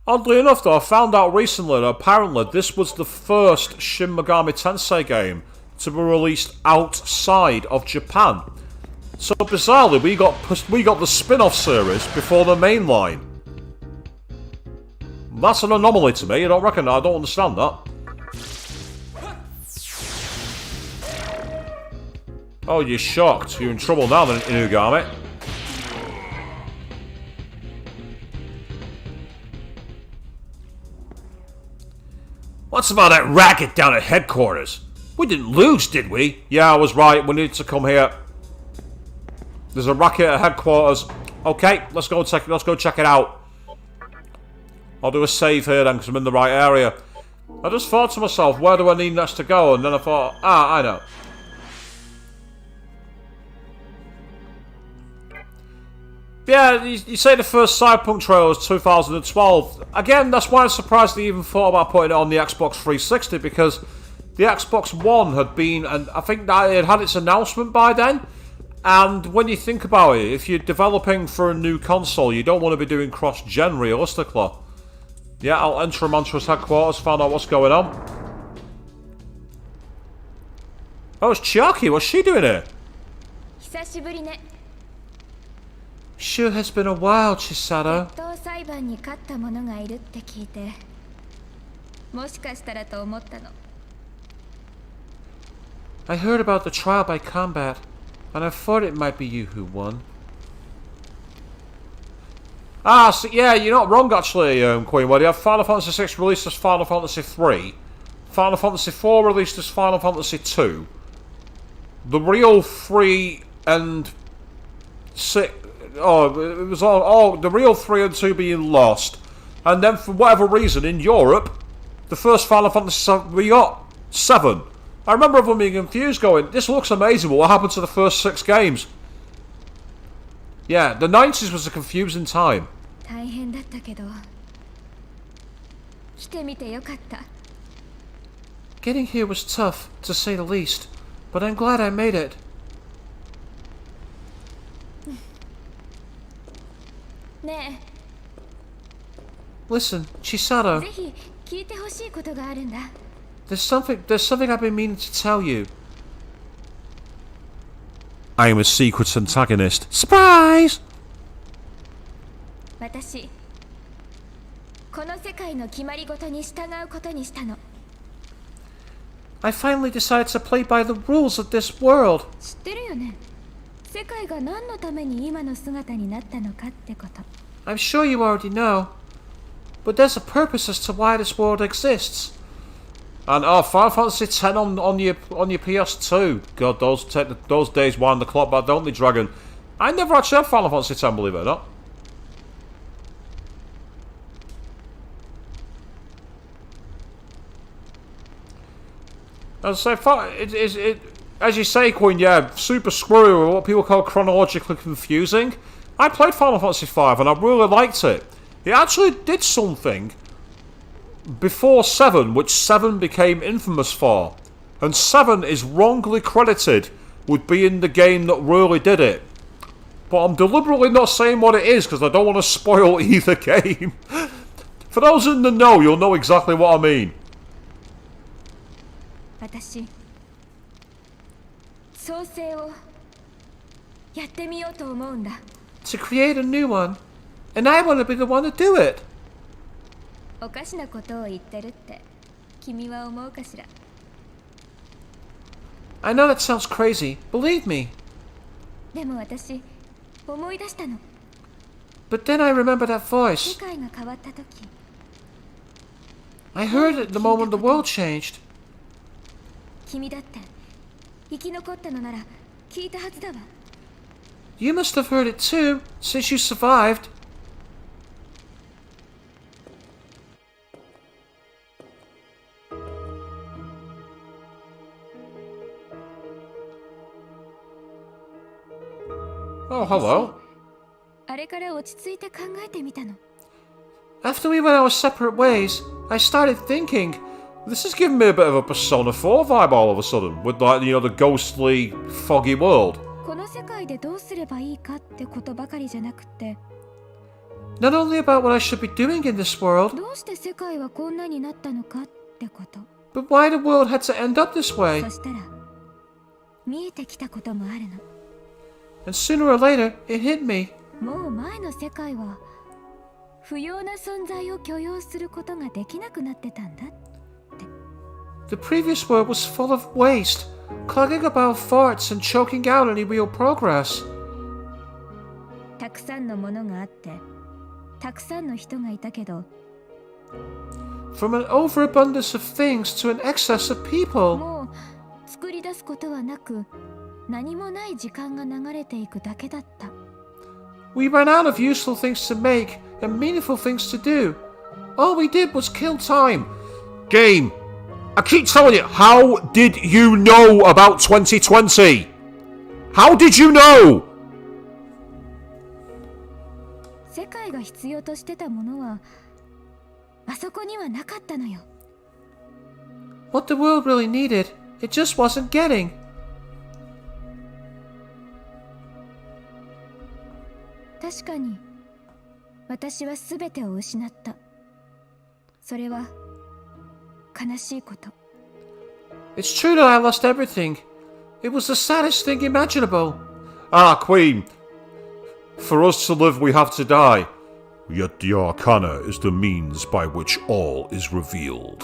Oddly enough, though, I found out recently that apparently this was the first Shin Megami Tensei game to be released outside of Japan. So bizarrely, we got the spin-off series before the main line. That's an anomaly to me. I don't understand that. Oh, you're shocked. You're in trouble now, then, Inugami. What's about that racket down at headquarters? We didn't lose, did we? Yeah, I was right. We needed to come here. There's a racket at headquarters. Okay, let's go check it out. I'll do a save here then, because I'm in the right area. I just thought to myself, where do I need next to go? And then I thought, I know. Yeah, you say the first Cyberpunk trailer was 2012. Again, that's why I'm surprised they even thought about putting it on the Xbox 360, because the Xbox One had been, and I think that it had its announcement by then. And when you think about it, if you're developing for a new console, you don't want to be doing cross-gen realistically. Yeah, I'll enter Mantra's headquarters, find out what's going on. Oh, it's Chiaki. What's she doing here? Sure has been a while, Chisato. I heard about the trial by combat. And I thought it might be you who won. Ah, so, yeah, you're not wrong actually, Queen. Well, you have Final Fantasy VI released as Final Fantasy III. Final Fantasy IV released as Final Fantasy II. The real 3 and 6... Oh, it was all the real 3 and 2 being lost. And then for whatever reason, in Europe, the first Final Fantasy we got 7. I remember everyone being confused going, this looks amazing, but what happened to the first 6 games? Yeah, the 90s was a confusing time. 大変だったけど来てみてよかった Getting here was tough, to say the least, but I'm glad I made it. ね Listen, Chisato, えぜひ聞いてほしいことがあるんだ there's something I've been meaning to tell you. I am a secret antagonist. Surprise! 私この世界の決まりごとに従うことにしたの I finally decided to play by the rules of this world. 知ってるよね世界が何のために今の姿になったのかってこと I'm sure you already know, but there's a purpose as to why this world exists. And Final Fantasy X on your PS2. God, those days wind the clock back, don't they, Dragon? I never actually had Final Fantasy X, believe it or not. As I say, as you say, Queen, yeah, super screwy, or what people call chronologically confusing. I played Final Fantasy V and I really liked it. It actually did something before 7, which 7 became infamous for. And 7 is wrongly credited with being the game that really did it. But I'm deliberately not saying what it is because I don't want to spoil either game. For those in the know, you'll know exactly what I mean. 私創生をやってみようと思うんだ To create a new one. And I want to be the one to do it. おかしなことを言ってるって君は思うかしら I know that sounds crazy, believe me. でも私思い出したの But then I remember that 世 voice. 界が変わった時 I heard it the moment the world changed. 君だって生き残ったのなら聞いたはずだわ You must have heard it too, since you survived. Oh, hello. あれから落ち着いて考えてみたの After we went our separate ways, I started thinking, this is giving me a bit of a Persona 4 vibe all of a sudden, with like, you know, the ghostly, foggy world. この世界でどうすればいいかってことばかりじゃなくて Not only about what I should be doing in this world, どうして世界はこんなになったのかってこと but why the world had to end up this way. そしたら見えてきたこともあるの And sooner or later, it hit me. もう前の世界は不要な存在を許容することができなくなってたんだ The previous world was full of waste, clogging about farts and choking out any real progress. たくさんのものがあってたくさんの人がいたけど From an overabundance of things to an excess of people. もう作り出すことはなく何もない時間が流れていくだけだった We ran out of useful things to make and meaningful things to do. All we did was kill time. Game, I keep telling you, how did you know about 2020? How did you know? 世界が必要としてたものはあそこにはなかったのよ What the world really needed, it just wasn't getting. 確かに私は全てを失ったそれは悲しいこと It's true that I lost everything. It was the saddest thing imaginable. Ah, Queen. For us to live, we have to die. Yet the Arcana is the means by which all is revealed.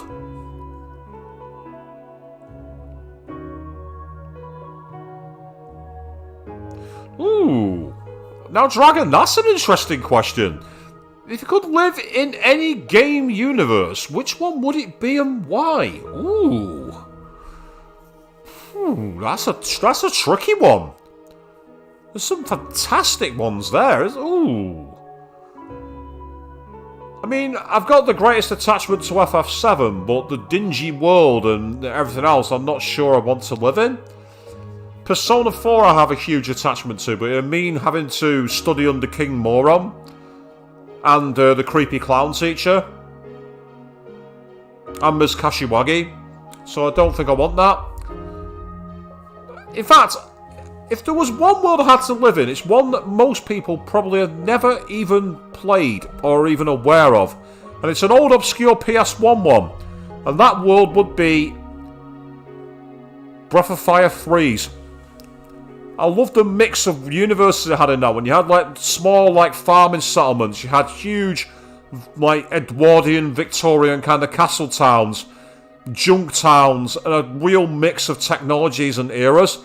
Now, Dragon, that's an interesting question. If you could live in any game universe, which one would it be and why? Ooh. That's a tricky one. There's some fantastic ones there. Ooh. I mean, I've got the greatest attachment to FF7, but the dingy world and everything else, I'm not sure I want to live in. Persona 4 I have a huge attachment to, but I mean having to study under King Moron and the creepy clown teacher and Ms. Kashiwagi, so I don't think I want that. In fact, if there was one world I had to live in, it's one that most people probably have never even played or even aware of. And it's an old obscure PS1 one. And that world would be Breath of Fire 3's. I love the mix of universes it had in that one. You had like small like farming settlements. You had huge like Edwardian, Victorian kind of castle towns, junk towns, and a real mix of technologies and eras.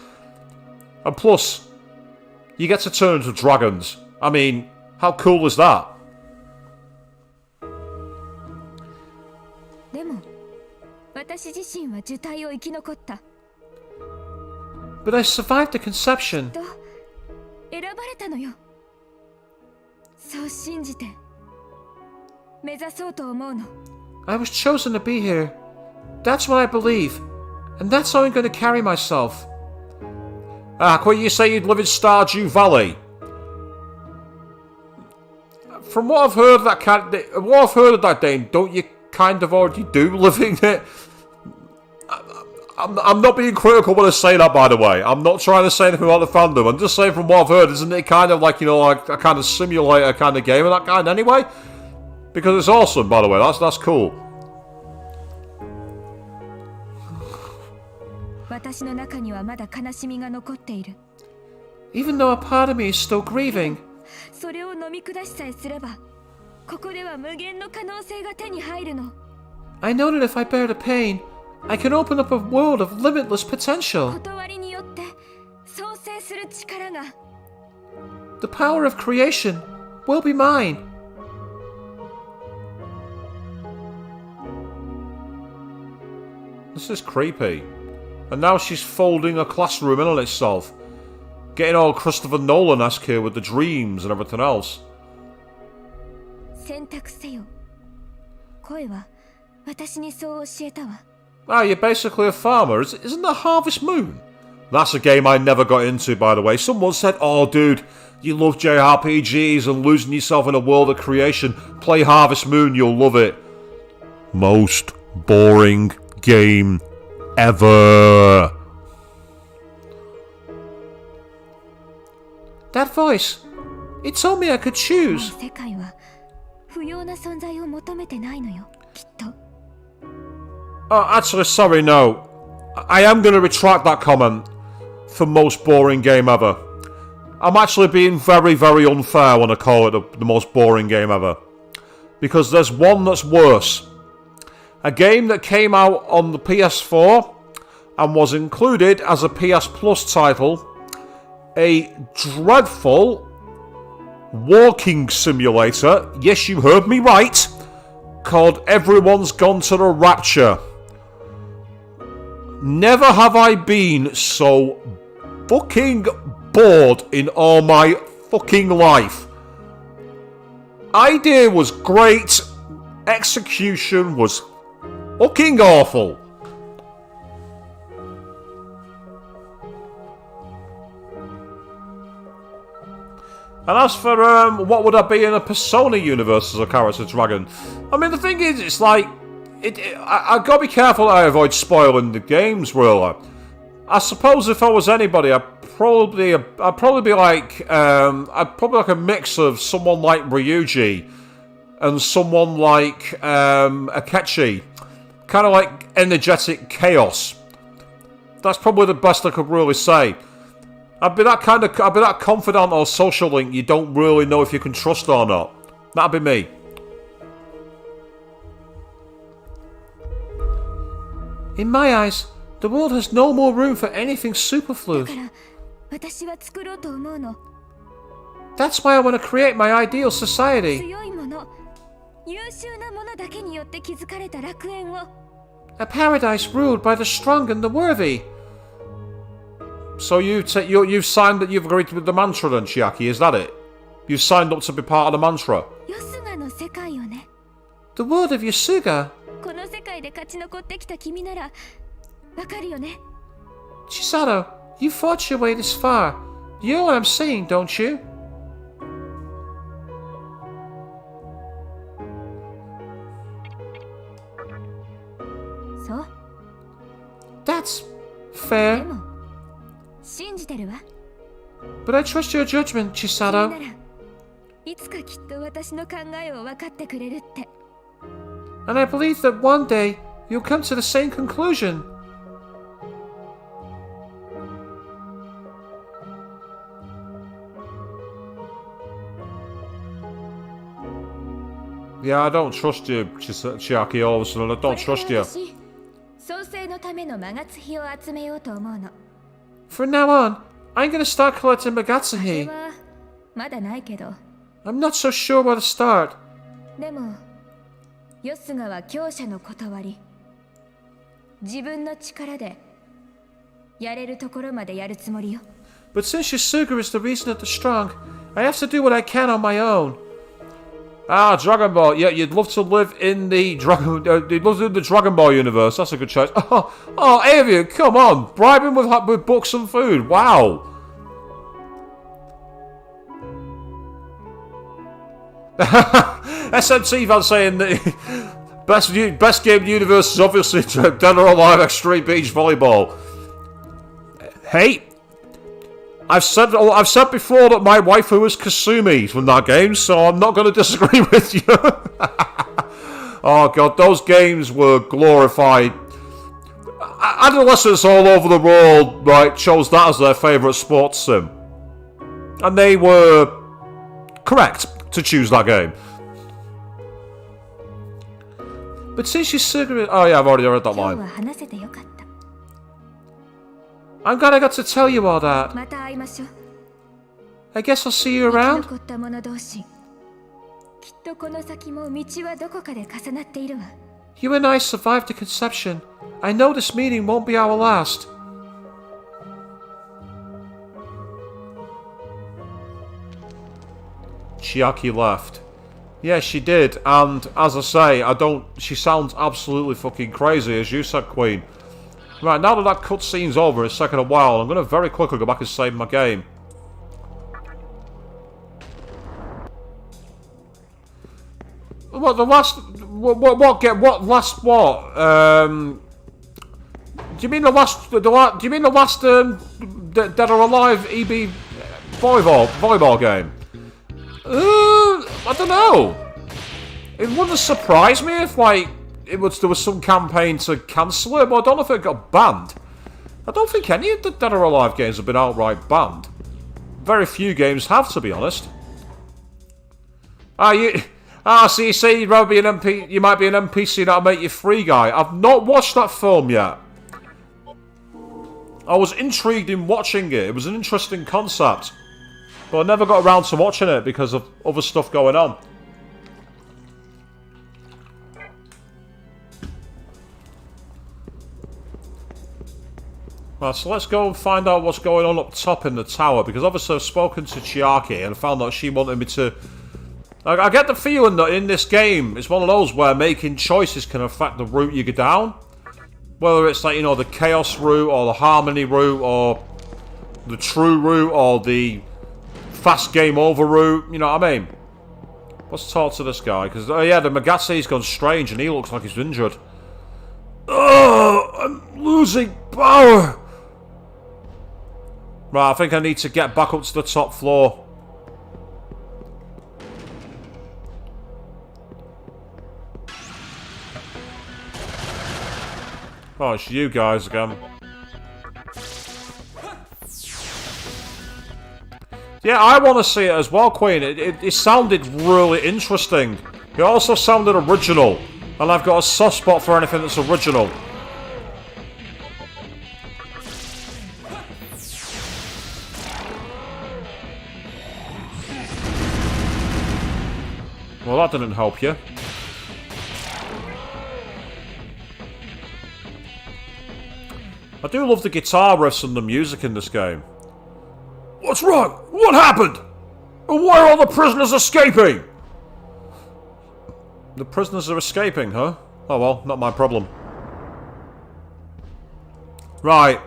And plus, you get to turn into dragons. I mean, how cool is that? でも、私自身は受胎を生き残った。 But I survived the conception. と、選ばれたのよ。そう信じて、目指そうと思うの。I was chosen to be here. That's what I believe. And that's how I'm going to carry myself. Ah, couldn't you say you'd live in Stardew Valley? From what I've heard of that game, don't you kind of already do live in it? I'm not being critical when I say that, by the way. I'm not trying to say anything about the fandom. I'm just saying from what I've heard, isn't it kind of like, you know, like a kind of simulator kind of game of that kind anyway? Because it's awesome, by the way. That's cool. 私の中にはまだ悲しみが残っている。 Even though a part of me is still grieving. それを飲み下しさえすれば、ここでは無限の可能性が手に入るの。 I know that if I bear the pain, I can open up a world of limitless potential. 断りによって創生する力が。 The power of creation will be mine. This is creepy. And now she's folding a classroom in on itself. Getting all Christopher Nolan-esque here with the dreams and everything else. 選択せよ。声は私にそう教えたわ。 Ah, you're basically a farmer. Isn't that Harvest Moon? That's a game I never got into, by the way. Someone said, oh, dude, you love JRPGs and losing yourself in a world of creation. Play Harvest Moon, you'll love it. Most boring game ever. That voice. It told me I could choose. 世界は不要な存在を求めてないのよ。きっと。 Oh, actually, sorry, no. I am going to retract that comment for most boring game ever. I'm actually being very, very unfair when I call it the most boring game ever. Because there's one that's worse. A game that came out on the PS4 and was included as a PS Plus title. A dreadful walking simulator, yes, you heard me right, called Everyone's Gone to the Rapture. Never have I been so fucking bored in all my fucking life. Idea was great, execution was fucking awful. And as for what would I be in a Persona universe as a character dragon? I mean, the thing is, it's like I gotta be careful that I avoid spoiling the games, really. I suppose if I was anybody, I'd probably be like I'd probably like a mix of someone like Ryuji and someone like Akechi, kind of like energetic chaos. That's probably the best I could really say. I'd be that confidant or social link you don't really know if you can trust or not. That'd be me. In my eyes, the world has no more room for anything superfluous. だから私は作ろうと思うの。That's why I want to create my ideal society. 強いもの、優秀なものだけによって築かれた楽園を。A paradise ruled by the strong and the worthy. So you've signed that you've agreed with the mantra then, Chiaki, is that it? You've signed up to be part of the mantra? ヨスガの世界よね。 The world of Yasuga. この世界で勝ち残ってきた君ならわかるよね。 Chisato, you fought your way this far. You know what I'm saying, don't you? So? That's で fair. も信じてるわ。 But I trust your judgment, 君 Chisato. ならいつかきっと私の考えを分かってくれるって。 And I believe that one day you'll come to the same conclusion. Yeah, I don't trust you, Chiaki, all of a sudden. I don't trust you. 私創生のためのマガツヒを集めようと思うの。 From now on, I'm gonna start collecting それ magatsuhi. はまだないけど。 I'm not so sure where to start. でもヨスガは強者の断り。自分の力でやれるところまでやるつもりよ。 But since Yasuga is the reason of the strong, I have to do what I can on my own. Ah, Dragon Ball. Yeah, you'd love to live in the Dragon. You'd love to live in the Dragon Ball universe. That's a good choice. Oh, Avian, come on, bribe him with books and food. Wow. SMT fan saying that best game in the universe is obviously Dead or Alive Extreme Beach Volleyball. Hey. I've said before that my waifu was Kasumi from that game, so I'm not going to disagree with you. Oh god, those games were glorified. Adolescents all over the world, right, chose that as their favourite sports sim. And they were correct to choose that game. But since Yasuga... Oh yeah, I've already read that 今日 line. は話せてよかった。 I'm glad I got to tell you all that. また会いましょう。 I guess I'll see you 生き around. 残った者同士。きっとこの先も道はどこかで重なっているわ。 You and I survived the conception. I know this meeting won't be our last. Chiaki left. Yeah, she did, and as I say, she sounds absolutely fucking crazy, as you said, Queen. Right, now that cutscene's over, it's taken a while, I'm going to very quickly go back and save my game. What, the last... What last what? Do you mean the last... do you mean the last, Dead or Alive EB volleyball game? I don't know. It wouldn't surprise me if, like, there was some campaign to cancel it, but I don't know if it got banned. I don't think any of the Dead or Alive games have been outright banned. Very few games have, to be honest. So you say you'd rather be an NPC, you might be an NPC that'll make you free guy. I've not watched that film yet. I was intrigued in watching it. It was an interesting concept. But I never got around to watching it because of other stuff going on. Right, so let's go and find out what's going on up top in the tower, because obviously I've spoken to Chiaki and found out she wanted me to... I get the feeling that in this game, it's one of those where making choices can affect the route you go down. Whether it's like, you know, the chaos route, or the harmony route, or the true route, or the fast game over route, you know what I mean? Let's talk to this guy, because, yeah, the Magatsuhi's gone strange and he looks like he's injured. Oh, I'm losing power! Right, I think I need to get back up to the top floor. Oh, it's you guys again. Yeah, I want to see it as well, Queen. It sounded really interesting. It also sounded original. And I've got a soft spot for anything that's original. Well, that didn't help you. I do love the guitar riffs and the music in this game. What's wrong? What happened? Why are all the prisoners escaping? The prisoners are escaping, huh? Oh well, not my problem. Right.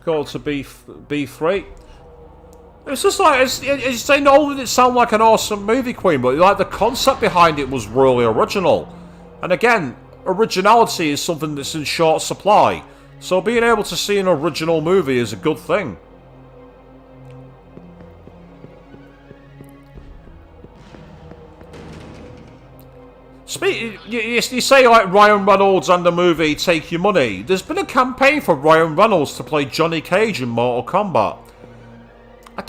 Go to B3. It's just like, it's saying all that it sound like an awesome movie, Queen, but like the concept behind it was really original. And again, originality is something that's in short supply. So being able to see an original movie is a good thing. You say like Ryan Reynolds and the movie Take Your Money. There's been a campaign for Ryan Reynolds to play Johnny Cage in Mortal Kombat. I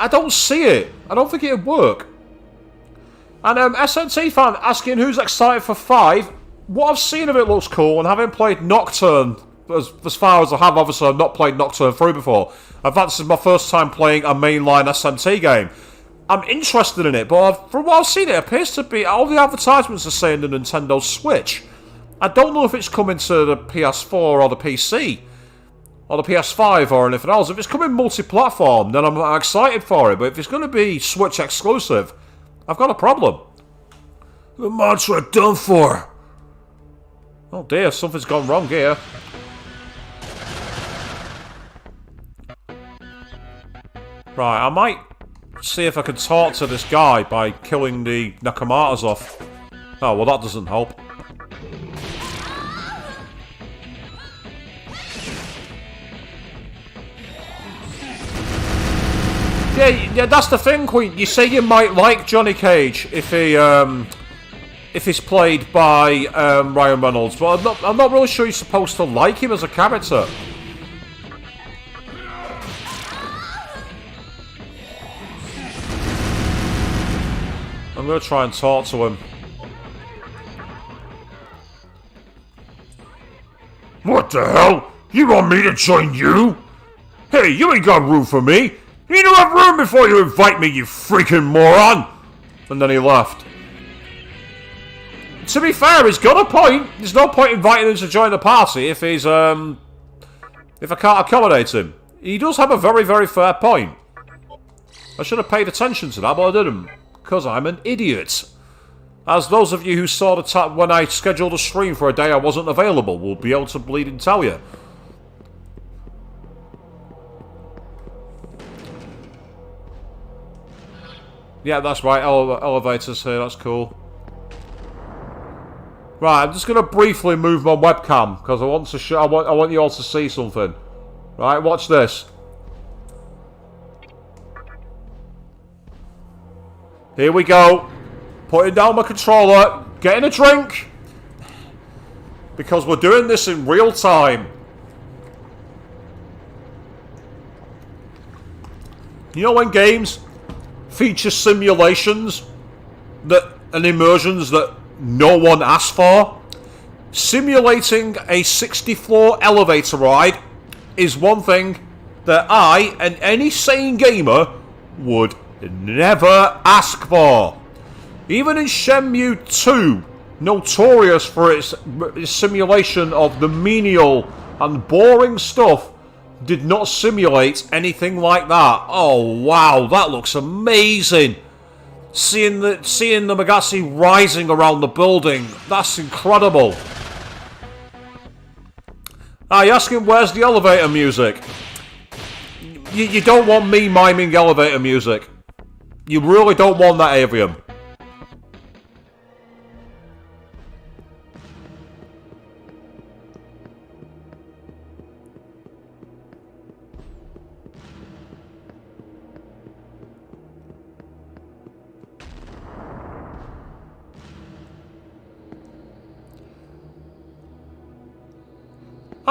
don't see it. I don't think it'd work. And SMT fan asking who's excited for 5. What I've seen of it looks cool, and having played Nocturne, as far as I have, obviously I've not played Nocturne through before. In fact, this is my first time playing a mainline SMT game. I'm interested in it, but from what I've seen, it appears to be, all the advertisements are saying the Nintendo Switch. I don't know if it's coming to the PS4 or the PC, or the PS5 or anything else. If it's coming multi-platform, then I'm excited for it, but if it's going to be Switch exclusive, I've got a problem. The mods are done for. Oh dear, something's gone wrong here. Right, I might see if I can talk to this guy by killing the Nakamatas off. Oh, well that doesn't help. Yeah, that's the thing, Queen. You say you might like Johnny Cage if he's played by Ryan Reynolds, but I'm not really sure you're supposed to like him as a character. I'm going to try and talk to him. What the hell? You want me to join you? Hey, you ain't got room for me. You don't have room before you invite me, you freaking moron! And then he left. To be fair, he's got a point. There's no point inviting him to join the party if he's, if I can't accommodate him. He does have a very, very fair point. I should have paid attention to that, but I didn't. Because I'm an idiot. As those of you who saw the tab when I scheduled a stream for a day I wasn't available will be able to bleed and tell you. Yeah, that's right. Elevators here. That's cool. Right, I'm just going to briefly move my webcam because I want to show. I want you all to see something. Right, watch this. Here we go. Putting down my controller, getting a drink because we're doing this in real time. You know when games feature simulations and immersions that no one asked for? Simulating a 60-floor elevator ride is one thing that I and any sane gamer would never ask for. Even in Shenmue 2, notorious for its simulation of the menial and boring stuff, did not simulate anything like that. Oh wow, that looks amazing. Seeing the magatsuhi rising around the building, that's incredible. Ah, you're asking where's the elevator music? You don't want me miming elevator music. You really don't want that, Avium.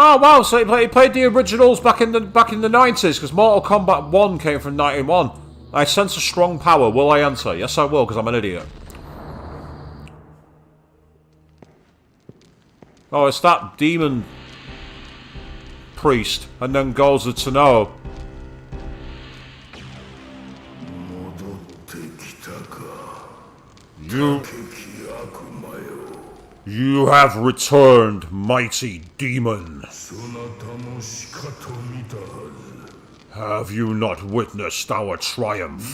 Oh wow! So he played the originals back in the 90s because Mortal Kombat 1 came from 91. I sense a strong power. Will I enter? Yes, I will because I'm an idiot. Oh, it's that demon priest, and then goes to Tano. You have returned, mighty demon. Have you not witnessed our triumph?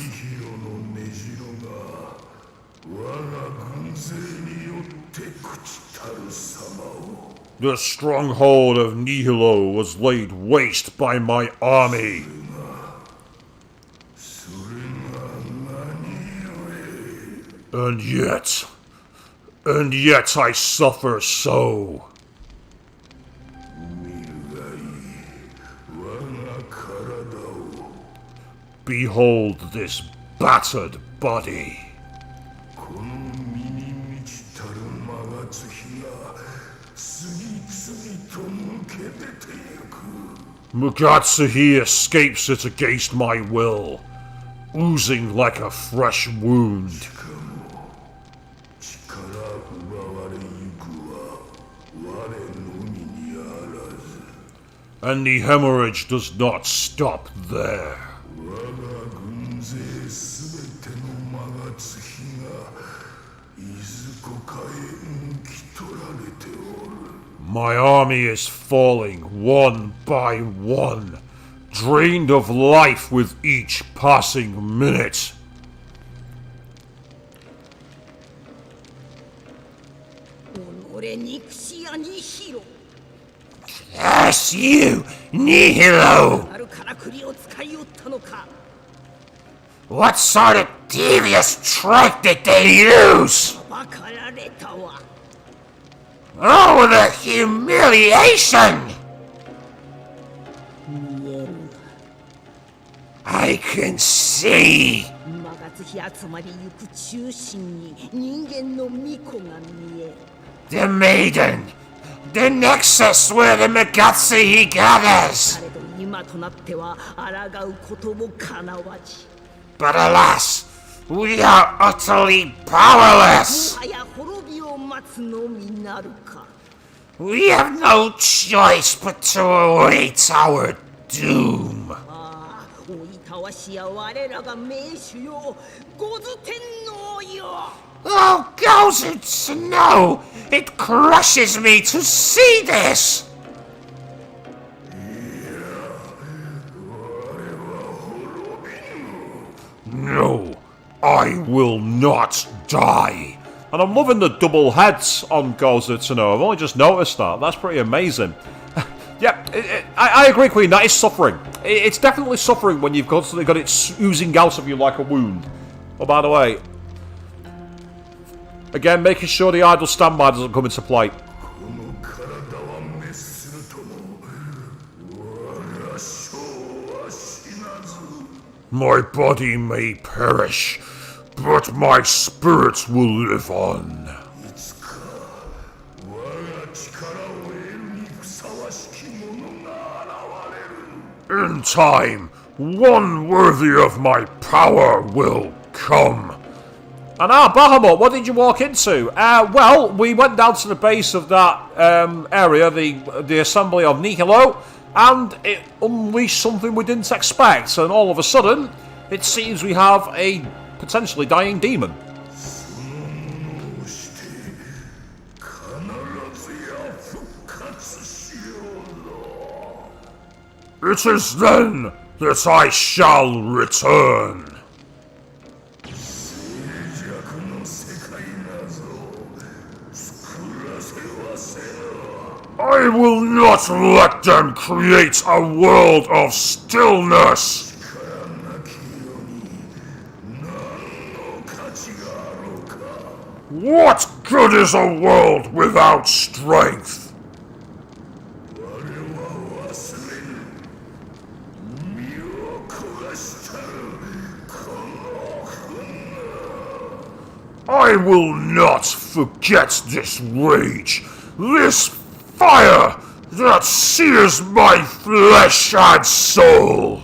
The stronghold of Nihilo was laid waste by my army. And yet I suffer so. Behold this battered body. Magatsuhi escapes it against my will, oozing like a fresh wound. And the hemorrhage does not stop there. My army is falling one by one, drained of life with each passing minute. Curse you, Nihilo! What sort of devious trick did they use? Oh, the humiliation! I can see. The maiden! The nexus where the magatsuhi gathers! But alas, we are utterly powerless! We have no choice but to await our doom. Oh, Gozu to know! It crushes me to see this! No, I will not die. And I'm loving the double heads on Gozu to know. I've only just noticed that. That's pretty amazing. Yeah, I agree, Queen. That is suffering. It's definitely suffering when you've constantly got it oozing out of you like a wound. Oh, by the way, again, making sure the idle standby doesn't come into play. My body may perish, but my spirit will live on. In time, one worthy of my power will come. And Bahamut, what did you walk into? Well, we went down to the base of that area, the assembly of Nihilo, and it unleashed something we didn't expect, and all of a sudden, it seems we have a potentially dying demon. It is then that I shall return. I will not let them create a world of stillness. What good is a world without strength? I will not forget this rage, this fire that sears my flesh and soul.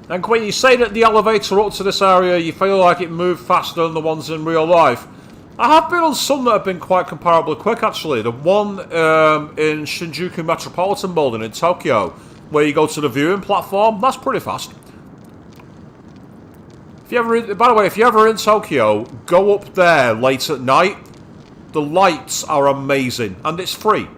And Queen, you say that the elevator up to this area, you feel like it moved faster than the ones in real life. I have been on some that have been quite comparably quick, actually. The one in Shinjuku Metropolitan Building in Tokyo, where you go to the viewing platform, that's pretty fast. If you ever, by the way, if you're ever in Tokyo, go up there late at night. The lights are amazing, and it's free.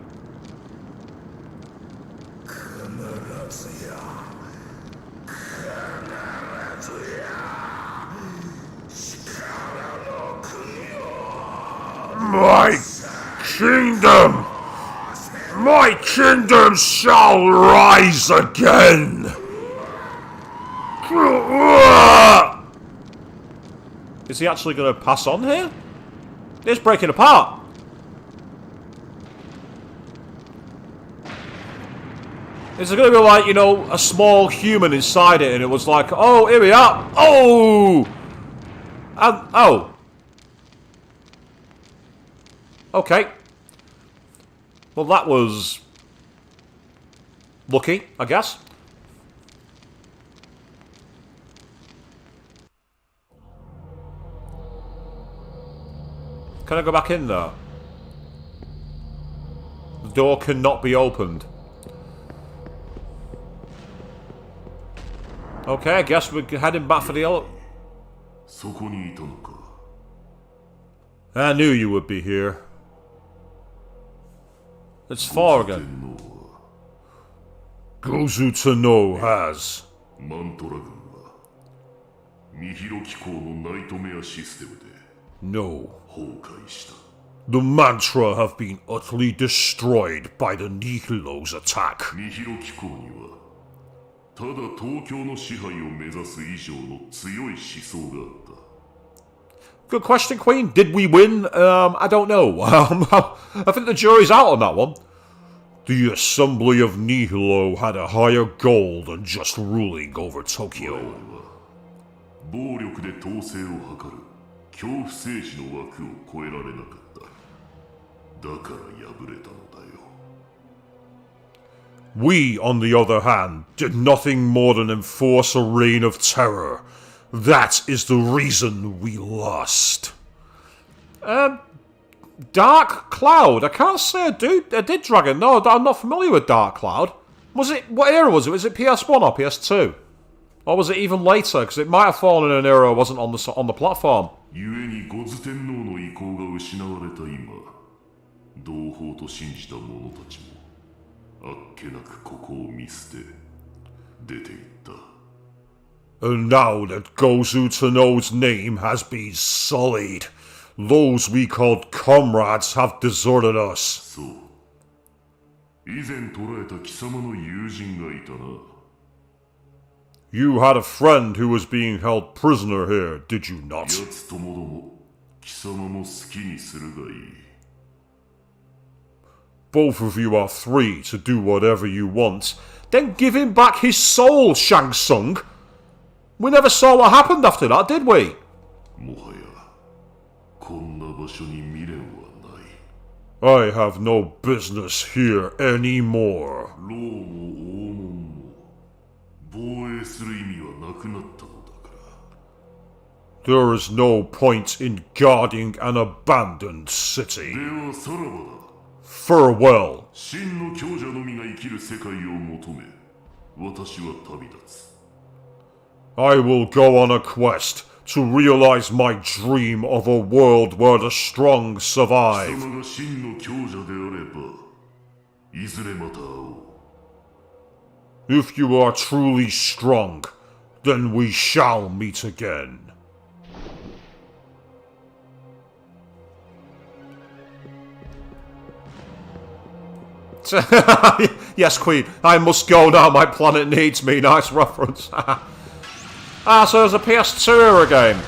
My kingdom shall rise again. Is he actually going to pass on here? It's breaking apart. Is it going to be like, you know, a small human inside it, and it was like, oh, here we are. Oh! And, oh. Okay. Well, that was lucky, I guess. Can I go back in there? The door cannot be opened. Okay, I guess we're heading back for the elevator. I knew you would be here. It's far again. Gozu to know has. No. The mantra have been utterly destroyed by the Nihilo's attack. Good question, Queen. Did we win? I don't know. I think the jury's out on that one. The Assembly of Nihilo had a higher goal than just ruling over Tokyo. We, on the other hand, did nothing more than enforce a reign of terror. That is the reason we lost. Dark Cloud? I can't say I did Dragon. No, I'm not familiar with Dark Cloud. Was it, what era was it? Was it PS1 or PS2? Or was it even later? Because it might have fallen in an era it wasn't on the platform. And now that Gozu Tano's name has been sullied, those we called comrades have deserted us. You had a friend who was being held prisoner here, did you not? Both of you are free to do whatever you want. Then give him back his soul, Shang Tsung. We never saw what happened after that, did we? I have no business here anymore. There is no point in guarding an abandoned city. Farewell. I will go on a quest to realize my dream of a world where the strong survive. If you are truly strong, then we shall meet again. Yes, Queen, I must go now. My planet needs me. Nice reference. So there's a PS2 era game.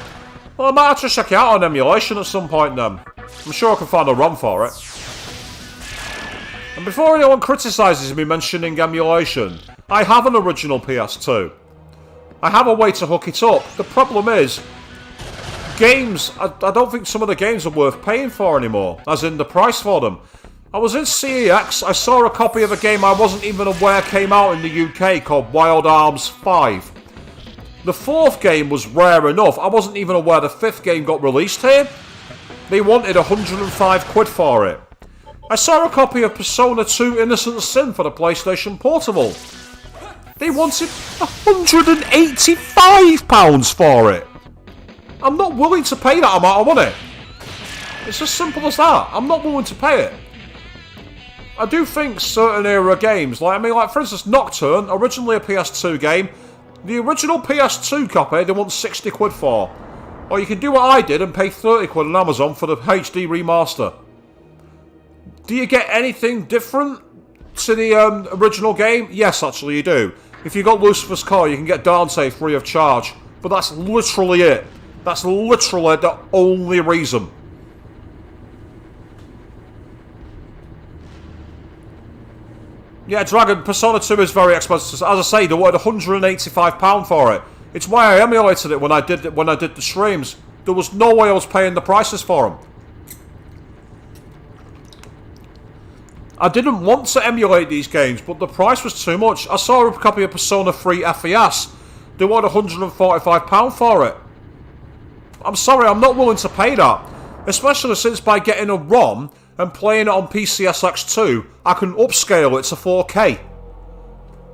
Well, I might have to check it out on emulation at some point then. I'm sure I can find a ROM for it. And before anyone criticises me mentioning emulation, I have an original PS2. I have a way to hook it up. The problem is, games, I don't think some of the games are worth paying for anymore, as in the price for them. I was in CEX, I saw a copy of a game I wasn't even aware came out in the UK called Wild Arms 5. The fourth game was rare enough, I wasn't even aware the fifth game got released here. They wanted 105 quid for it. I saw a copy of Persona 2 Innocent Sin for the PlayStation Portable. They wanted £185 for it. I'm not willing to pay that amount of money. It's as simple as that. I'm not willing to pay it. I do think certain era games, like for instance Nocturne, originally a PS2 game, the original PS2 copy they want 60 quid for. Or you can do what I did and pay 30 quid on Amazon for the HD remaster. Do you get anything different to the original game? Yes, actually you do. If you got Lucifer's Call, you can get Dante free of charge. But that's literally it. That's literally the only reason. Yeah, Dragon, Persona 2 is very expensive. As I say, they wanted £185 for it. It's why I emulated it when I did the streams. There was no way I was paying the prices for them. I didn't want to emulate these games, but the price was too much. I saw a copy of Persona 3 FES. They wanted £145 for it. I'm sorry, I'm not willing to pay that. Especially since by getting a ROM and playing it on PCSX2, I can upscale it to 4K.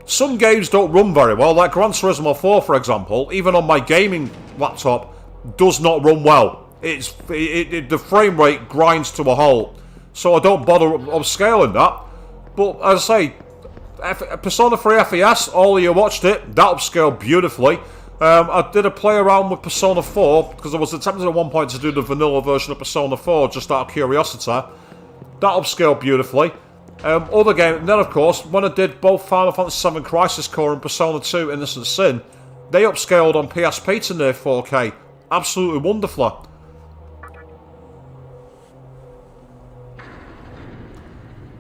Some games don't run very well, like Gran Turismo 4 for example, even on my gaming laptop, does not run well. The frame rate grinds to a halt. So I don't bother upscaling that. But as I say, Persona 3 FES, all of you watched it, that upscaled beautifully. I did a play around with Persona 4, because I was attempting at one point to do the vanilla version of Persona 4, just out of curiosity. That upscaled beautifully. Other game, and then of course, when I did both Final Fantasy VII Crisis Core and Persona 2 Innocent Sin, they upscaled on PSP to near 4K. Absolutely wonderfully.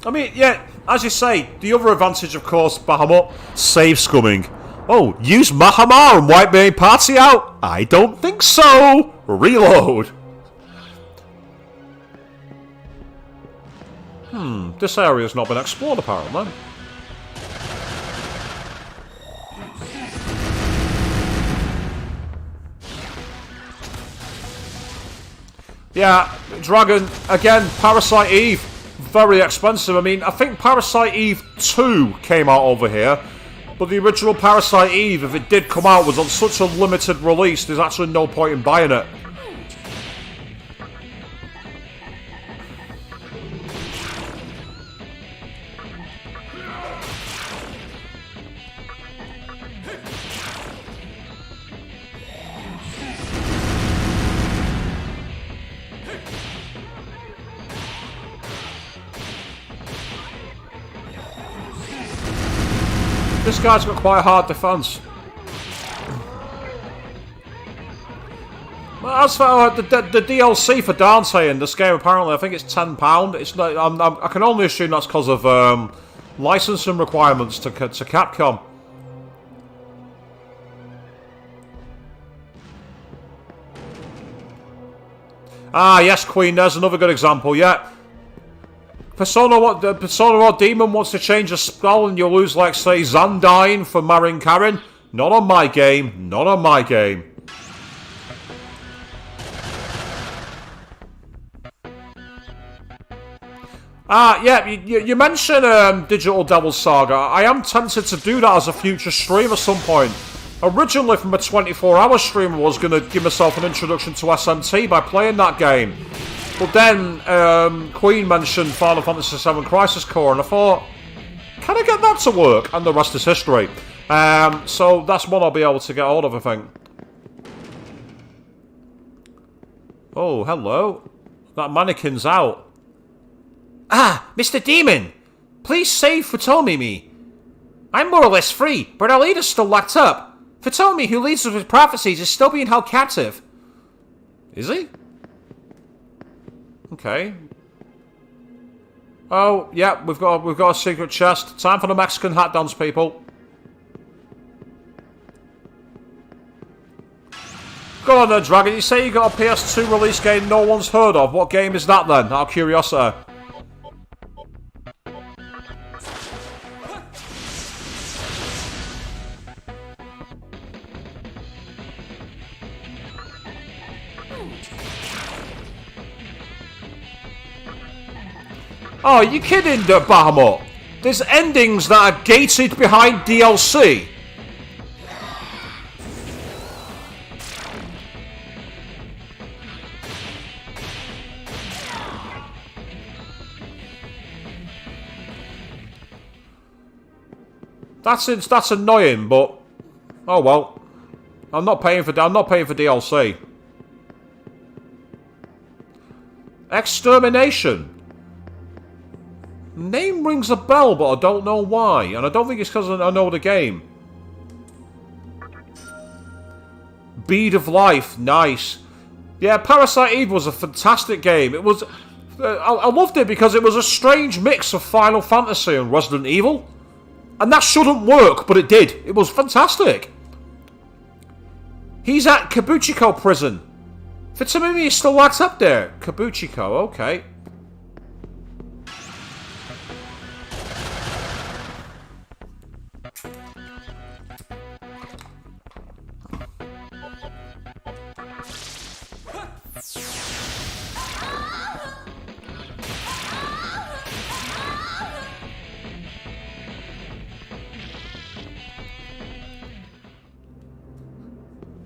I mean, yeah, as you say, the other advantage, of course, Bahamut, save scumming. Oh, use Mahamar and wipe my party out? I don't think so! Reload! This area's not been explored apparently. Yeah, Dragon, again, Parasite Eve, very expensive. I mean, I think Parasite Eve 2 came out over here, but the original Parasite Eve, if it did come out, was on such a limited release, there's actually no point in buying it. This guy's got quite a hard defense. As for the DLC for Dante in this game, apparently I think it's £10. It's not. I can only assume that's because of licensing requirements to Capcom. Ah, yes, Queen. There's another good example. Yeah. Persona or Demon wants to change a spell and you lose, like, say, Zandine for marrying Karen. Not on my game. Not on my game. Ah, yeah, you mentioned Digital Devil Saga. I am tempted to do that as a future stream at some point. Originally, from a 24-hour stream, I was going to give myself an introduction to SMT by playing that game. But then, Queen mentioned Final Fantasy VII Crisis Core, and I thought, can I get that to work? And the rest is history. So that's one I'll be able to get hold of, I think. Oh, hello. That mannequin's out. Ah, Mr. Demon! Please save Futomi. I'm more or less free, but our leader's still locked up. Futomi, who leads us with prophecies, is still being held captive. Is he? Okay. Oh, yeah, we've got a secret chest. Time for the Mexican hat dance, people. Go on then, Dragon. You say you got a PS2 release game no one's heard of. What game is that then? Out of curiosity. Oh, you kidding, Bahamut? There's endings that are gated behind DLC. That's annoying, but oh well. I'm not paying for DLC. Extermination. Name rings a bell, but I don't know why, and I don't think it's because I know the game. Bead of Life, nice. Yeah, Parasite Eve was a fantastic game. It was. I loved it because it was a strange mix of Final Fantasy and Resident Evil. And that shouldn't work, but it did. It was fantastic. He's at Kabuchiko prison. Fitsumimi is still locked up there. Kabuchiko, okay.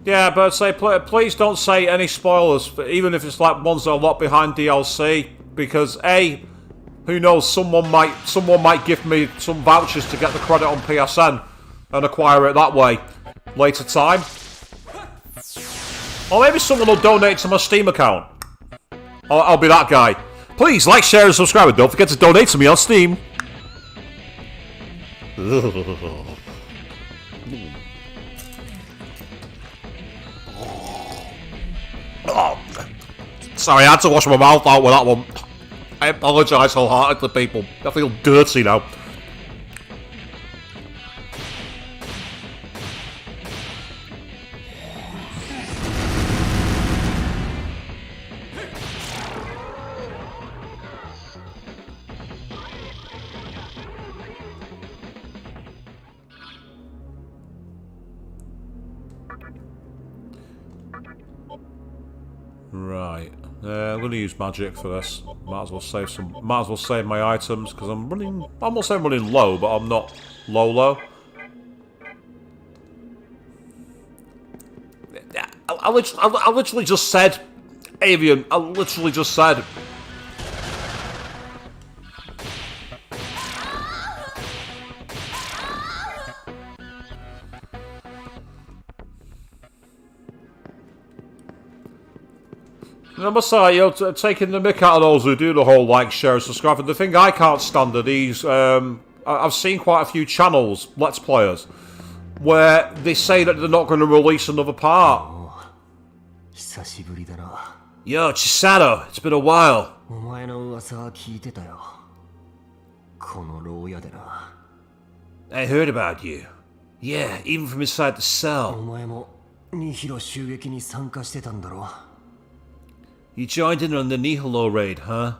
Yeah, but say please don't say any spoilers, even if it's like ones that are locked behind DLC, because A, who knows, someone might give me some vouchers to get the credit on PSN and acquire it that way later time. Or maybe someone will donate to my Steam account. I'll be that guy. Please like, share, and subscribe, and don't forget to donate to me on Steam. Oh, sorry, I had to wash my mouth out with that one. I apologise wholeheartedly, people. I feel dirty now. Right, I'm going to use magic for this. Might as well save my items because I'm not saying I'm running low, but I'm not low. I literally just said, Avian. I literally just said. I must say, taking the mick out of those who do the whole like, share, and subscribe. And the thing I can't stand are these. I've seen quite a few channels, Let's Players, where they say that they're not going to release another part. Yo, Chisato, it's been a while. I heard about you. Yeah, even from inside the cell. You joined in on the Nihilo raid, huh?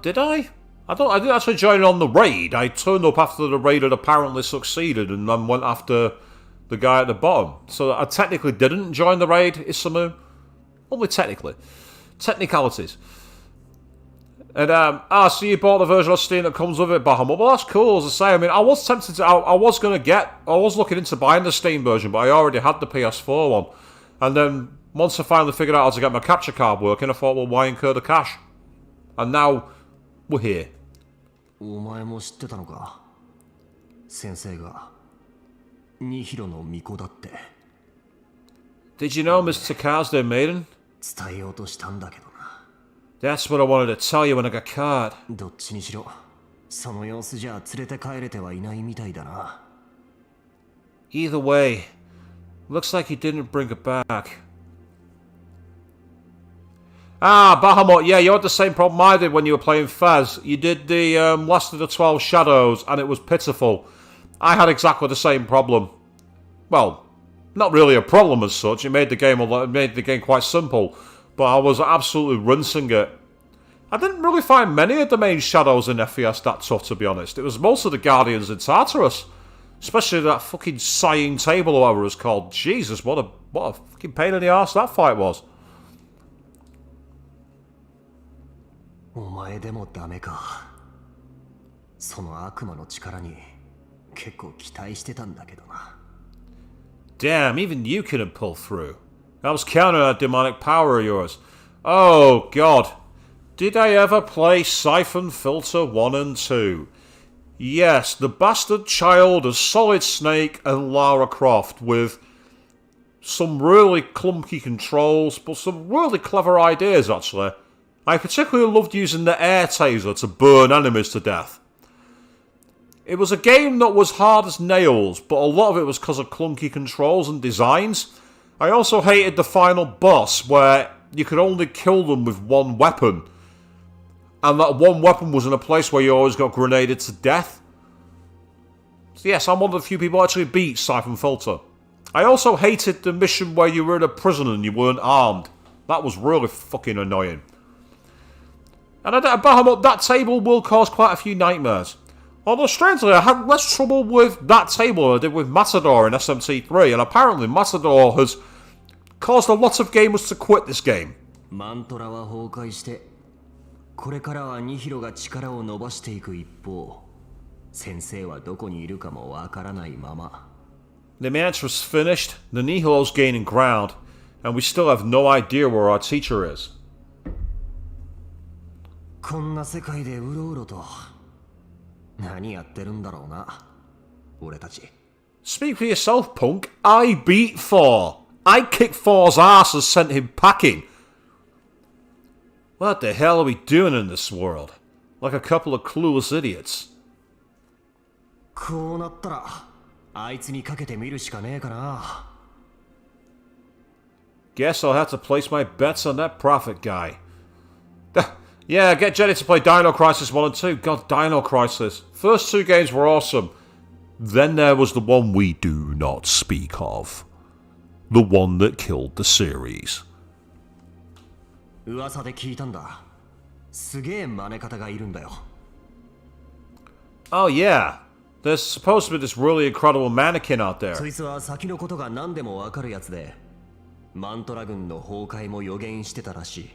Did I? I didn't actually join in on the raid. I turned up after the raid had apparently succeeded and then went after the guy at the bottom. So I technically didn't join the raid, Isamu. Only technically. Technicalities. And, so you bought the version of Steam that comes with it, Bahamut. Well, that's cool, as I say. I mean, I was tempted to... I was looking into buying the Steam version, but I already had the PS4 one. And then... once I finally figured out how to get my capture card working, I thought, well, why incur the cash? And now, we're here. Did you know Mr. Takazde, maiden? That's what I wanted to tell you when I got caught. Either way, looks like he didn't bring it back. Ah, Bahamut, yeah, you had the same problem I did when you were playing Fez. You did the Last of the 12 Shadows, and it was pitiful. I had exactly the same problem. Well, not really a problem as such. It made the game quite simple, but I was absolutely rinsing it. I didn't really find many of the main shadows in FES that tough, to be honest. It was most of the Guardians in Tartarus. Especially that fucking sighing table or whatever it was called. Jesus, what a fucking pain in the arse that fight was. お前でもダメか。その悪魔の力に結構期待してたんだけどな。Damn, even you couldn't pull through. I was counting on that demonic power of yours. Oh, God. Did I ever play Siphon Filter 1 and 2? Yes, the bastard child of Solid Snake and Lara Croft with some really clunky controls, but some really clever ideas, actually. I particularly loved using the air taser to burn enemies to death. It was a game that was hard as nails, but a lot of it was because of clunky controls and designs. I also hated the final boss, where you could only kill them with one weapon. And that one weapon was in a place where you always got grenaded to death. So yes, I'm one of the few people who actually beat Siphon Filter. I also hated the mission where you were in a prison and you weren't armed. That was really fucking annoying. And Bahamut, that table will cause quite a few nightmares. Although strangely, I had less trouble with that table than I did with Matador in SMT3, and apparently Matador has caused a lot of gamers to quit this game. マントラは崩壊して、これからはニヒロが力を伸ばしていく一方、先生はどこにいるかもわからないまま。The mantra's finished, the Nihilo's gaining ground, and we still have no idea where our teacher is. こんな世界でうろうろと何やってるんだろうな、俺たち。Speak for yourself, punk. I beat Thor. I kicked Thor's ass and sent him packing. What the hell are we doing in this world? Like a couple of clueless idiots. こうなったらあいつにかけてみるしかねえかな。Guess I'll have to place my bets on that prophet guy. Yeah, get Jenny to play Dino Crisis 1 and 2. God, Dino Crisis. First two games were awesome. Then there was the one we do not speak of. The one that killed the series. 噂で聞いたんだ。すげえ真似方がいるんだよ。Oh yeah. There's supposed to be this really incredible mannequin out there. そいつは先のことが何でもわかるやつで、マントラ軍の崩壊も予言してたらしい。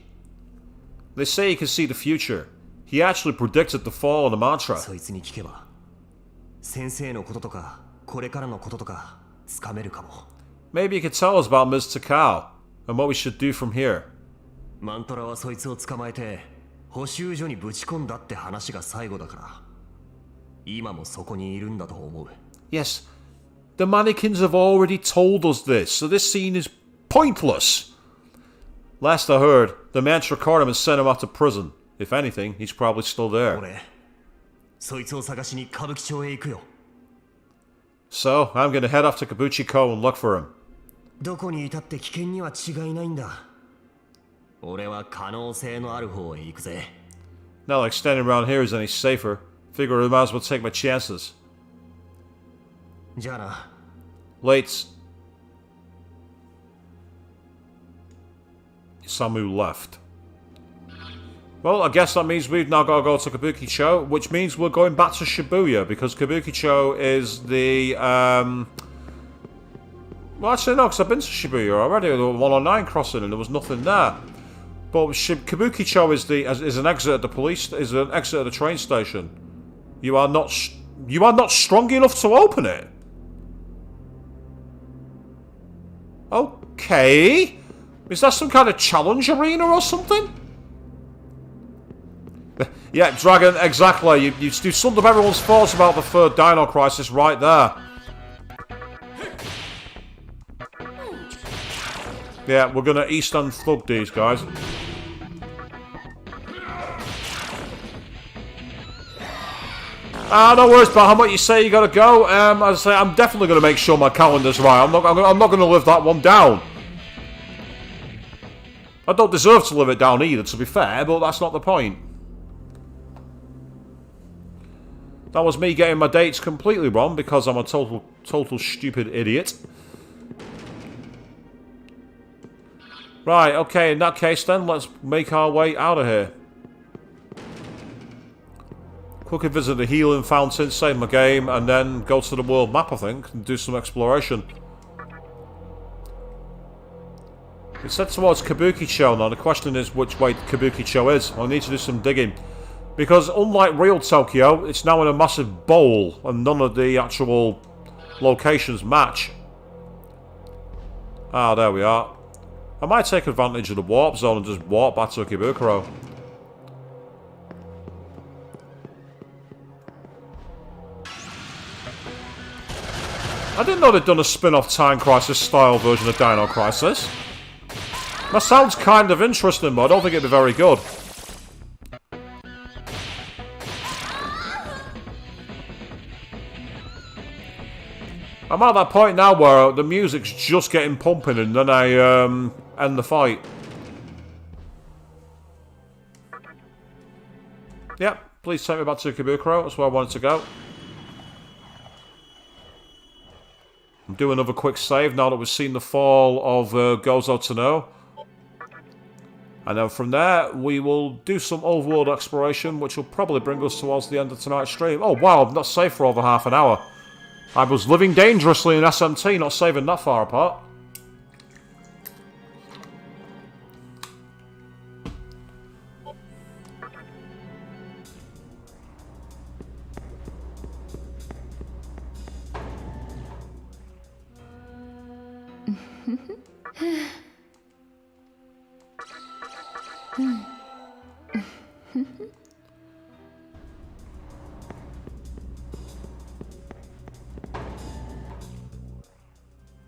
They say he can see the future. He actually predicted the fall of the mantra. そいつに聞けば、先生のこととか、これからのこととか、つかめるかも。Maybe he could tell us about Ms. Takao, and what we should do from here. マントラはそいつを捕まえて、補習所にぶち込んだって話が最後だから、今もそこにいるんだと思う。Yes, the mannequins have already told us this, so this scene is pointless. Last I heard, the mantra caught him and sent him off to prison. If anything, he's probably still there. 俺、そいつを探しに歌舞伎町へ行くよ。So, I'm gonna head off to Kabuchiko and look for him. どこにいたって危険には違いないんだ。俺は可能性のある方へ行くぜ。Not like standing around here is any safer. Figure I might as well take my chances. じゃあな。Late. Samu left. Well, I guess that means we've now got to go to Kabukicho, which means we're going back to Shibuya, because Kabukicho is the, Well, actually, no, because I've been to Shibuya already, the 109 crossing, and there was nothing there. But Kabukicho is an exit at the exit at the train station. You are not strong enough to open it. Okay. Is that some kind of challenge arena or something? Yeah, Dragon, exactly. You summed up everyone's thoughts about the third Dino Crisis right there. Yeah, we're gonna Eastern thug these guys. No worries about how much you say you gotta go. As I say, I'm definitely gonna make sure my calendar's right. I'm not gonna live that one down. I don't deserve to live it down either, to be fair, but that's not the point. That was me getting my dates completely wrong because I'm a total stupid idiot. Right, okay, in that case then, let's make our way out of here. Quickly visit the healing fountain, save my game, and then go to the world map, I think, and do some exploration. It's set towards Kabukicho now. The question is which way Kabukicho is. I need to do some digging. Because unlike real Tokyo, it's now in a massive bowl and none of the actual locations match. Ah, there we are. I might take advantage of the warp zone and just warp back to Ikebukuro. I didn't know they'd done a spin-off Time Crisis style version of Dino Crisis. That sounds kind of interesting, but I don't think it'd be very good. I'm at that point now where the music's just getting pumping and then I end the fight. Yep, please take me back to Ikebukuro, that's where I wanted to go. I'm doing another quick save now that we've seen the fall of Gozo Tano. And then from there, we will do some overworld exploration, which will probably bring us towards the end of tonight's stream. Oh wow, I'm not safe for over half an hour. I was living dangerously in SMT, not saving that far apart.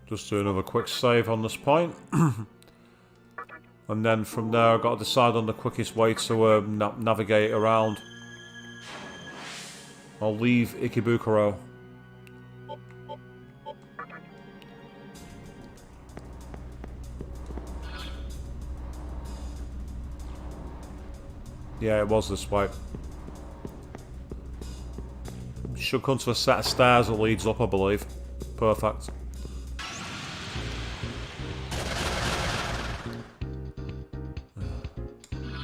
Just do another quick save on this point. And then from there I've got to decide on the quickest way to navigate around. I'll leave Ikebukuro. Yeah, it was this way. Should come to a set of stairs that leads up, I believe. Perfect.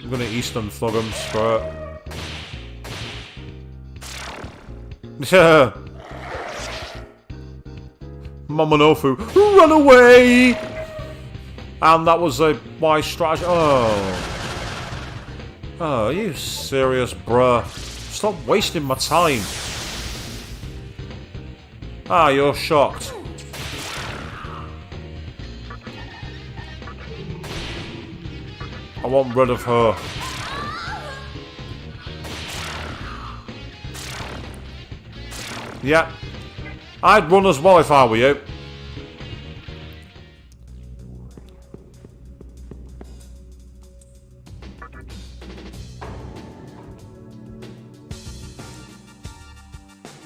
I'm gonna Eastern thug him, screw it. Yeah. Momonofu, run away! And that was a wise strategy. Oh. Oh, are you serious, bruh? Stop wasting my time. Ah, you're shocked. I want rid of her. Yeah. I'd run as well if I were you.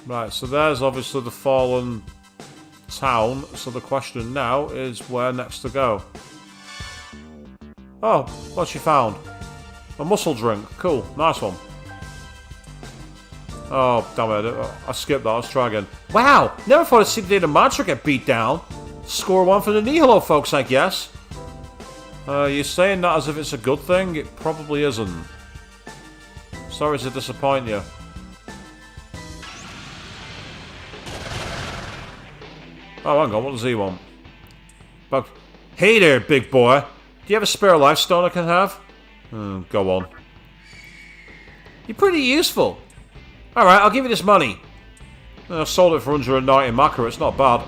Right, so there's obviously the fallen town. So the question now is where next to go. Oh, what you found? A muscle drink. Cool, nice one. Oh, damn it, I skipped that. Let's try again. Wow, never thought I'd see the Mantra get beat down. Score one for the Nihilo folks, I guess. You're saying that as if it's a good thing? It probably isn't. Sorry to disappoint you. Oh, hang on, what does he want? But, hey there, big boy. Do you have a spare life stone I can have? Go on. You're pretty useful. Alright, I'll give you this money. I sold it for 190 Maka, it's not bad.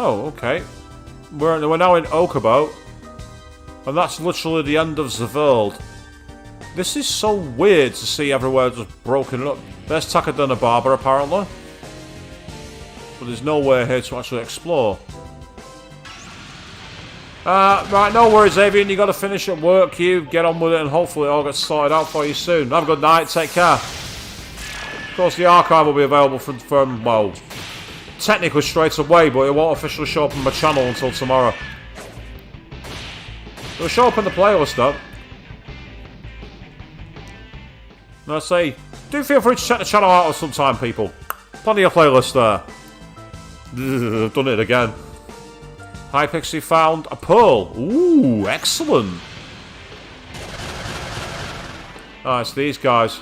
Oh, okay. We're now in Okubo, and that's literally the end of the world. This is so weird to see everywhere just broken up. There's Takadana Barber, apparently. But there's nowhere here to actually explore. Right, no worries, Avian. You got to finish at work, you. Get on with it, and hopefully it all gets sorted out for you soon. Have a good night. Take care. Of course, the archive will be available from well, technically straight away, but it won't officially show up on my channel until tomorrow. It'll show up in the playlist, though. And I say, do feel free to check the channel out at some time, people. Plenty of playlists there. I've done it again. Hi, Pixie found a pearl. Ooh, excellent. Ah, it's these guys.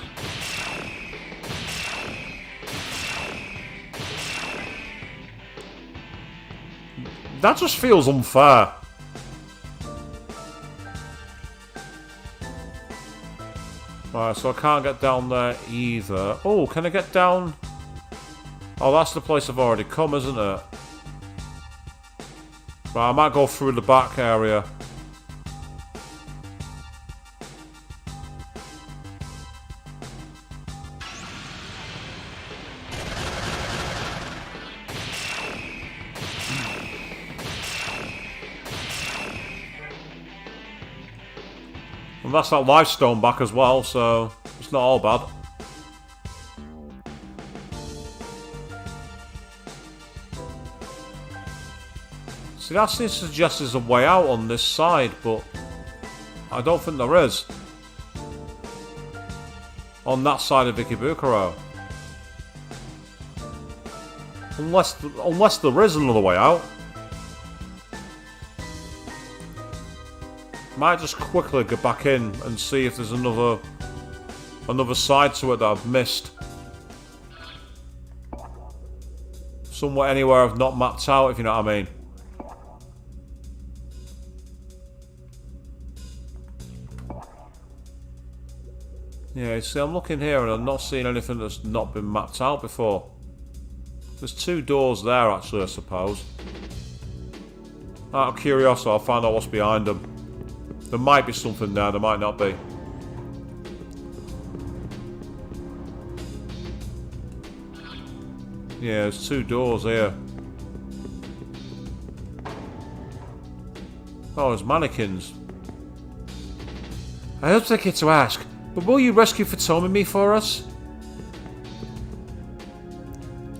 That just feels unfair. Right, so I can't get down there either. Oh, can I get down? Oh, that's the place I've already come, isn't it? Right, I might go through the back area. And that's that life stone back as well, so it's not all bad. See, that seems to suggest there's a way out on this side, but I don't think there is. On that side of Ikebukuro. Unless there is another way out. Might just quickly get back in and see if there's another side to it that I've missed. Somewhere, anywhere I've not mapped out, if you know what I mean. Yeah, see, I'm looking here and I'm not seeing anything that's not been mapped out before. There's two doors there, actually, I suppose. Out of curiosity, I'll find out what's behind them. There might be something there, there might not be. Yeah, there's two doors here. Oh, there's mannequins. I hope I get to ask, but will you rescue Futomi for us?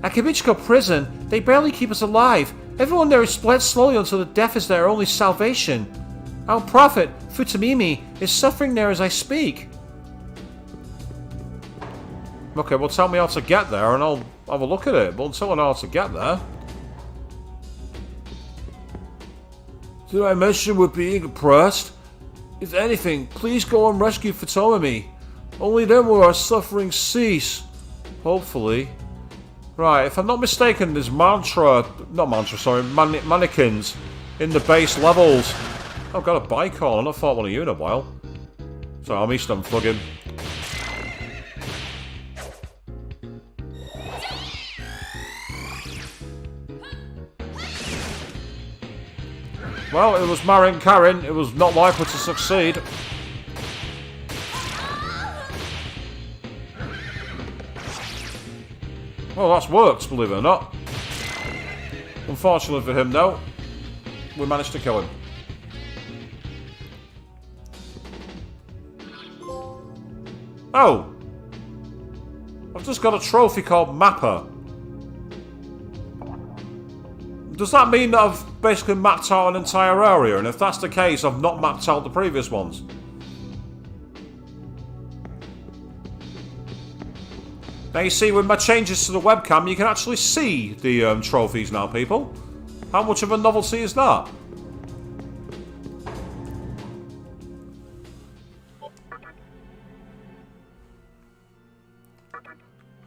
At Ikebukuro prison, they barely keep us alive. Everyone there is bled slowly until the death is their only salvation. Our prophet, Futomi, is suffering there as I speak. Okay, well tell me how to get there and I'll have a look at it, but until I know how to get there... Did I mention we're being oppressed? If anything, please go and rescue Futomi. Only then will our suffering cease. Hopefully. Right, if I'm not mistaken, there's mannequins in the base levels. I've got a bike on. I've not fought one of you in a while. So I'm East unplugging. Well, it was Marin Karin. It was not likely to succeed. Well, that's worked, believe it or not. Unfortunately for him, though, we managed to kill him. Oh! I've just got a trophy called Mapper. Does that mean that I've basically mapped out an entire area? And if that's the case, I've not mapped out the previous ones. Now you see, with my changes to the webcam, you can actually see the trophies now, people. How much of a novelty is that?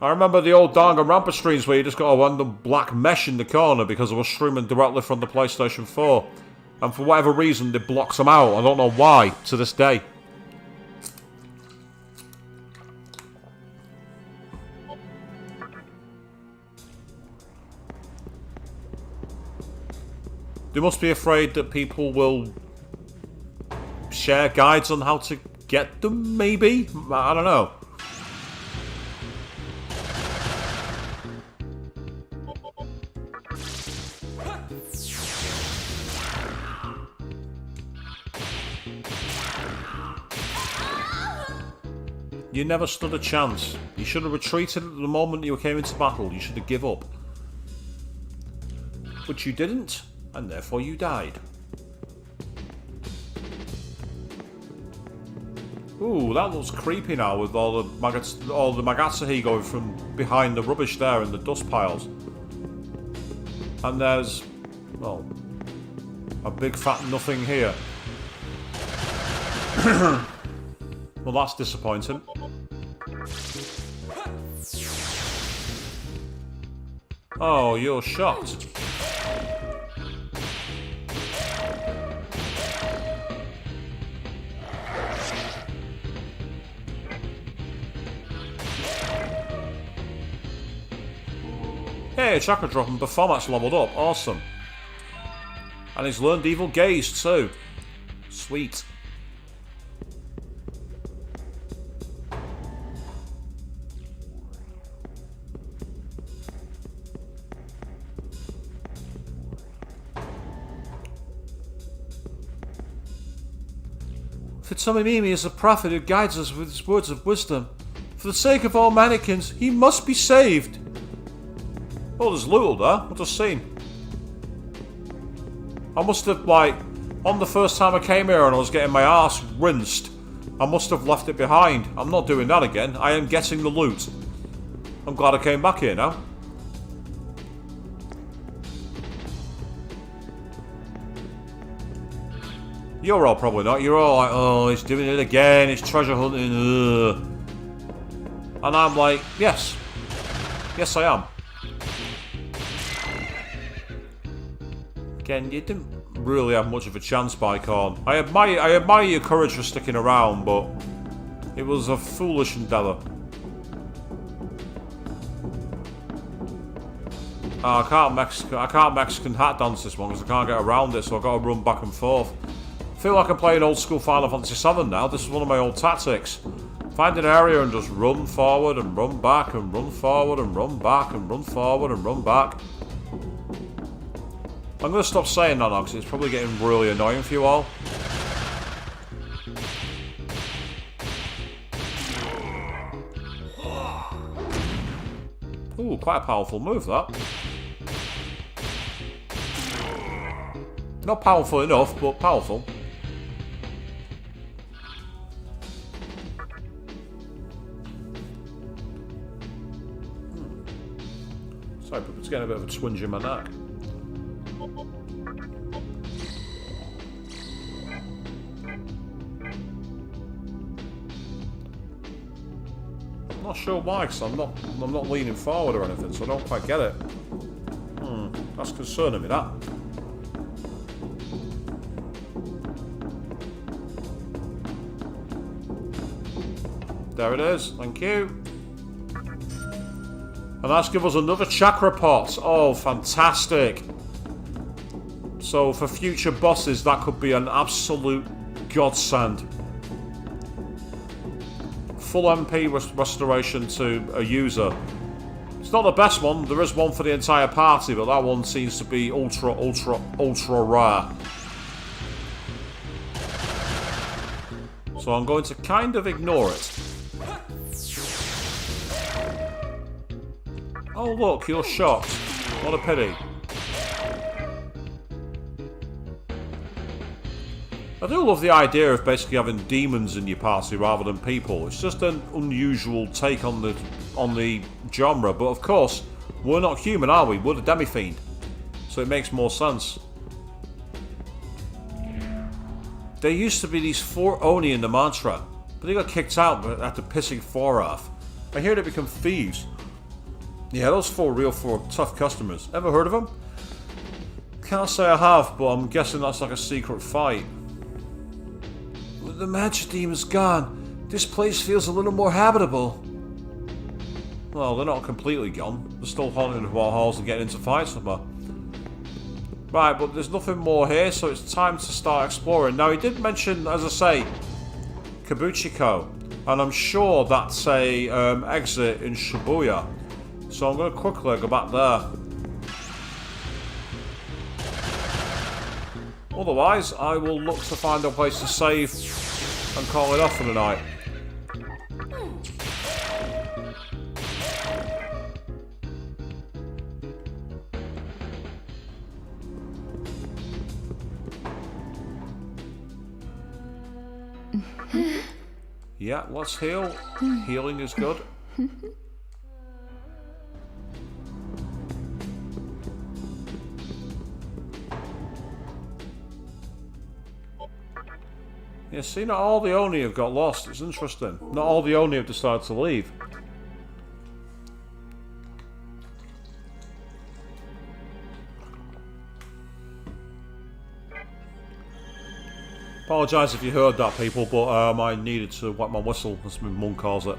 I remember the old Danganronpa streams where you just got a random black mesh in the corner because I was streaming directly from the PlayStation 4. And for whatever reason, they blocked them out. I don't know why, to this day. They must be afraid that people will share guides on how to get them, maybe? I don't know. You never stood a chance. You should have retreated at the moment you came into battle. You should have given up. But you didn't, and therefore you died. Ooh, that looks creepy now with all the magatsuhi going from behind the rubbish there and the dust piles. And there's, well, A big fat nothing here. Well, that's disappointing. Oh, you're shocked. Hey, chakra drop and Baphomets leveled up. Awesome. And he's learned Evil Gaze too. Sweet. Futomimimi is a prophet who guides us with his words of wisdom. For the sake of all mannequins, he must be saved. Oh, there's Lulu there. What a scene. I must have, like, on the first time I came here and I was getting my arse rinsed, I must have left it behind. I'm not doing that again. I am getting the loot. I'm glad I came back here now. You're all probably not. You're all like, oh, he's doing it again. It's treasure hunting. Ugh. And I'm like, yes. Yes, I am. Again, you didn't really have much of a chance, Bicorn. I admire your courage for sticking around, but it was a foolish endeavour. I can't Mexican hat dance this one because I can't get around it, so I've got to run back and forth. I feel like I'm playing old school Final Fantasy VII now. This is one of my old tactics. Find an area and just run forward and run back and run forward and run back and run forward and run back. I'm going to stop saying that now because it's probably getting really annoying for you all. Ooh, quite a powerful move that. Not powerful enough, but powerful. Sorry, but it's getting a bit of a twinge in my neck. I'm not sure why, because I'm not leaning forward or anything, so I don't quite get it. That's concerning me, that. There it is, thank you. And that's given us another chakra pot. Oh, fantastic. So for future bosses, that could be an absolute godsend. Full MP restoration to a user. It's not the best one. There is one for the entire party, but that one seems to be ultra rare. So I'm going to kind of ignore it. Oh look, you're shocked. What a pity. I do love the idea of basically having demons in your party rather than people. It's just an unusual take on the genre, but of course, we're not human, are we? We're the demi-fiend. So it makes more sense. There used to be these 4 Oni in the mantra, but they got kicked out after pissing 4 off. I hear they become thieves. Yeah, those 4 tough customers. Ever heard of them? Can't say I have, but I'm guessing that's like a secret fight. With the magic demons gone, this place feels a little more habitable. Well, they're not completely gone. They're still haunting the halls and getting into fights with me. Right, but there's nothing more here, so it's time to start exploring. Now, he did mention, as I say, Ikebukuro, and I'm sure that's a exit in Shibuya. So I'm going to quickly go back there. Otherwise, I will look to find a place to save and call it off for the night. Yeah, let's heal. Healing is good. Yeah, see, not all the Oni have got lost. It's interesting. Not all the Oni have decided to leave. Apologise if you heard that, people, but I needed to wet my whistle, as my mum calls it.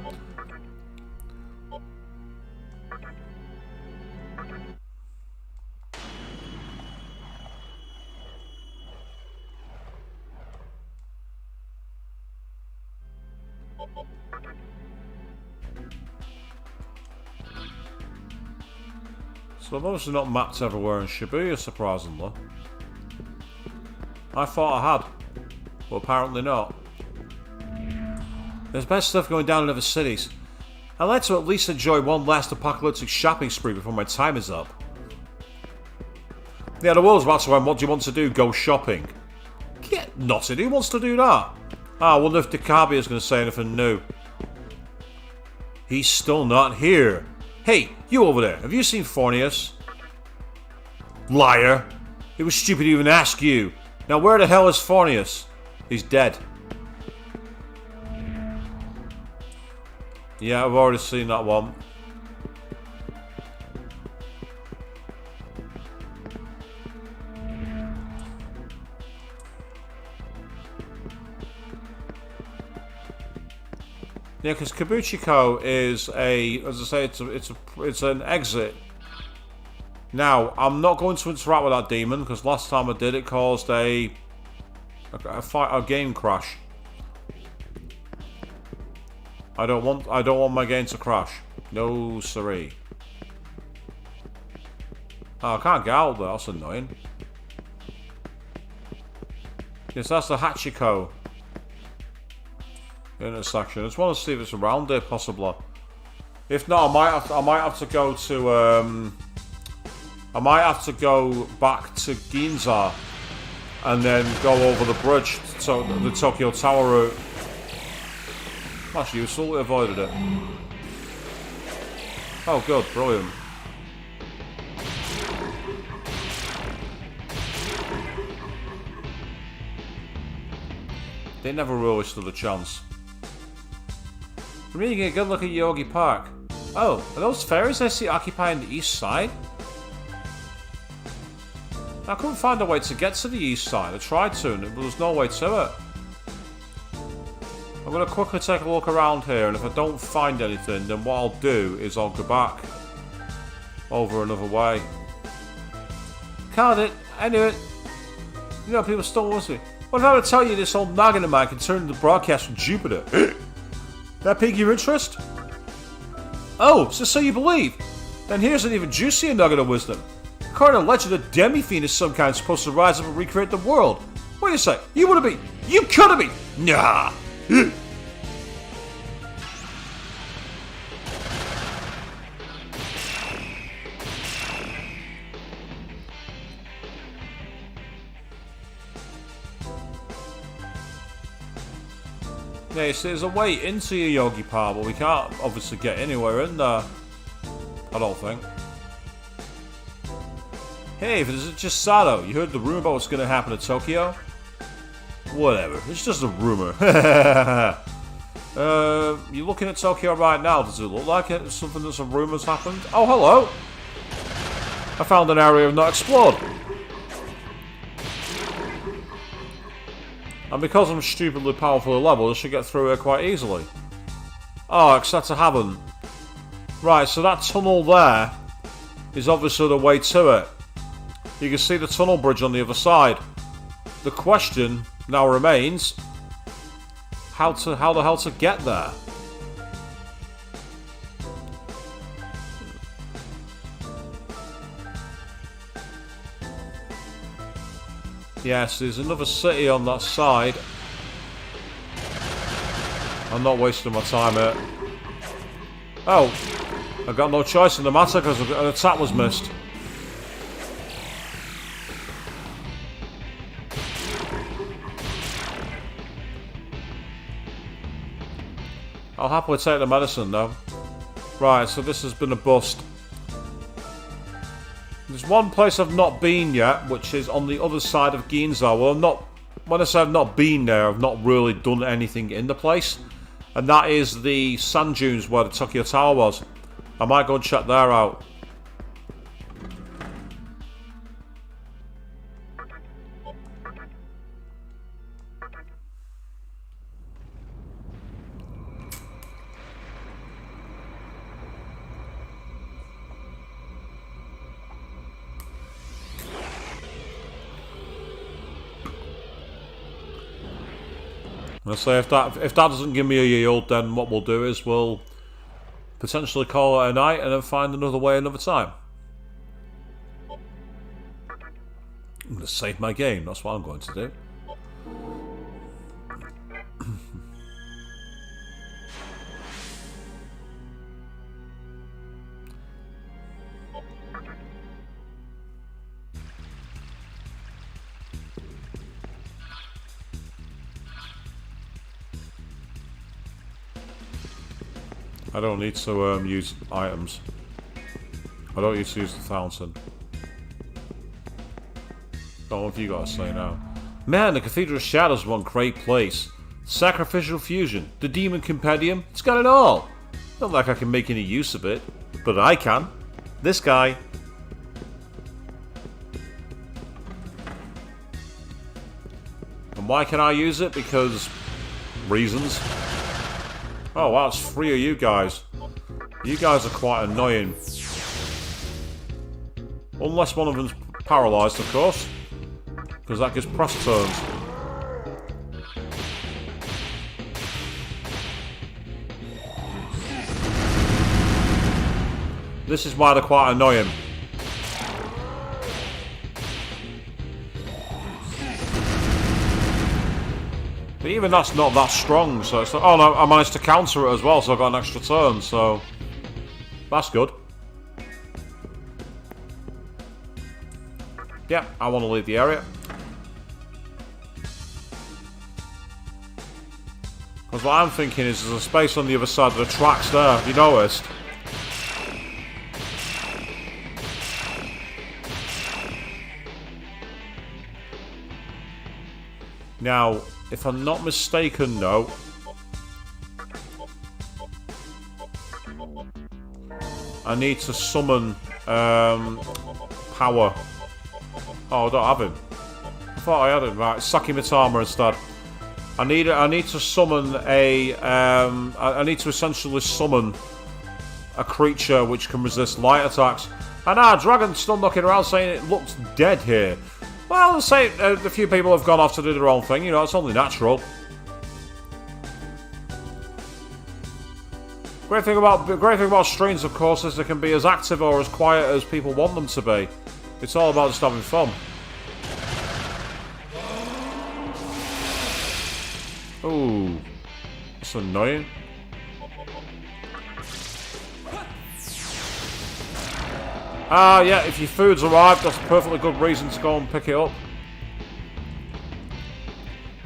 So I've obviously not mapped everywhere in Shibuya, surprisingly. I thought I had, but apparently not. There's bad stuff going down in other cities. I'd like to at least enjoy one last apocalyptic shopping spree before my time is up. Yeah, the world's about to end. What do you want to do? Go shopping? Get nothing. Who wants to do that? I wonder if Dakabi is going to say anything new. He's still not here. Hey, you over there. Have you seen Fornius? Liar. It was stupid to even ask you. Now where the hell is Fornius? He's dead. Yeah, I've already seen that one. Yeah, because Kabuchiko is a, as I say, it's an exit. Now, I'm not going to interact with that demon because last time I did, it caused a game crash. I don't want my game to crash. No siree. Oh, I can't get out there. That's annoying. Yes, that's the Hachiko intersection. I just want to see if it's around there, possibly. If not, I might have to go to I might have to go back to Ginza and then go over the bridge to the Tokyo Tower route. That's useful. We avoided it. Oh, good, brilliant. They never really stood a chance. I'm really getting a good look at Yogi Park. Oh, are those ferries I see occupying the east side? I couldn't find a way to get to the east side. I tried to, but there was no way to it. I'm going to quickly take a look around here, and if I don't find anything, then what I'll do is I'll go back over another way. Card it. I knew it. You know, people still listen. What if I would tell you this old noggin of mine can turn the broadcast from Jupiter? That pique your interest? Oh, so you believe? Then here's an even juicier nugget of wisdom. According to legend, a demi-fiend is some kind supposed to rise up and recreate the world. Wait a sec, you would have been. You could have been. Nah. Yeah, you see, there's a way into your Yogi Park, but we can't obviously get anywhere in there. I don't think. Hey, if it's just Sato, you heard the rumor about what's going to happen to Tokyo? Whatever, it's just a rumor. You're looking at Tokyo right now, does it look like it? Something that's a rumor's happened? Oh, hello! I found an area not explored. And because I'm stupidly powerfully leveled, I should get through here quite easily. Oh, except I haven't. Right, so that tunnel there is obviously the way to it. You can see the tunnel bridge on the other side. The question now remains, how the hell to get there? Yes, there's another city on that side. I'm not wasting my time here. Oh, I've got no choice in the matter because an attack was missed. I'll happily take the medicine though. Right, so this has been a bust. There's one place I've not been yet, which is on the other side of Ginza. Well, I'm not when I say I've not been there, I've not really done anything in the place. And that is the sand dunes where the Tokyo Tower was. I might go and check there out. I'll say if that doesn't give me a yield, then what we'll do is we'll potentially call it a night and then find another way another time. I'm going to save my game, that's what I'm going to do. I don't need to use items. I don't need to use the fountain. Don't know what you got to say now. Man, the Cathedral of Shadows is one great place. Sacrificial fusion, the Demon Compendium, it's got it all. Not like I can make any use of it, but I can. This guy. And why can I use it? Because reasons. Oh wow, it's 3 of you guys. You guys are quite annoying. Unless one of them's paralysed, of course. Because that gives press turns. This is why they're quite annoying. But even that's not that strong, so it's like, oh no, I managed to counter it as well, so I got an extra turn, so that's good. Yeah, I want to leave the area. Because what I'm thinking is there's a space on the other side of the tracks there, have you noticed? Now, if I'm not mistaken, though, I need to summon power. Oh, I don't have him. I thought I had him. Right, Sakimitama instead. I need to summon a. I need to essentially summon a creature which can resist light attacks. And Dragon's still knocking around saying it looks dead here. Well, say a few people have gone off to do their own thing. You know, it's only natural. Great thing about streams, of course, is they can be as active or as quiet as people want them to be. It's all about just having fun. Ooh, that's annoying. Yeah, if your food's arrived, that's a perfectly good reason to go and pick it up.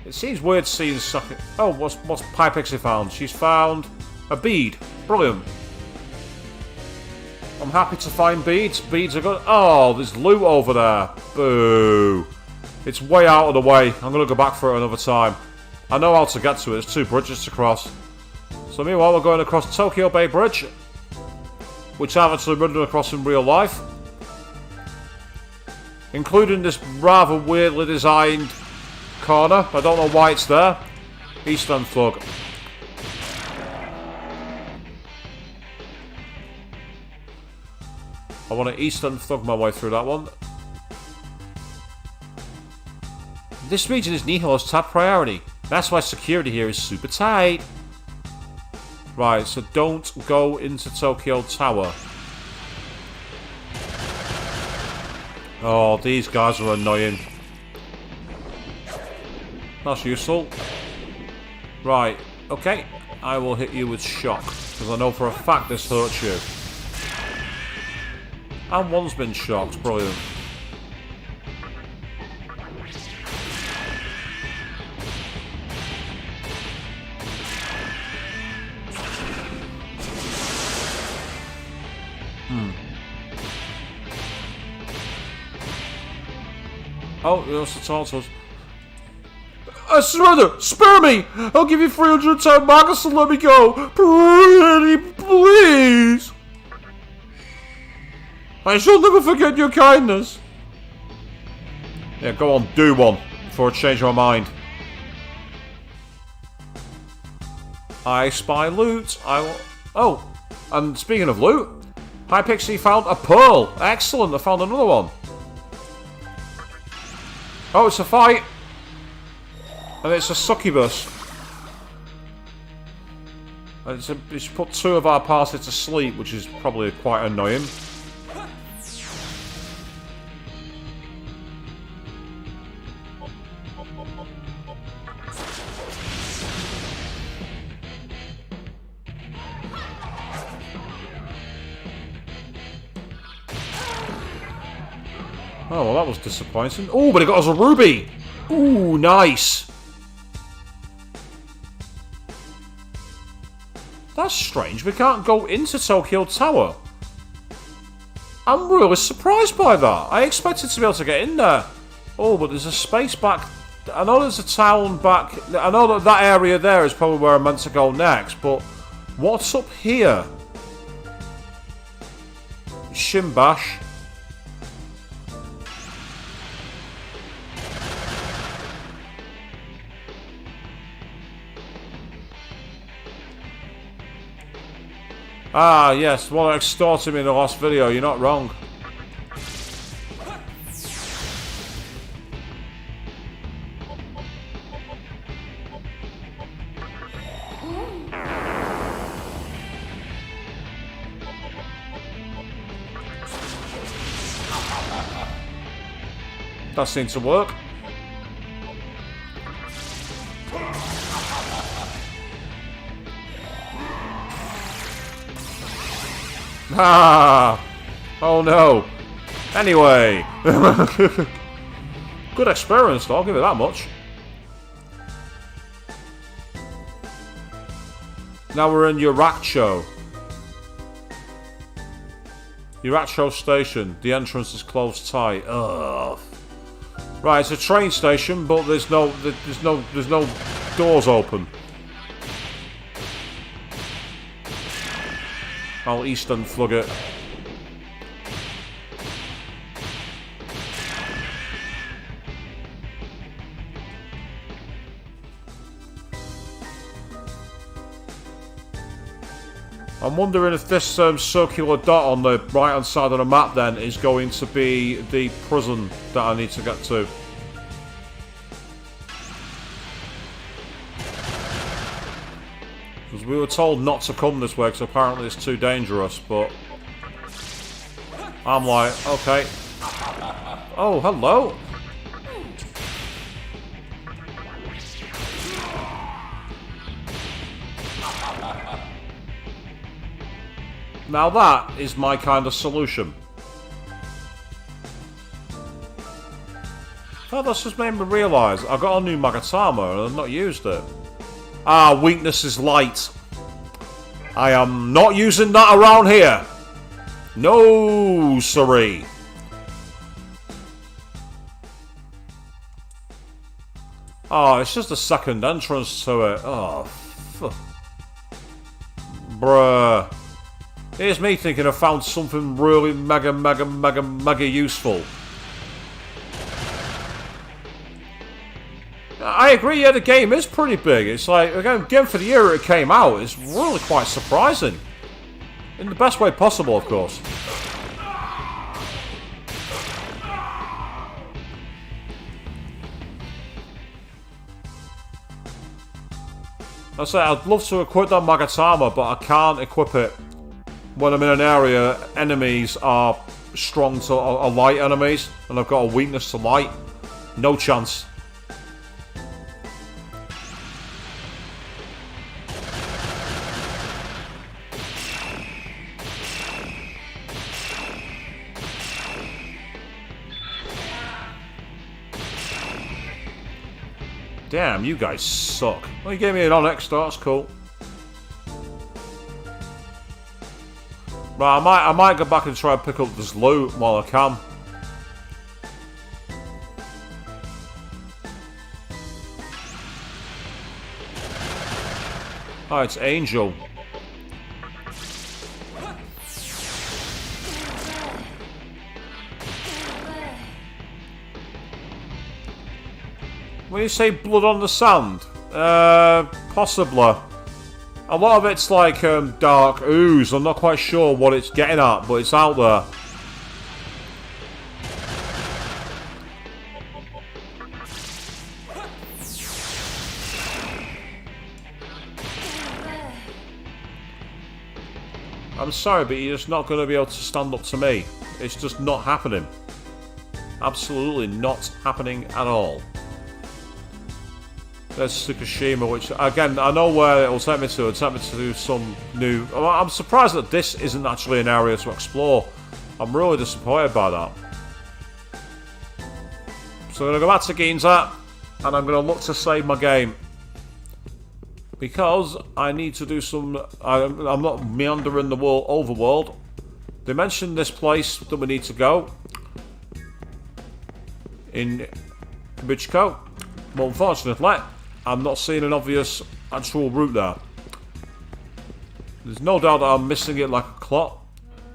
It seems weird seeing Saki... Oh, what's Pipexie found? She's found a bead. Brilliant. I'm happy to find beads. Beads are good. Oh, there's loot over there. Boo. It's way out of the way. I'm going to go back for it another time. I know how to get to it. There's 2 bridges to cross. So meanwhile, we're going across Tokyo Bay Bridge, which I've actually ridden across in real life, including this rather weirdly designed corner. I don't know why it's there. Eastern Thug. I want to Eastern Thug my way through that one. This region is Nihilo's top priority. That's why security here is super tight. Right, so don't go into Tokyo Tower. Oh, these guys are annoying. That's useful. Right, okay. I will hit you with shock, because I know for a fact this hurts you. And one's been shocked, brilliant. Oh, there's the tortoise. I surrender! Spare me! I'll give you 310 magas and let me go! Pretty please! I shall never forget your kindness! Yeah, go on, do one, before I change my mind. I spy loot. Oh, and speaking of loot, Hypixie found a pearl. Excellent, I found another one. Oh, it's a fight. And it's a succubus. It's put 2 of our party to sleep, which is probably quite annoying. Oh, well, that was disappointing. Oh, but it got us a ruby! Ooh, nice! That's strange. We can't go into Tokyo Tower. I'm really surprised by that. I expected to be able to get in there. Oh, but there's a space back... I know there's a town back... I know that area there is probably where I'm meant to go next, but... What's up here? Shimbash. Ah, yes, one that extorted me in the last video. You're not wrong. That seems to work. Ah! Oh no. Anyway. Good experience though, I'll give it that much. Now we're in Yuracho. Yuracho station. The entrance is closed tight. Ugh. Right, it's a train station, but there's no doors open. I'll Eastern flug it. I'm wondering if this circular dot on the right hand side of the map then is going to be the prison that I need to get to. Because we were told not to come this way because apparently it's too dangerous, but I'm like, okay. Oh, hello. Now that is my kind of solution. Oh, that's just made me realise I've got a new Magatama and I've not used it. Ah, weakness is light. I am not using that around here. No, siree. Oh, it's just a second entrance to it. Oh, bruh. Here's me thinking I found something really mega useful. I agree, yeah, the game is pretty big. It's like, again, for the year it came out, it's really quite surprising. In the best way possible, of course. I say, I'd love to equip that Magatama, but I can't equip it when I'm in an area enemies are strong to are light enemies, and I've got a weakness to light. No chance. Damn, you guys suck. Well, you gave me an Onyx, that's cool. Right, I might go back and try and pick up this loot while I can. Oh, it's Angel. When you say blood on the sand, possibly. A lot of it's like dark ooze. I'm not quite sure what it's getting at, but it's out there. I'm sorry, but you're just not going to be able to stand up to me. It's just not happening. Absolutely not happening at all. There's Tsukushima, which, again, I know where it will take me to. It'll take me to do some new... I'm surprised that this isn't actually an area to explore. I'm really disappointed by that. So I'm going to go back to Ginza, and I'm going to look to save my game. Because I need to do some... I'm not meandering the world, overworld. They mentioned this place that we need to go. In Ikebukuro. But unfortunately, I'm not seeing an obvious actual route there. There's no doubt that I'm missing it like a clot.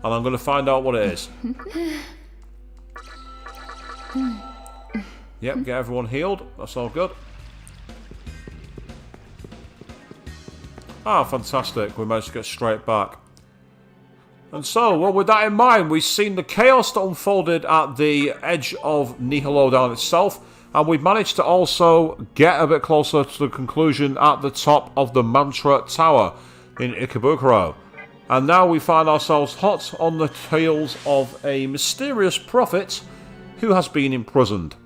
And I'm going to find out what it is. Yep, get everyone healed. That's all good. Ah, fantastic. We managed to get straight back. And so, well, with that in mind, we've seen the chaos that unfolded at the edge of Nihilo down itself. And we've managed to also get a bit closer to the conclusion at the top of the Mantra Tower in Ikebukuro. And now we find ourselves hot on the tails of a mysterious prophet who has been imprisoned.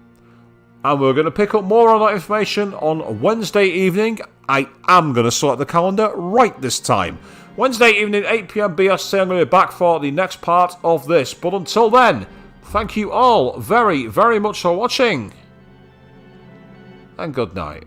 And we're going to pick up more on that information on Wednesday evening. I am going to select the calendar right this time. Wednesday evening, 8 PM BST, I'm going to be back for the next part of this. But until then, thank you all very, very much for watching. And good night.